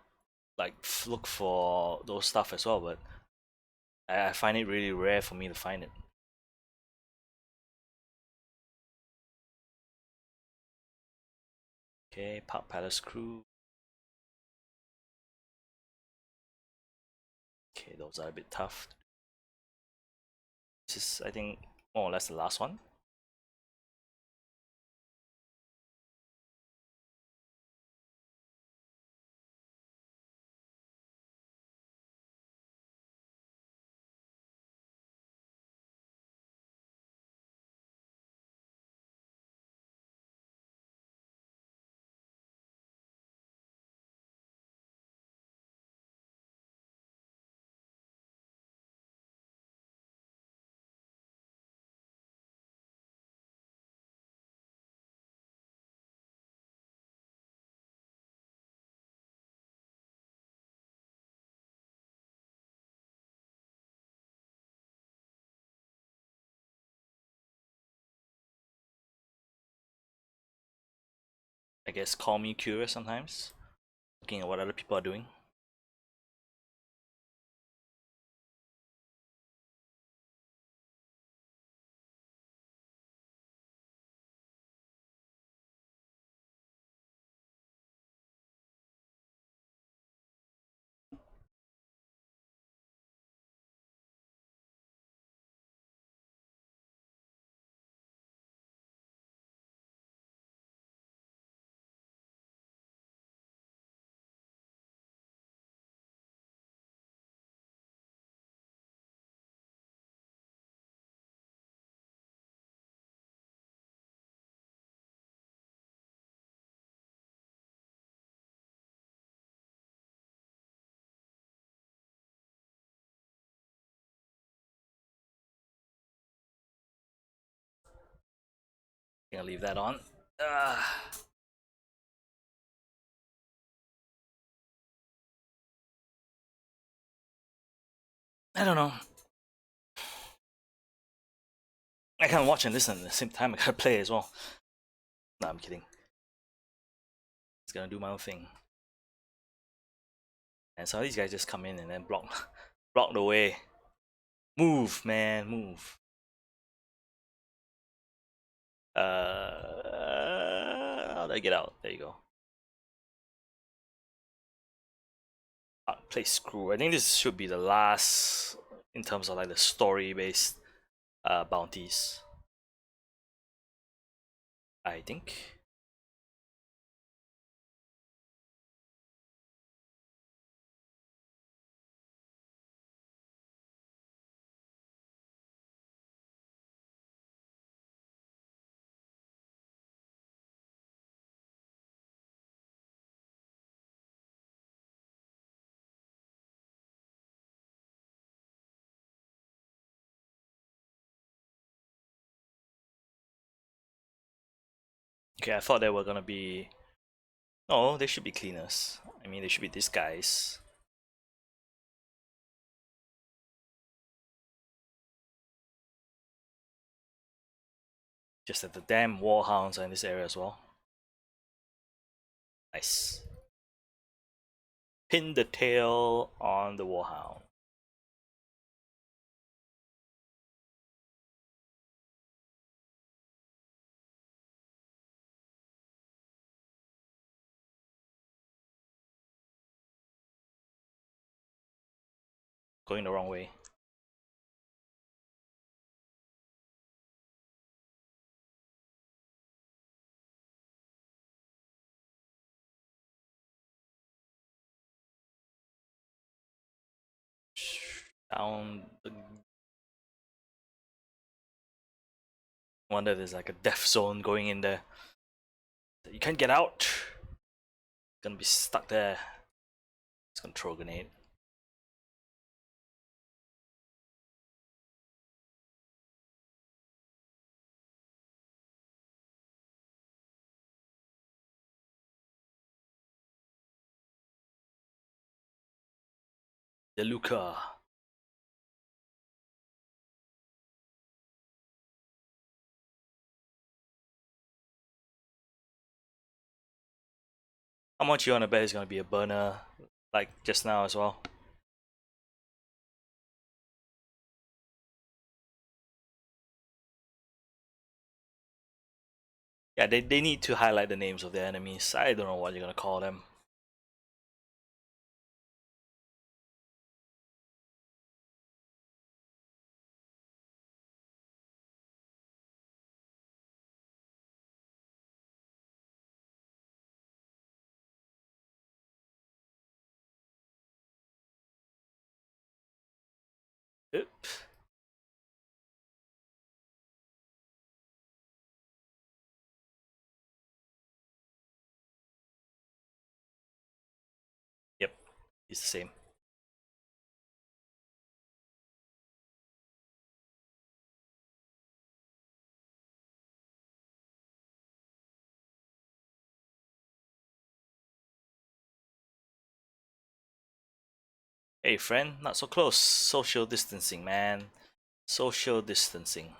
like look for those stuff as well, but I find it really rare for me to find it. Okay, Park Palace Crew. Okay, those are a bit tough. This is, I think, more or less the last one. I guess call me curious sometimes, looking at what other people are doing. Gonna leave that on. I don't know. I can't watch and listen at the same time. I gotta play as well. No, I'm kidding. It's gonna do my own thing. And some of these guys just come in and then block the way. Move, man, move. How do I get out? There you go. Play screw. I think this should be the last in terms of like the story-based bounties. I think. Okay, I thought they were gonna be. No, they should be cleaners. I mean, they should be these guys. Just that the damn warhounds are in this area as well. Nice. Pin the tail on the warhound. Going the wrong way. Down the. Wonder if there's like a death zone going in there. You can't get out. Gonna be stuck there. It's gonna throw a grenade. DeLuca. How much you wanna bet is gonna be a burner like just now as well? Yeah, they need to highlight the names of their enemies. I don't know what you're gonna call them. Oop. Yep, it's the same. Hey friend, not so close. Social distancing, man. Social distancing.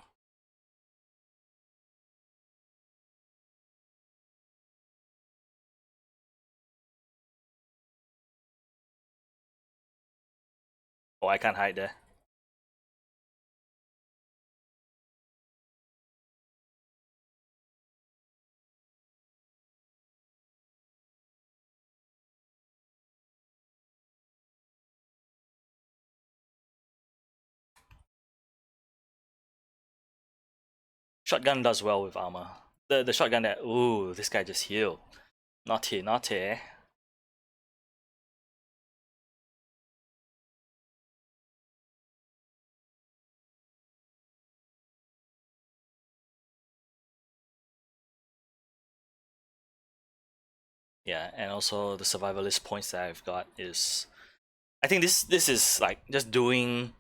Oh, I can't hide there. Shotgun does well with armor. The shotgun that. Ooh, this guy just healed. Naughty, naughty. Yeah, and also the survivalist points that I've got is. I think this is like just doing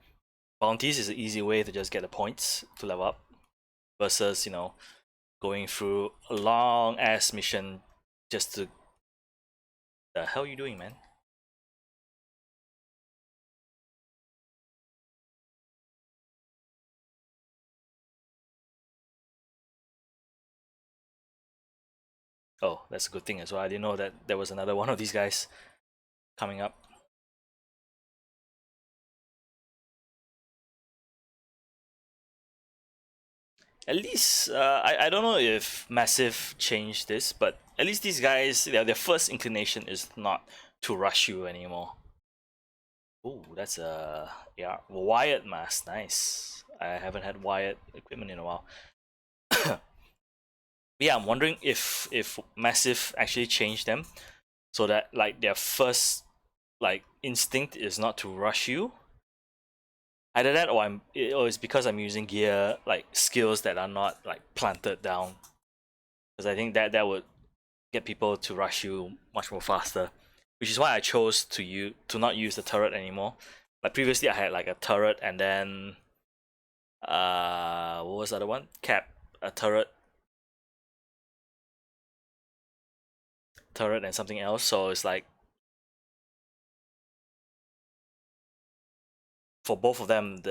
bounties is an easy way to just get the points to level up, versus going through a long ass mission just to. The hell are you doing, man? Oh, that's a good thing as well. I didn't know that there was another one of these guys coming up. At least I don't know if Massive changed this, but at least these guys, their first inclination is not to rush you anymore. Oh, that's a yeah wired mask. Nice. I haven't had wired equipment in a while. Yeah, I'm wondering if Massive actually changed them so that like their first like instinct is not to rush you. Either that or it's because I'm using gear like skills that are not like planted down. Because I think that would get people to rush you much more faster. Which is why I chose to not use the turret anymore. Like previously I had like a turret and then what was the other one? Cap, a turret and something else. So it's like for both of them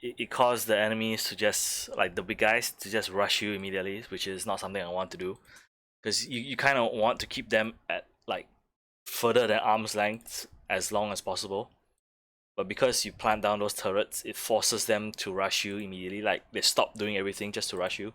it caused the enemies to just like the big guys to just rush you immediately, which is not something I want to do. Because you kind of want to keep them at like further than arm's length as long as possible. But because you plant down those turrets, it forces them to rush you immediately. Like they stop doing everything just to rush you.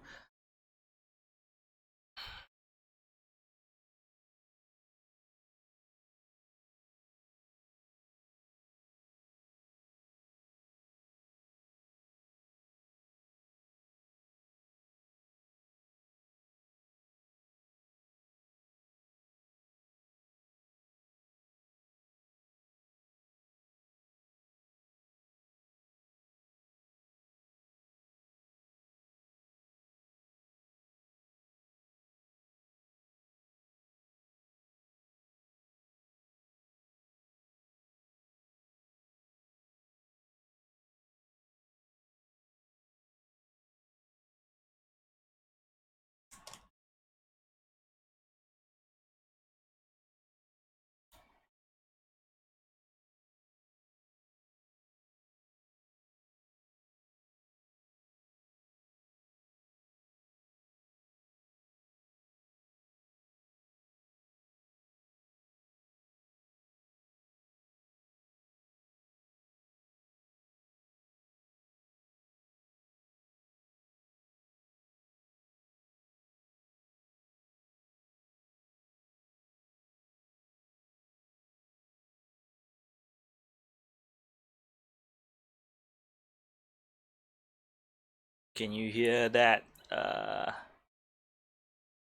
Can you hear that?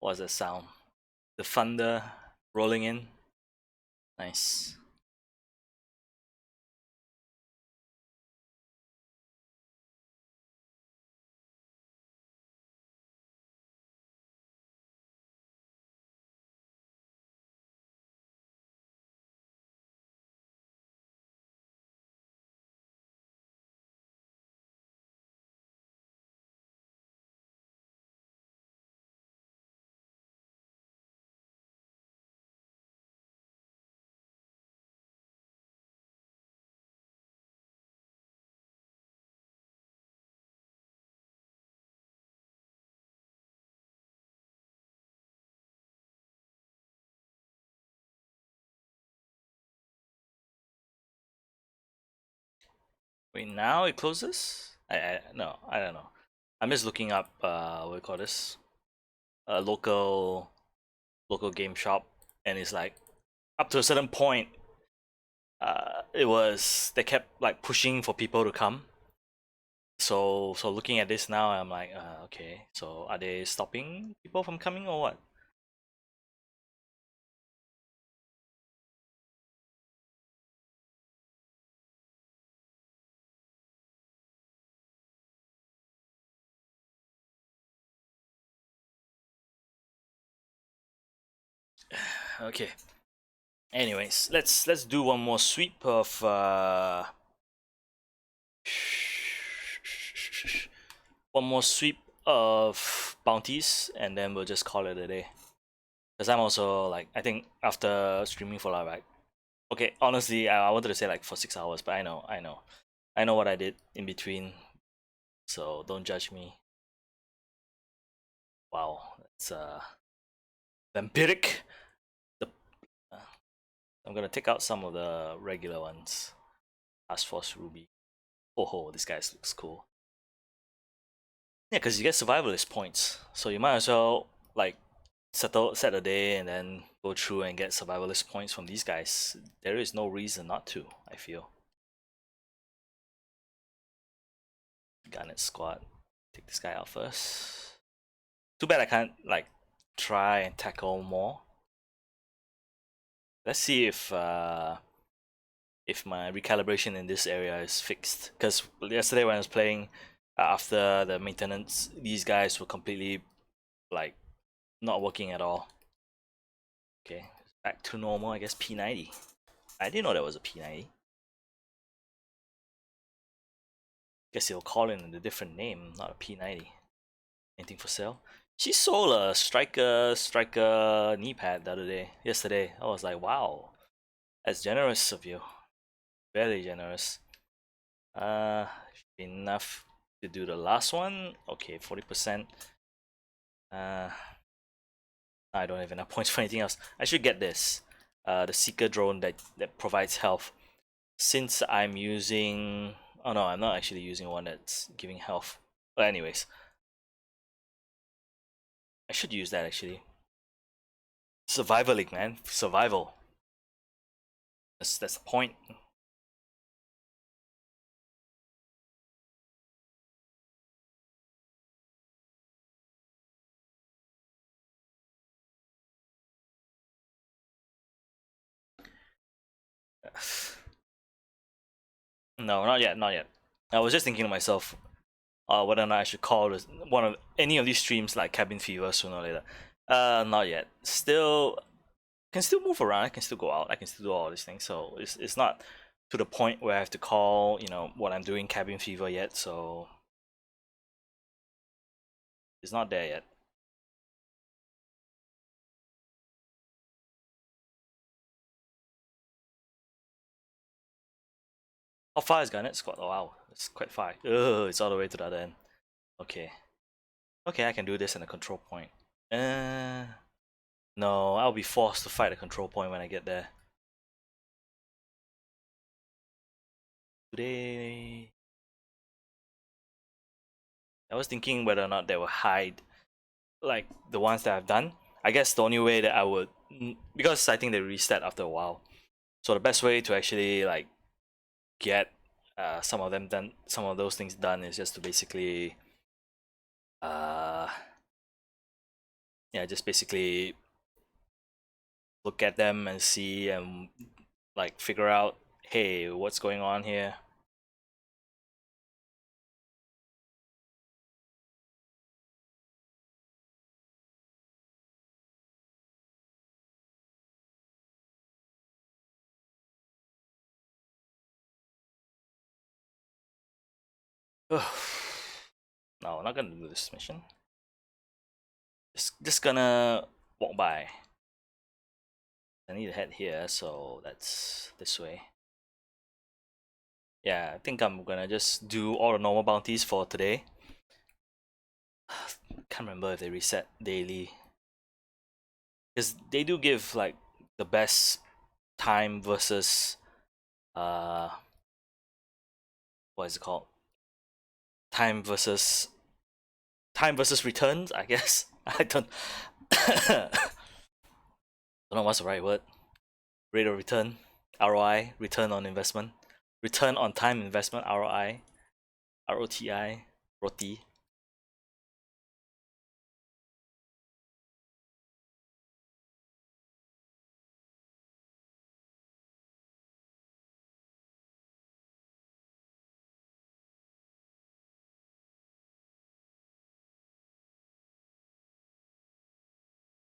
What's the sound? The thunder rolling in. Nice. Wait, now it closes? I no, I don't know. I'm just looking up what do you call this? A local game shop, and it's like up to a certain point, it was they kept like pushing for people to come. So looking at this now, I'm like, okay. So are they stopping people from coming or what? Okay. Anyways, let's do one more sweep of one more sweep of bounties, and then we'll just call it a day. Because I'm also like, I think after streaming for like, okay, honestly, I wanted to say like for 6 hours, but I know what I did in between, so don't judge me. Wow, that's vampiric. The I'm gonna take out some of the regular ones. Task Force Ruby. Oh ho, this guy looks cool. Yeah, because you get survivalist points, so you might as well like set a day and then go through and get survivalist points from these guys. There is no reason not to, I feel. Garnet squad. Take this guy out first. Too bad I can't like try and tackle more. Let's see if my recalibration in this area is fixed. Because yesterday when I was playing after the maintenance, these guys were completely like not working at all. Okay, back to normal. I guess P90. I didn't know there was a P90. Guess he'll call in a different name, not a P90. Anything for sale? She sold a striker knee pad the other day. Yesterday, I was like, wow, that's generous of you. Very generous. Enough to do the last one. Okay, 40%. I don't have enough points for anything else. I should get this. The Seeker drone that provides health. Since I'm using, oh no, I'm not actually using one that's giving health. But anyways, I should use that actually. Survival League, man. Survival. That's the point. No, not yet, not yet. I was just thinking to myself, whether or not I should call this, one of any of these streams like Cabin Fever sooner or later. Not yet. Still, can still move around. I can still go out. I can still do all these things. So it's not to the point where I have to call, what I'm doing Cabin Fever yet. So it's not there yet. How far is Garnet Squad? Oh wow, it's quite far. Ugh, it's all the way to the other end. Okay. Okay, I can do this in a control point. No, I'll be forced to fight a control point when I get there. Today, I was thinking whether or not they will hide, like the ones that I've done. I guess the only way that I would, because I think they reset after a while. So the best way to actually like get some of them done, some of those things done, is just to basically, uh, yeah, just basically look at them and see and like figure out, hey, what's going on here. No, not gonna do this mission. Just gonna walk by. I need to head here, so that's this way. Yeah, I think I'm gonna just do all the normal bounties for today. Can't remember if they reset daily. Because they do give like the best time versus uh what is it called? Time versus returns, I guess. I don't know what's the right word. Rate of return, ROI, return on investment, return on time investment, ROI, ROTI, ROTI.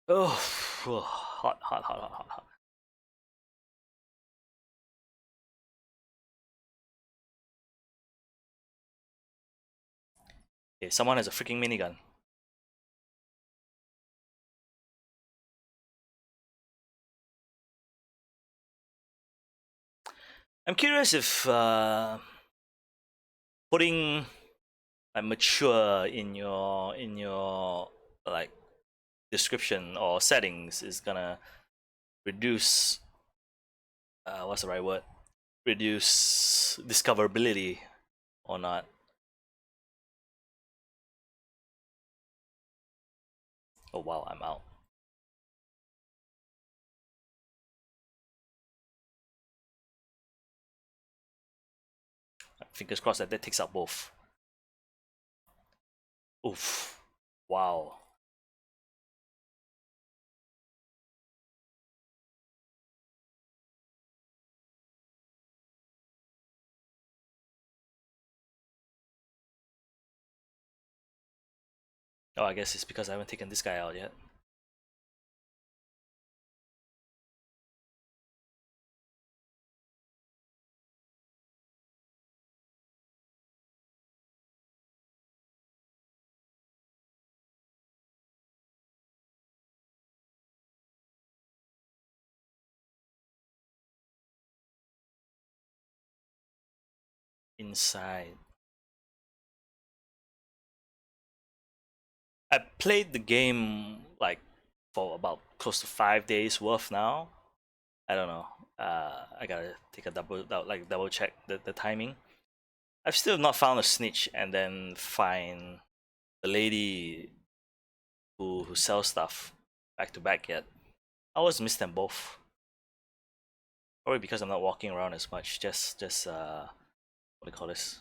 Oh, hot, hot, hot, hot, hot, hot. Okay, someone has a freaking minigun. I'm curious if putting like mature in your like description or settings is gonna reduce what's the right word? Reduce discoverability or not. Oh wow, I'm out. Fingers crossed that takes out both. Oof. Wow. Oh, I guess it's because I haven't taken this guy out yet. Inside. I played the game like for about close to 5 days worth now. I don't know. I gotta take a double check the timing. I've still not found a snitch and then find the lady who sells stuff back to back yet. I always miss them both. Probably because I'm not walking around as much. Just what do you call this?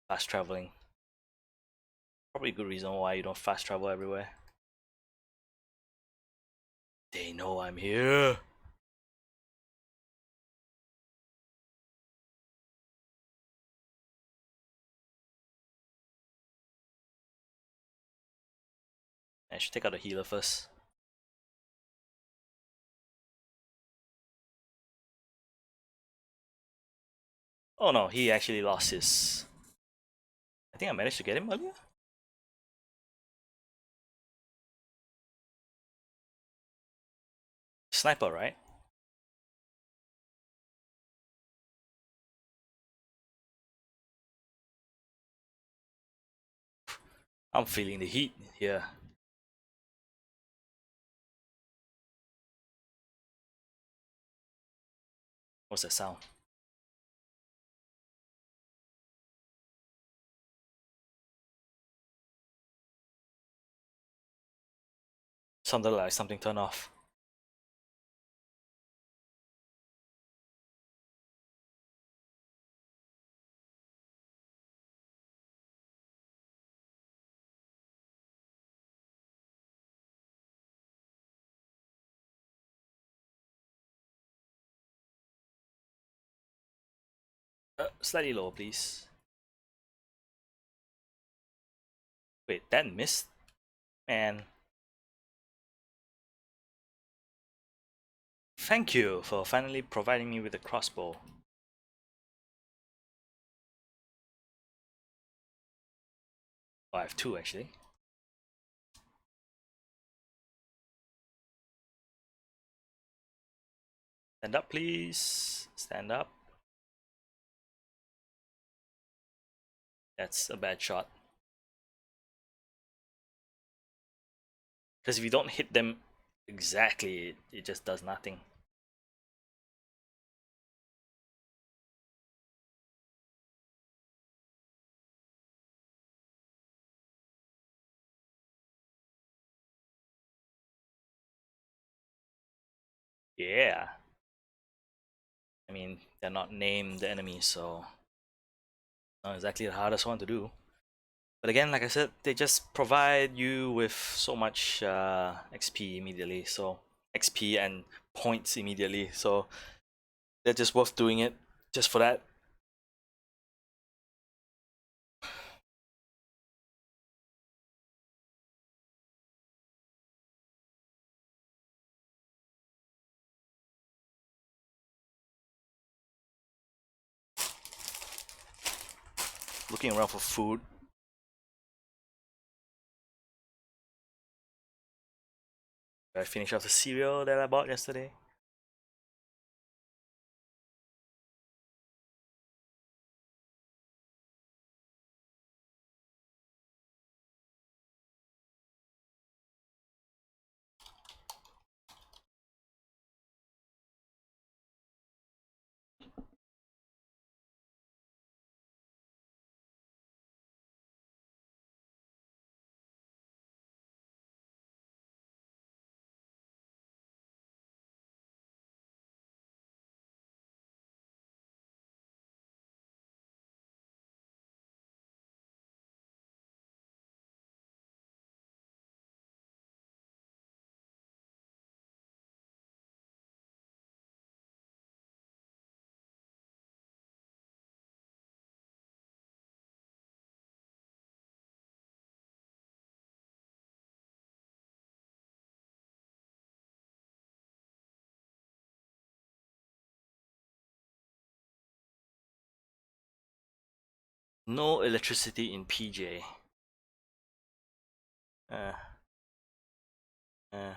Fast traveling. Probably a good reason why you don't fast travel everywhere. They know I'm here. I should take out the healer first. Oh no, he actually lost his. I think I managed to get him earlier. Sniper, right? I'm feeling the heat here. What's that sound? Sounded like something turned off. Slightly lower, please. Wait, that missed? Man. Thank you for finally providing me with a crossbow. Oh, I have two actually. Stand up, please. Stand up. That's a bad shot. Because if you don't hit them exactly, it just does nothing. Yeah. I mean, they're not named enemies, so not exactly the hardest one to do. But again, like I said, they just provide you with so much XP immediately. So XP and points immediately. So they're just worth doing it just for that. Looking around for food. I finished off the cereal that I bought yesterday. No electricity in PJ. Uh, uh.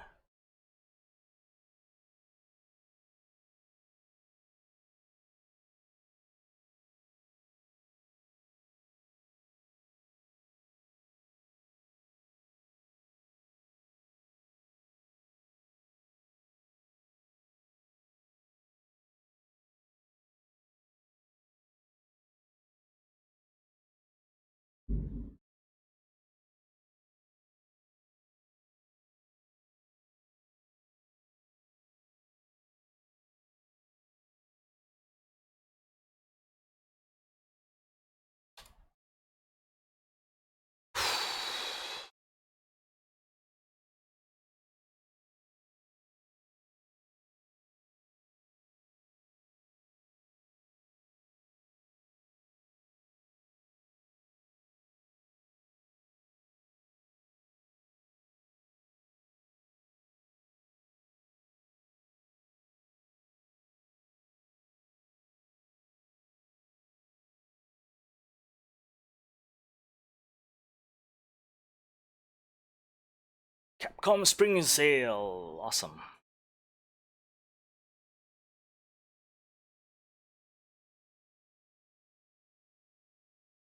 Capcom Spring Sale, awesome.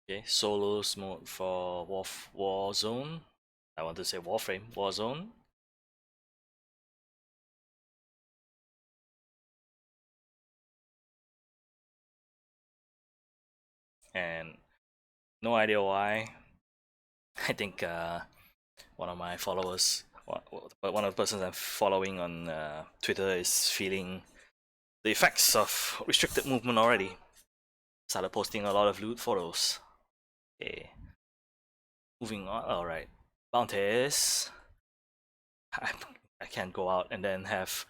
Okay, solos mode for Warzone. I want to say Warframe, Warzone. And no idea why. I think one of my followers, one of the persons I'm following on Twitter is feeling the effects of restricted movement already. Started posting a lot of loot photos. Okay, moving on. All right, bounties. I, I can't go out and then have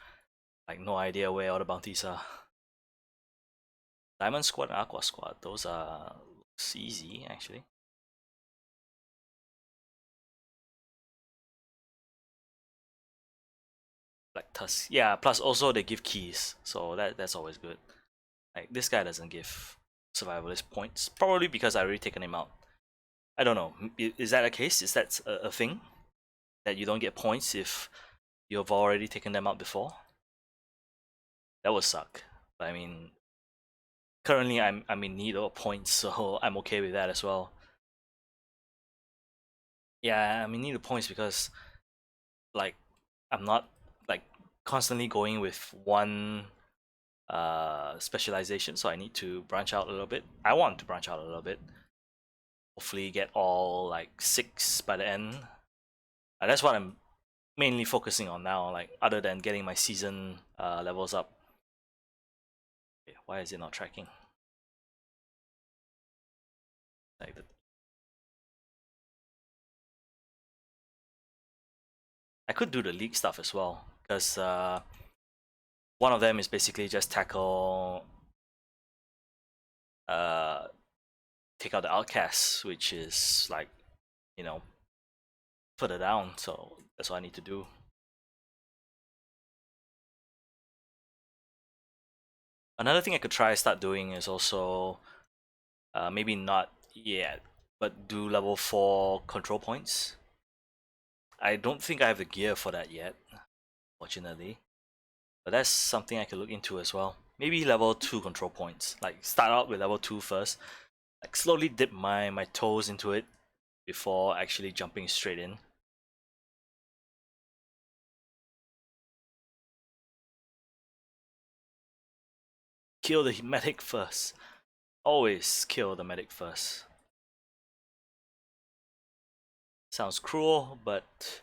like no idea where all the bounties are. Diamond Squad and Aqua Squad, those are looks easy actually. Like Tusk, yeah. Plus also they give keys, so that's always good. Like this guy doesn't give survivalist points, probably because I already taken him out. I don't know. Is that a case? Is that a thing that you don't get points if you've already taken them out before? That would suck. But I mean, currently I'm in need of points, so I'm okay with that as well. Yeah, I'm in need of points because like I'm not like constantly going with one specialization, so I need to branch out a little bit. I want to branch out a little bit. Hopefully get all like 6 by the end. That's what I'm mainly focusing on now, like other than getting my season levels up. Okay, why is it not tracking? Like I could do the league stuff as well, because one of them is basically just tackle uh take out the outcasts, which is like, you know, further down, so that's what I need to do. Another thing I could try start doing is also maybe not yet, but do level 4 control points. I don't think I have the gear for that yet, fortunately. But that's something I could look into as well. Maybe level 2 control points. Like start out with level 2 first. Like slowly dip my toes into it before actually jumping straight in. Kill the medic first. Always kill the medic first. Sounds cruel, but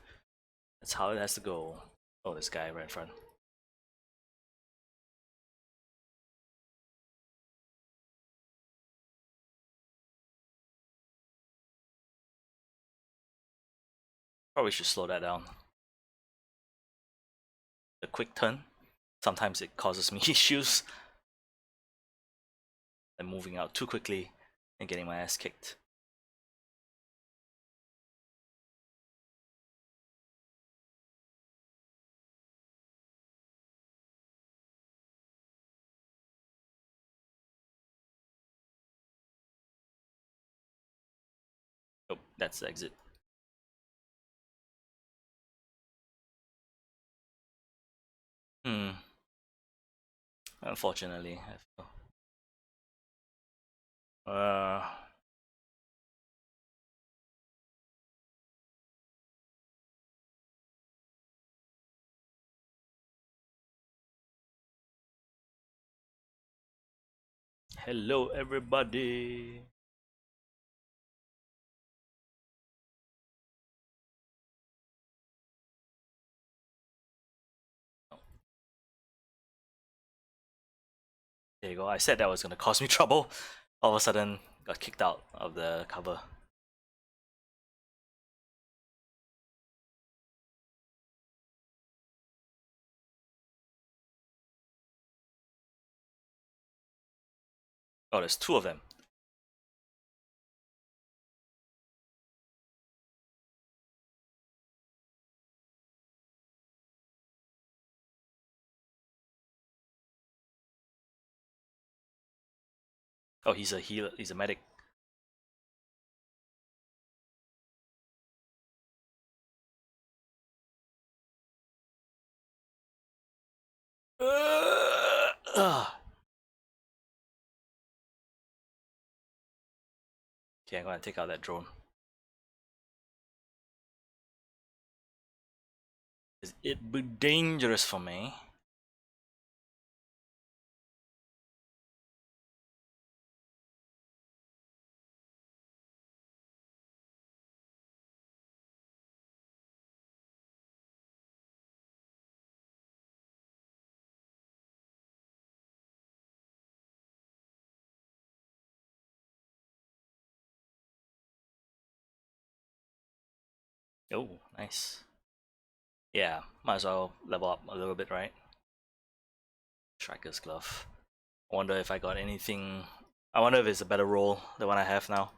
that's how it has to go. Oh, this guy right in front. Probably should slow that down. The quick turn, sometimes it causes me issues. I'm moving out too quickly and getting my ass kicked. Oh, that's the exit. Hmm. Unfortunately, I feel. Uh. Hello, everybody. There you go. I said that was gonna cause me trouble. All of a sudden, got kicked out of the cover. Oh, there's two of them. Oh, he's a healer. He's a medic. Okay, I'm gonna take out that drone. It be dangerous for me. Oh, nice. Yeah, might as well level up a little bit, right? Striker's glove. I wonder if I got anything. I wonder if it's a better roll than what I have now.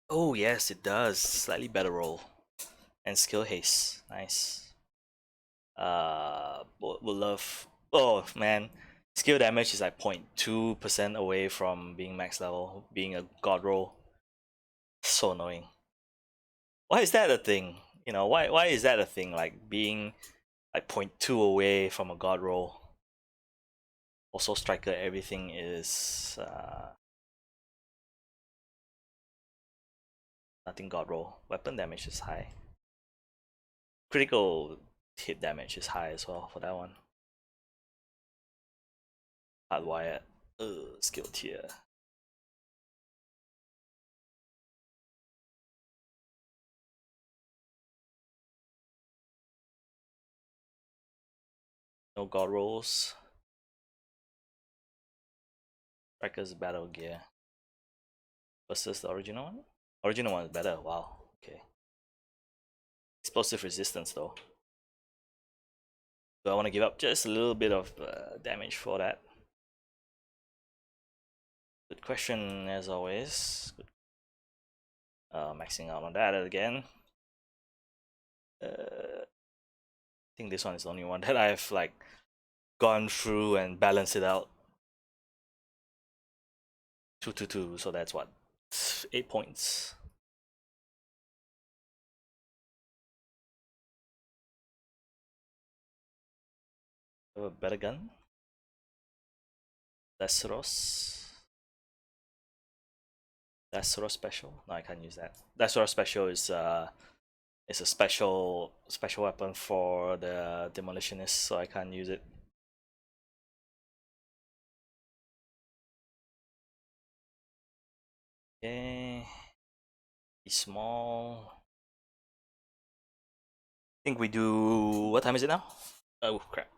Oh yes, it does. Slightly better roll. And skill haste. Nice. Would love. Oh man, skill damage is like 0.2% away from being max level, being a god roll. So annoying. Why is that a thing? You know, why is that a thing? Like being like 0.2 away from a god roll. Also, striker, everything is nothing god roll. Weapon damage is high. Critical hit damage is high as well for that one. Hardwired. Skill tier. No god rolls. Striker's battle gear. Versus the original one? Original one is better. Wow. Okay. Explosive resistance though. Do I want to give up just a little bit of damage for that? Good question as always. Maxing out on that again. I think this one is the only one that I've like gone through and balanced it out. 2 so that's what? 8 points. Have a better gun. Lesseros. Lesseros special? No, I can't use that. Lesseros special is a special weapon for the demolitionist, so I can't use it. Okay. Be small. I think we do. What time is it now? Oh crap!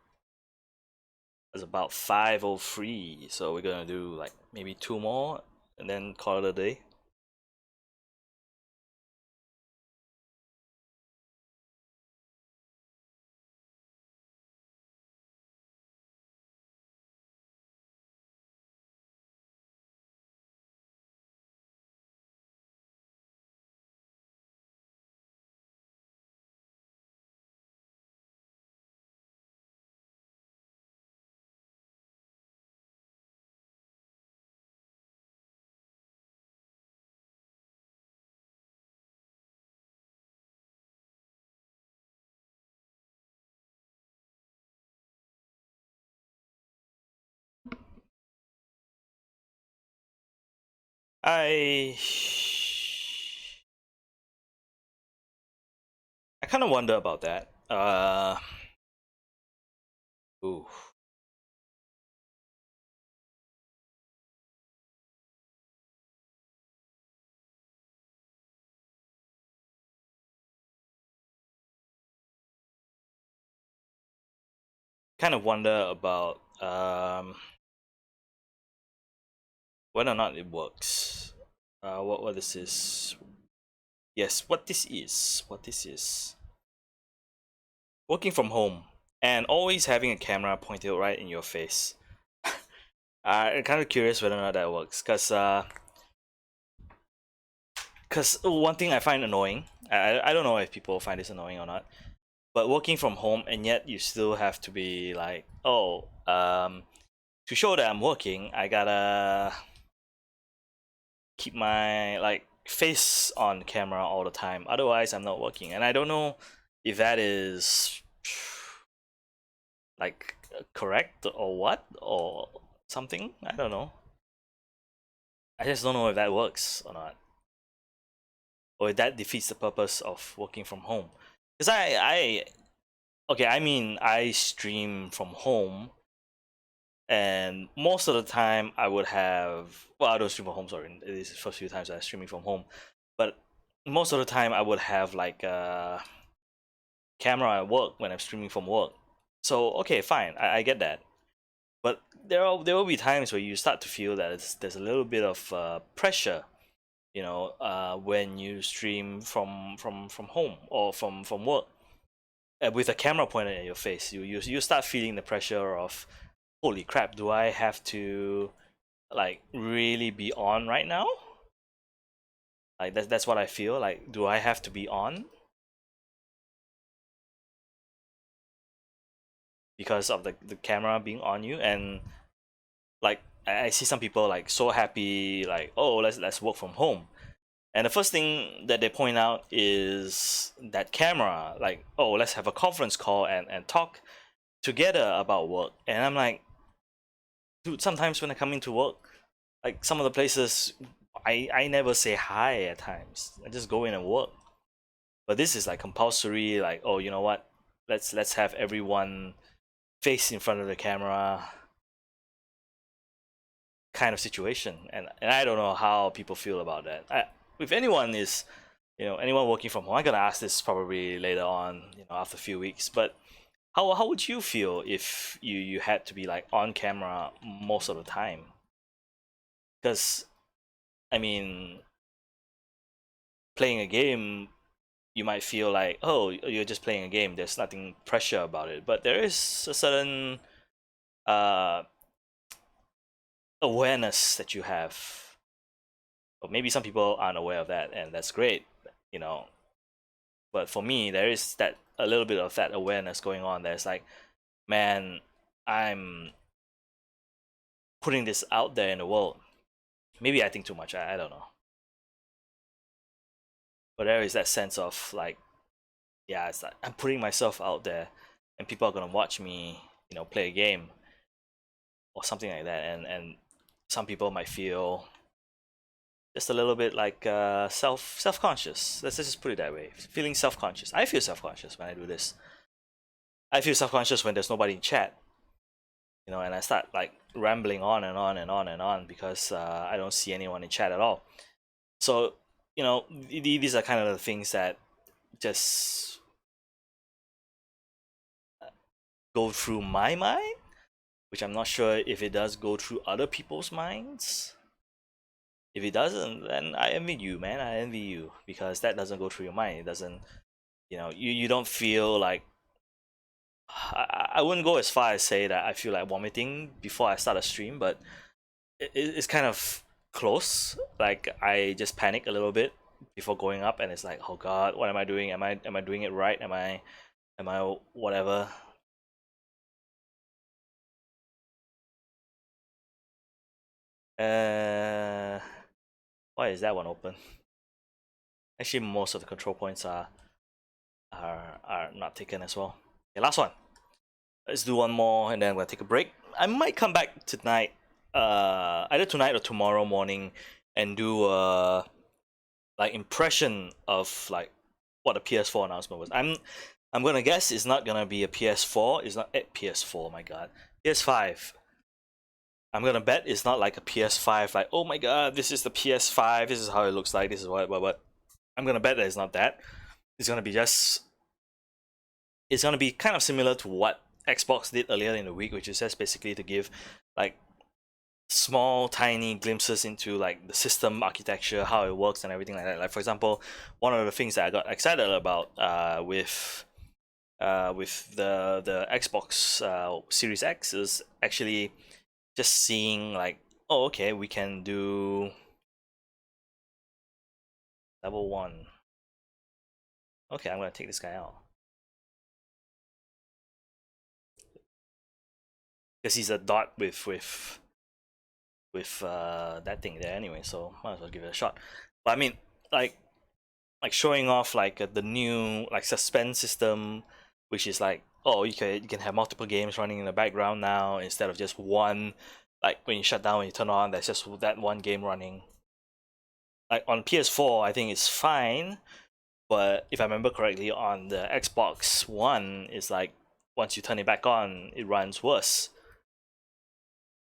It's about 5:03, so we're gonna do like maybe two more and then call it a day. I I kind of wonder about that. Ooh. Kind of wonder about whether or not it works. What this is? Yes, what this is? What this is? Working from home and always having a camera pointed right in your face. I'm kind of curious whether or not that works, cause one thing I find annoying. I don't know if people find this annoying or not, but working from home and yet you still have to be like, oh, to show that I'm working, I gotta keep my like face on camera all the time. Otherwise, I'm not working, and I don't know if that is like correct or what or something. I don't know. I just don't know if that works or not, or if that defeats the purpose of working from home. Because okay, I mean, I stream from home, and most of the time I would have, well, I don't stream from home. Sorry, it is the first few times I was streaming from home, but most of the time I would have like a camera at work when I'm streaming from work. So okay, fine, I get that. But there will be times where you start to feel that there's a little bit of pressure, when you stream from home or from work, with a camera pointed at your face. You start feeling the pressure of, holy crap, do I have to like really be on right now? Like that's what I feel like. Do I have to be on because of the camera being on you? And like I see some people like so happy, like, oh, let's work from home. And the first thing that they point out is that camera, like, oh, let's have a conference call and talk together about work. And I'm like, dude, sometimes when I come into work, like some of the places, I never say hi at times. I just go in and work. But this is like compulsory, like, oh, you know what? Let's have everyone face in front of the camera kind of situation. And I don't know how people feel about that. If anyone is, anyone working from home, I'm gonna ask this probably later on, after a few weeks. But how would you feel if you had to be like on camera most of the time? Because I mean, playing a game, you might feel like, oh, you're just playing a game. There's nothing pressure about it. But there is a certain uh awareness that you have. Or maybe some people aren't aware of that, and that's great, you know. But for me, there is that a little bit of that awareness going on. There's like, man, I'm putting this out there in the world. Maybe I think too much. I don't know. But there is that sense of like, yeah, it's like I'm putting myself out there, and people are gonna watch me, play a game or something like that. And some people might feel just a little bit like self conscious. Let's just put it that way. Feeling self conscious. I feel self conscious when I do this. I feel self conscious when there's nobody in chat, and I start like rambling on and on and on and on because I don't see anyone in chat at all. So these are kind of the things that just go through my mind, which I'm not sure if it does go through other people's minds. If it doesn't, then I envy you, man. I envy you because that doesn't go through your mind. It doesn't, you don't feel like. I wouldn't go as far as say that I feel like vomiting before I start a stream, but it's kind of close. Like I just panic a little bit before going up, and it's like, oh god, what am I doing? Am I doing it right? Am I whatever? Uh, why is that one open? Actually, most of the control points are not taken as well. Okay, last one. Let's do one more, and then we'll take a break. I might come back tonight, either tonight or tomorrow morning, and do a like impression of like what the PS4 announcement was. I'm gonna guess it's not gonna be a PS4. It's not PS4. My God, PS5. I'm gonna bet it's not like a PS5. Like, oh my God, this is the PS5. This is how it looks like. This is what. I'm gonna bet that it's not that. It's gonna be just. It's gonna be kind of similar to what Xbox did earlier in the week, which is just basically to give like small tiny glimpses into like the system architecture, how it works and everything like that. Like for example, one of the things that I got excited about with the Xbox Series X is actually just seeing like, oh okay, we can do level 1. Okay, I'm gonna take this guy out because he's a dot with that thing there anyway, so might as well give it a shot. But I mean, like showing off like the new like suspend system, which is like, oh, you can have multiple games running in the background now instead of just one. Like when you shut down, when you turn on, there's just that one game running. Like on PS4, I think it's fine, but if I remember correctly, on the Xbox One, it's like once you turn it back on, it runs worse.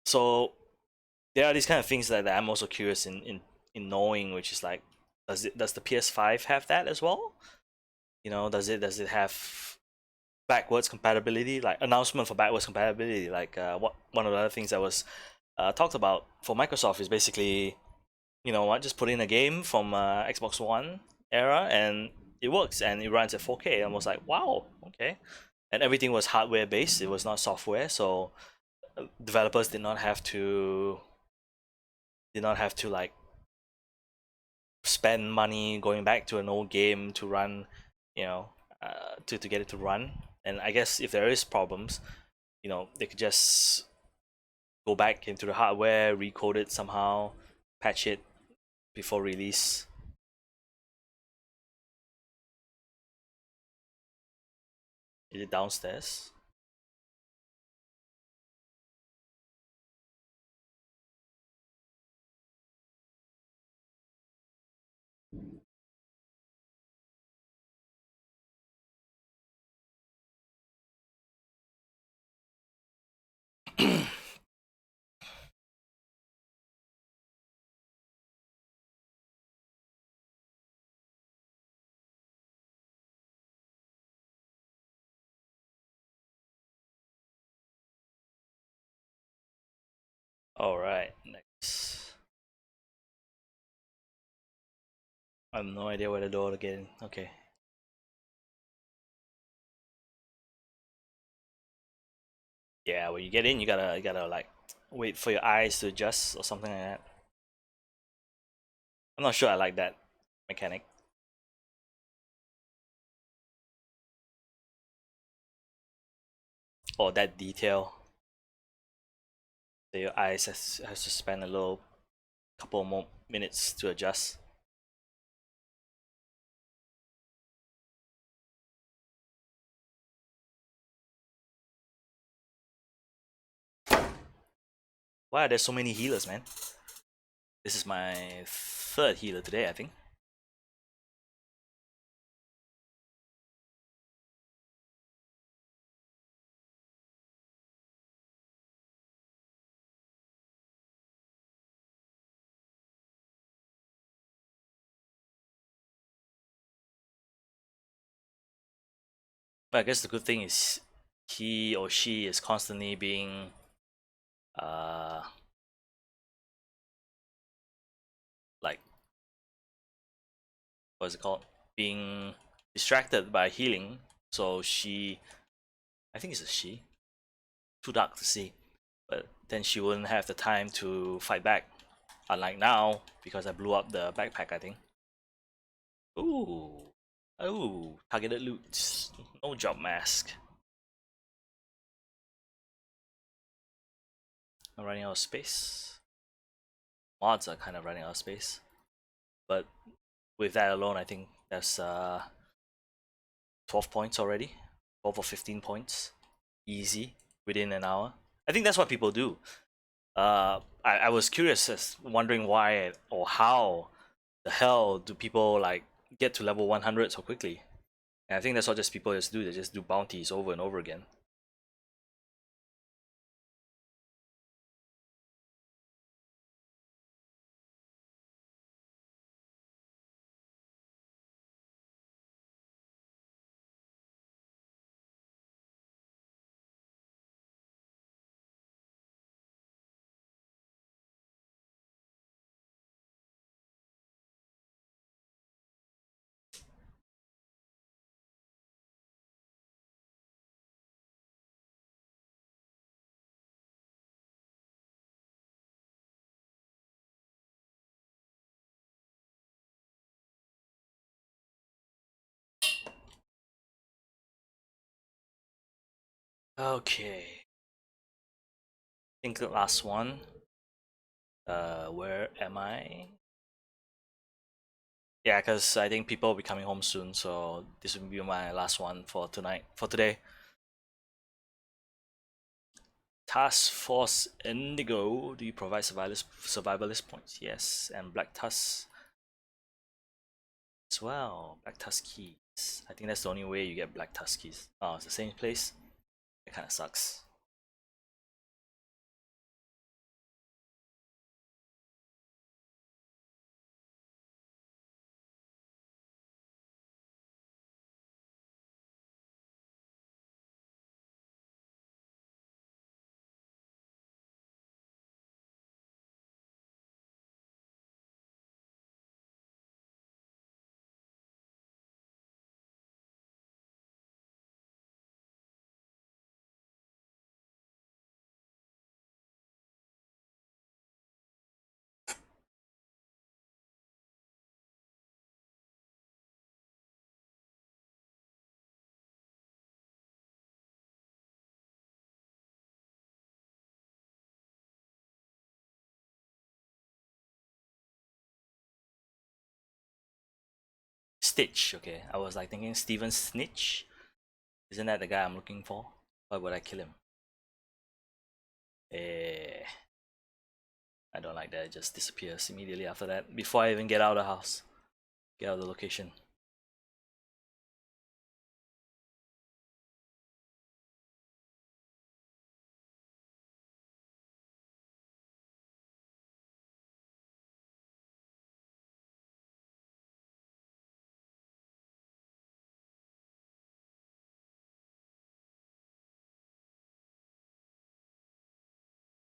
So there are these kind of things that I'm also curious in knowing, which is like, does the PS5 have that as well? You know, does it have backwards compatibility, like announcement for backwards compatibility? Like what one of the other things that was talked about for Microsoft is basically, you know what, just put in a game from Xbox One era and it works and it runs at 4K. And I was like, wow, okay. And everything was hardware based, it was not software, so developers did not have to like spend money going back to an old game to run, you know, to get it to run. And I guess if there is problems, you know, they could just go back into the hardware, recode it somehow, patch it before release. Is it downstairs? All right, next. I have no idea where the door to get in. Okay. Yeah, when you get in, you gotta like wait for your eyes to adjust or something like that. I'm not sure I like that mechanic. Or that detail. That your eyes has to spend a little couple more minutes to adjust. Why are there so many healers, man? This is my third healer today, I think. But I guess the good thing is he or she is constantly being uh like, what's it called? Being distracted by healing. So she, I think it's a she. Too dark to see. But then she wouldn't have the time to fight back. Unlike now, because I blew up the backpack, I think. Ooh. Oh, targeted loot. No job mask. I'm running out of space. Mods are kind of running out of space. But with that alone, I think that's 12 points already. 12 or 15 points. Easy. Within an hour. I think that's what people do. I was curious, as wondering why or how the hell do people like get to level 100 so quickly? And I think that's what just people just do. They just do bounties over and over again. Okay, I think the last one. Where am I? Yeah, because I think people will be coming home soon, so this will be my last one for tonight, for today. Task Force Indigo, do you provide survivalist points? Yes, and Black Tusk as well. Black Tusk keys. I think that's the only way you get Black Tusk keys. Oh, it's the same place? It kinda sucks. Stitch, okay. I was like thinking Steven Snitch. Isn't that the guy I'm looking for? Why would I kill him? Eh, I don't like that. It just disappears immediately after that. Before I even get out of the house. Get out of the location.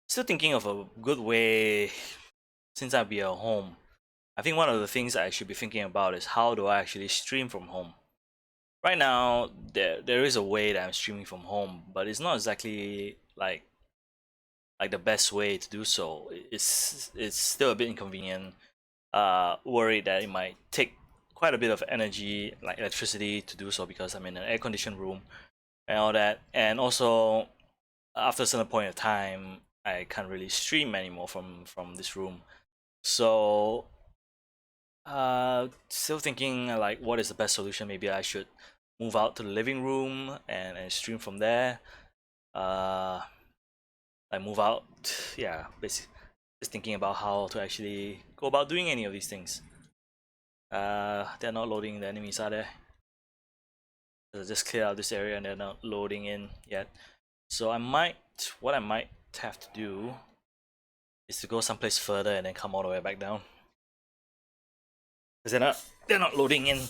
Still thinking of a good way since I'll be at home. I think one of the things I should be thinking about is how do I actually stream from home. Right now, there is a way that I'm streaming from home, but it's not exactly like the best way to do so. It's still a bit inconvenient. Worried that it might take quite a bit of energy, like electricity, to do so because I'm in an air-conditioned room and all that. And also, after a certain point of time, I can't really stream anymore from this room. So, still thinking like what is the best solution. Maybe I should move out to the living room and stream from there. Uh, I move out. Yeah, basically, just thinking about how to actually go about doing any of these things. They're not loading the enemies, are they? Just clear out this area and they're not loading in yet. So what I might have to do is to go someplace further and then come all the way back down. Because they're not loading in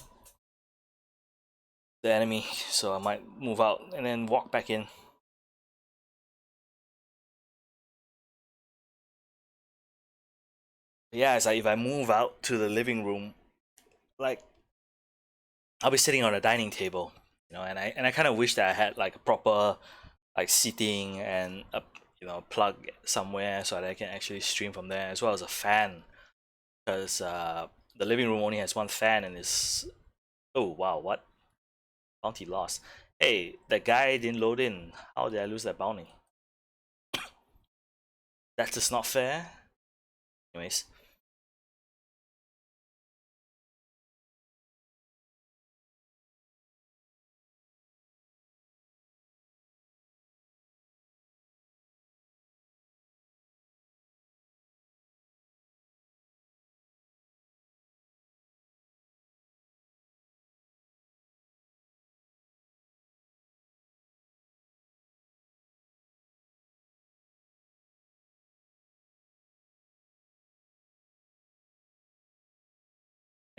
the enemy, so I might move out and then walk back in. Yeah, it's like if I move out to the living room, like I'll be sitting on a dining table, and I kind of wish that I had like a proper like seating and a plug somewhere so that I can actually stream from there, as well as a fan, because the living room only has one fan and it's oh wow, what bounty lost. Hey, that guy didn't load in. How did I lose that bounty? That's just not fair. Anyways,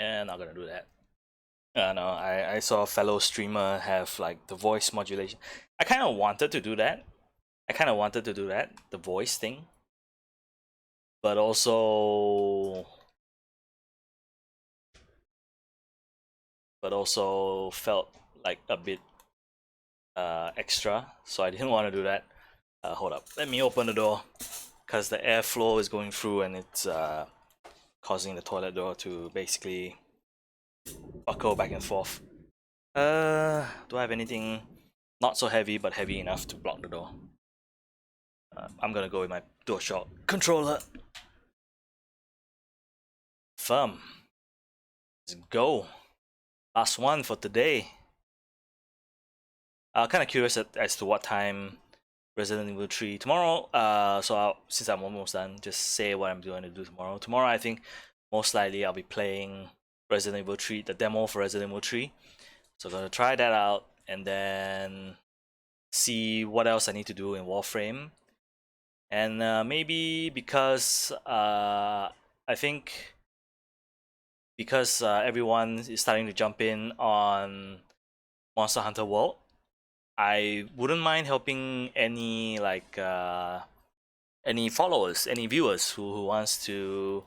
And not gonna do that. No, I saw a fellow streamer have like the voice modulation. I kind of wanted to do that. The voice thing, but also felt like a bit extra, so I didn't want to do that. Hold up, let me open the door because the airflow is going through and it's causing the toilet door to basically buckle back and forth. Do I have anything not so heavy but heavy enough to block the door? I'm gonna go with my DualShock controller. Firm. Let's go. Last one for today. Kind of curious as to what time Resident Evil 3 tomorrow. Since I'm almost done, just say what I'm going to do tomorrow. Tomorrow, I think most likely I'll be playing Resident Evil 3, the demo for Resident Evil 3. So I'm gonna try that out and then see what else I need to do in Warframe. And maybe because I think because everyone is starting to jump in on Monster Hunter World, I wouldn't mind helping any any followers, any viewers who wants to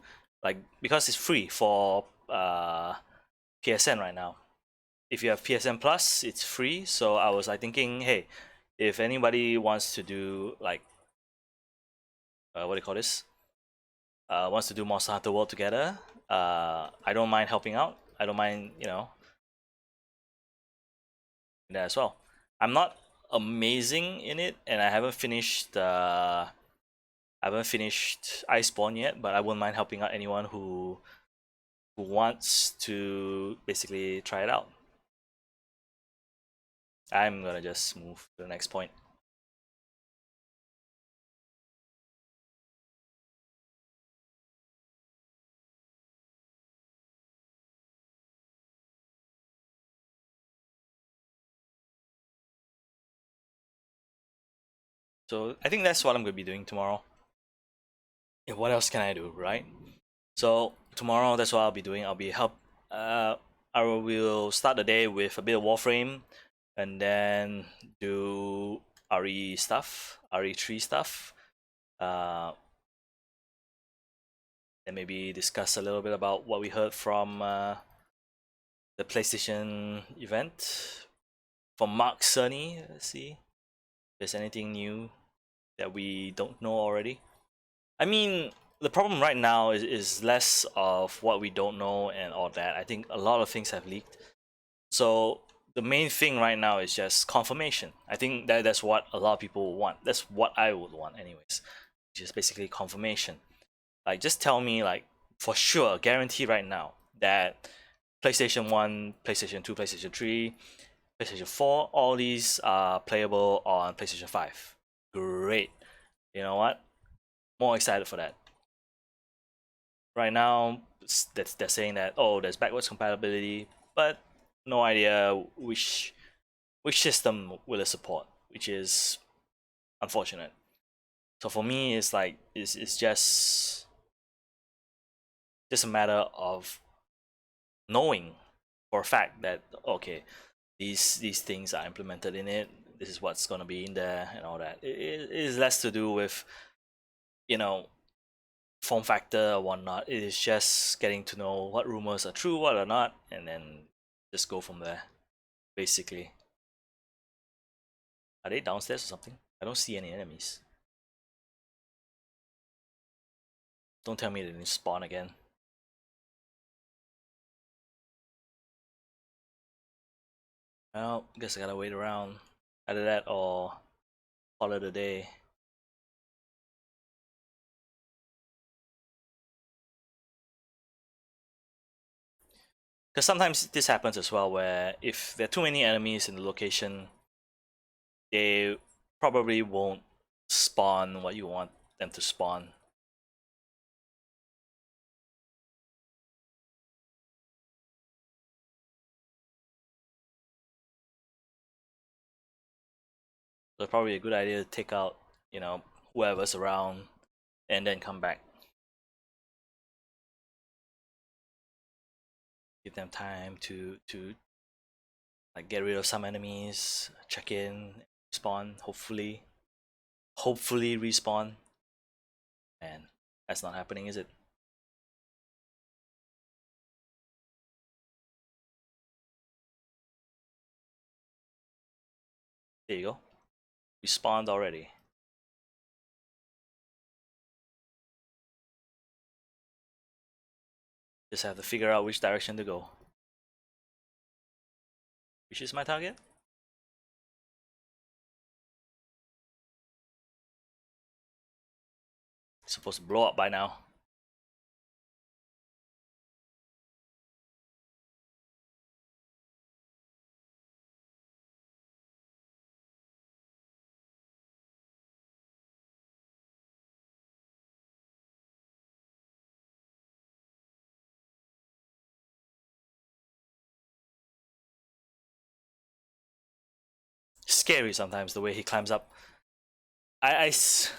because it's free for PSN right now. If you have PSN Plus, it's free. So I was thinking, hey, if anybody wants to do what do you call this? Wants to do Monster Hunter World together, I don't mind helping out. I don't mind, that as well. I'm not amazing in it, and I haven't finished Iceborne yet, but I wouldn't mind helping out anyone who wants to basically try it out. I'm gonna just move to the next point. So I think that's what I'm gonna be doing tomorrow. Yeah, what else can I do, right? So tomorrow, that's what I'll be doing. I will start the day with a bit of Warframe, and then do RE stuff, RE3 stuff. And maybe discuss a little bit about what we heard from the PlayStation event from Mark Cerny. Let's see if there's anything new that we don't know already. I mean, the problem right now is less of what we don't know and all that. I think a lot of things have leaked. So the main thing right now is just confirmation. I think that's what a lot of people want. That's what I would want anyways. Just basically confirmation. Like just tell me for sure, guarantee right now that PlayStation 1, PlayStation 2, PlayStation 3, PlayStation 4, all these are playable on PlayStation 5. Great. You know what? More excited for that. Right now, they're saying that there's backwards compatibility, but no idea which system will it support, which is unfortunate. So for me, it's just a matter of knowing for a fact that okay, these things are implemented in it. This is what's gonna be in there and all that. It is less to do with you know form factor or whatnot. It is just getting to know what rumors are true, what are not, and then just go from there. Basically, are they downstairs or something? I don't see any enemies. Don't tell me they didn't spawn again. Well, guess I gotta wait around. Either that or call it a day. Because sometimes this happens as well, where if there are too many enemies in the location, they probably won't spawn what you want them to spawn. So it's probably a good idea to take out, whoever's around and then come back. Give them time to like get rid of some enemies, check in, respawn, hopefully respawn. And that's not happening, is it? There you go. Respawned already. Just have to figure out which direction to go. Which is my target? It's supposed to blow up by now. Scary sometimes the way he climbs up. This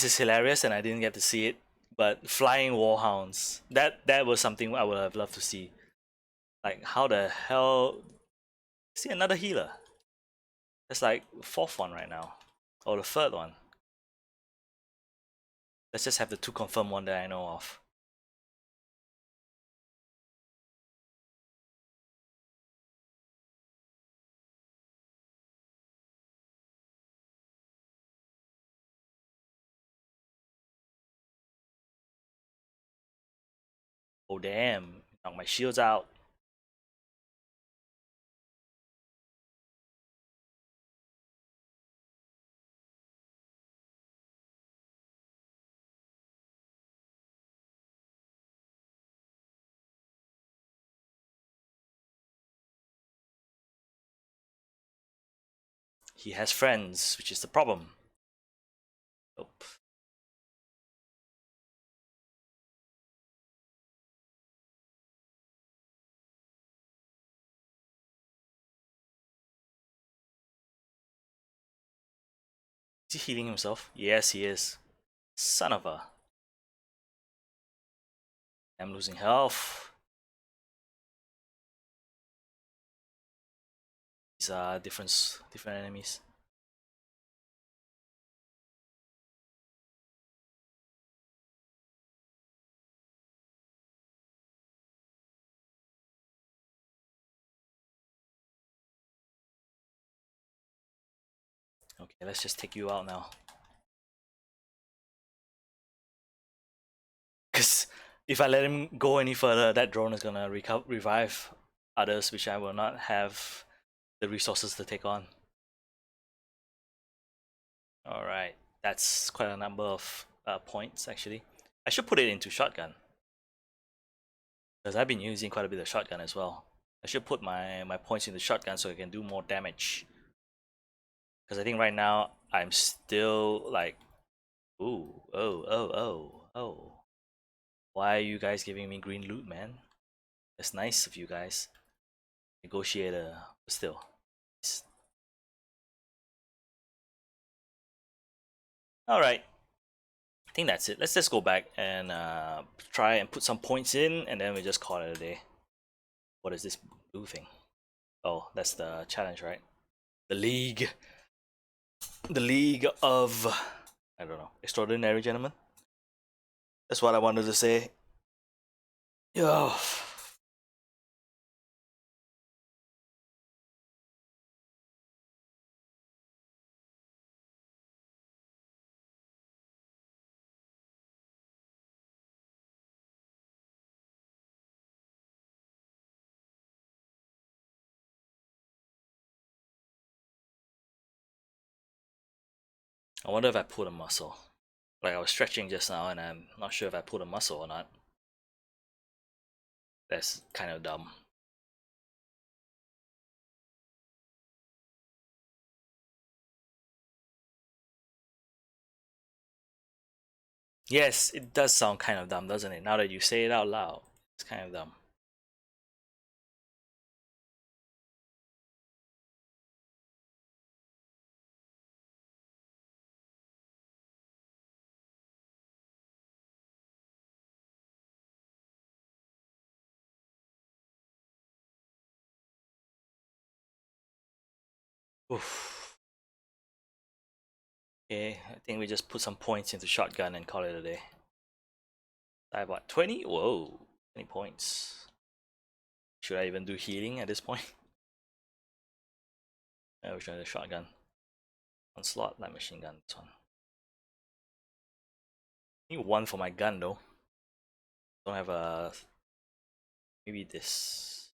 is hilarious and I didn't get to see it, but flying warhounds, that was something I would have loved to see. Like, how the hell? See, another healer. That's like the fourth one right now, or the third one. Let's just have the two confirmed one that I know of. Oh damn, knock my shields out. He has friends, which is the problem. Nope. Is he healing himself? Yes, he is. Son of a. I'm losing health. These are different enemies. Okay, let's just take you out now. Because if I let him go any further, that drone is gonna revive others, which I will not have the resources to take on. Alright, that's quite a number of points actually. I should put it into shotgun. Because I've been using quite a bit of shotgun as well. I should put my points into shotgun so I can do more damage. Because I think right now I'm still like, ooh, oh. Why are you guys giving me green loot, man? That's nice of you guys. Negotiator, but still. Alright. I think that's it. Let's just go back and try and put some points in, and then we just call it a day. What is this blue thing? Oh, that's the challenge, right? The League. The League of, I don't know, Extraordinary Gentlemen. That's what I wanted to say. Yo. I wonder if I pulled a muscle. Like, I was stretching just now and I'm not sure if I pulled a muscle or not. That's kind of dumb. Yes, it does sound kind of dumb, doesn't it? Now that you say it out loud, it's kind of dumb. Oof. Okay, I think we just put some points into shotgun and call it a day. I have what, 20? Whoa, 20 points. Should I even do healing at this point? Which one is the shotgun? Onslaught, light machine gun, this one. I need one for my gun though. Don't have a... maybe this.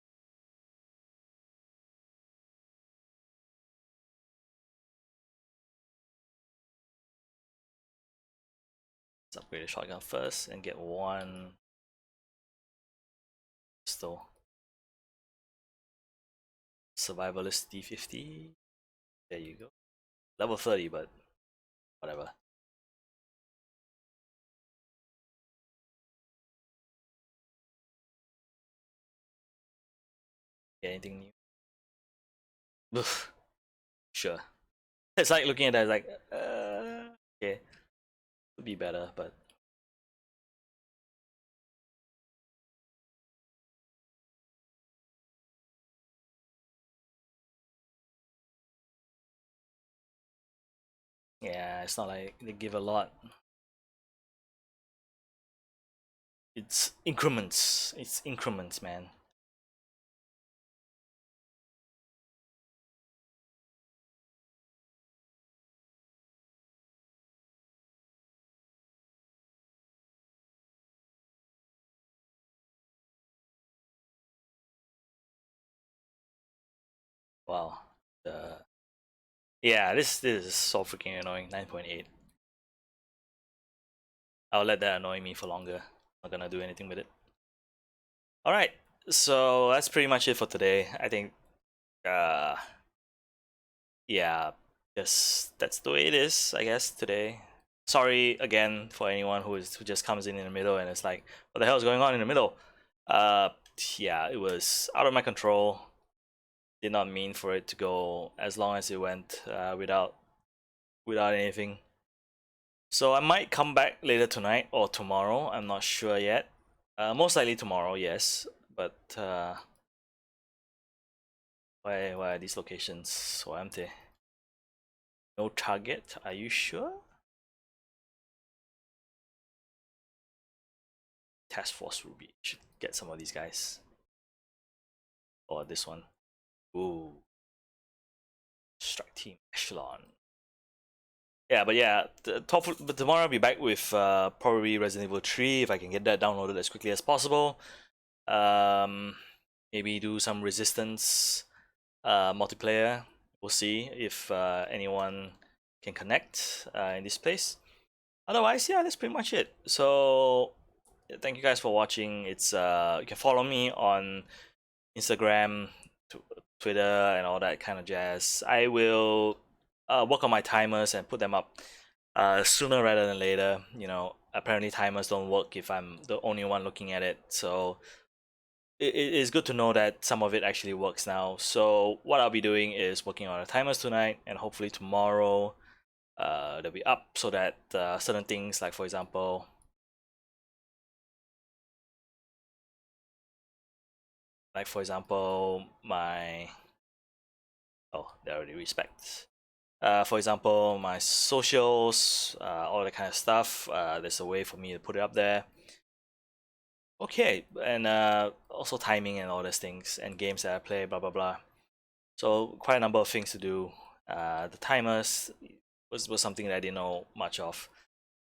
Let's upgrade the shotgun first and get one pistol. Survivalist D50. There you go. Level 30, but whatever. Get anything new? Oof. Sure. It's like looking at that, like, okay, could be better, but yeah, it's not like they give a lot. It's increments. It's increments, man. Wow. Yeah, this is so freaking annoying. 9.8. I'll let that annoy me for longer. Not gonna do anything with it. Alright, so that's pretty much it for today. I think yeah, that's the way it is, I guess, today. Sorry again for anyone who just comes in the middle and it's like, what the hell is going on in the middle? Yeah, it was out of my control. Did not mean for it to go as long as it went without anything. So I might come back later tonight or tomorrow. I'm not sure yet. Most likely tomorrow, yes. But why are these locations so empty? No target? Are you sure? Task Force Ruby. Should get some of these guys. Or this one. Ooh. Strike Team Echelon. Yeah, but yeah, but tomorrow I'll be back with probably Resident Evil 3 if I can get that downloaded as quickly as possible. Maybe do some Resistance multiplayer. We'll see if anyone can connect in this place. Otherwise, yeah, that's pretty much it. So thank you guys for watching. It's you can follow me on Instagram, Twitter, and all that kind of jazz. I will work on my timers and put them up sooner rather than later. You know, apparently timers don't work if I'm the only one looking at it. So it is good to know that some of it actually works now. So what I'll be doing is working on the timers tonight, and hopefully tomorrow they'll be up so that certain things, like for example, my they already respect. For example, my socials, all that kind of stuff. There's a way for me to put it up there. Okay, and also timing and all those things, and games that I play, blah blah blah. So quite a number of things to do. The timers was something that I didn't know much of.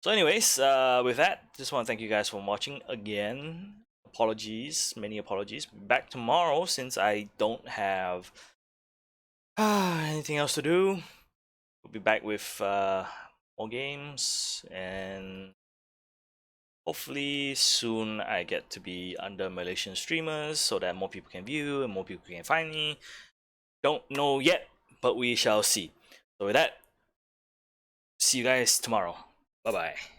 So anyways, with that, just want to thank you guys for watching again. Apologies, many apologies. Back tomorrow since I don't have anything else to do. We'll be back with more games, and hopefully soon I get to be under Malaysian streamers so that more people can view and more people can find me. Don't know yet, but we shall see. So with that, see you guys tomorrow. Bye bye.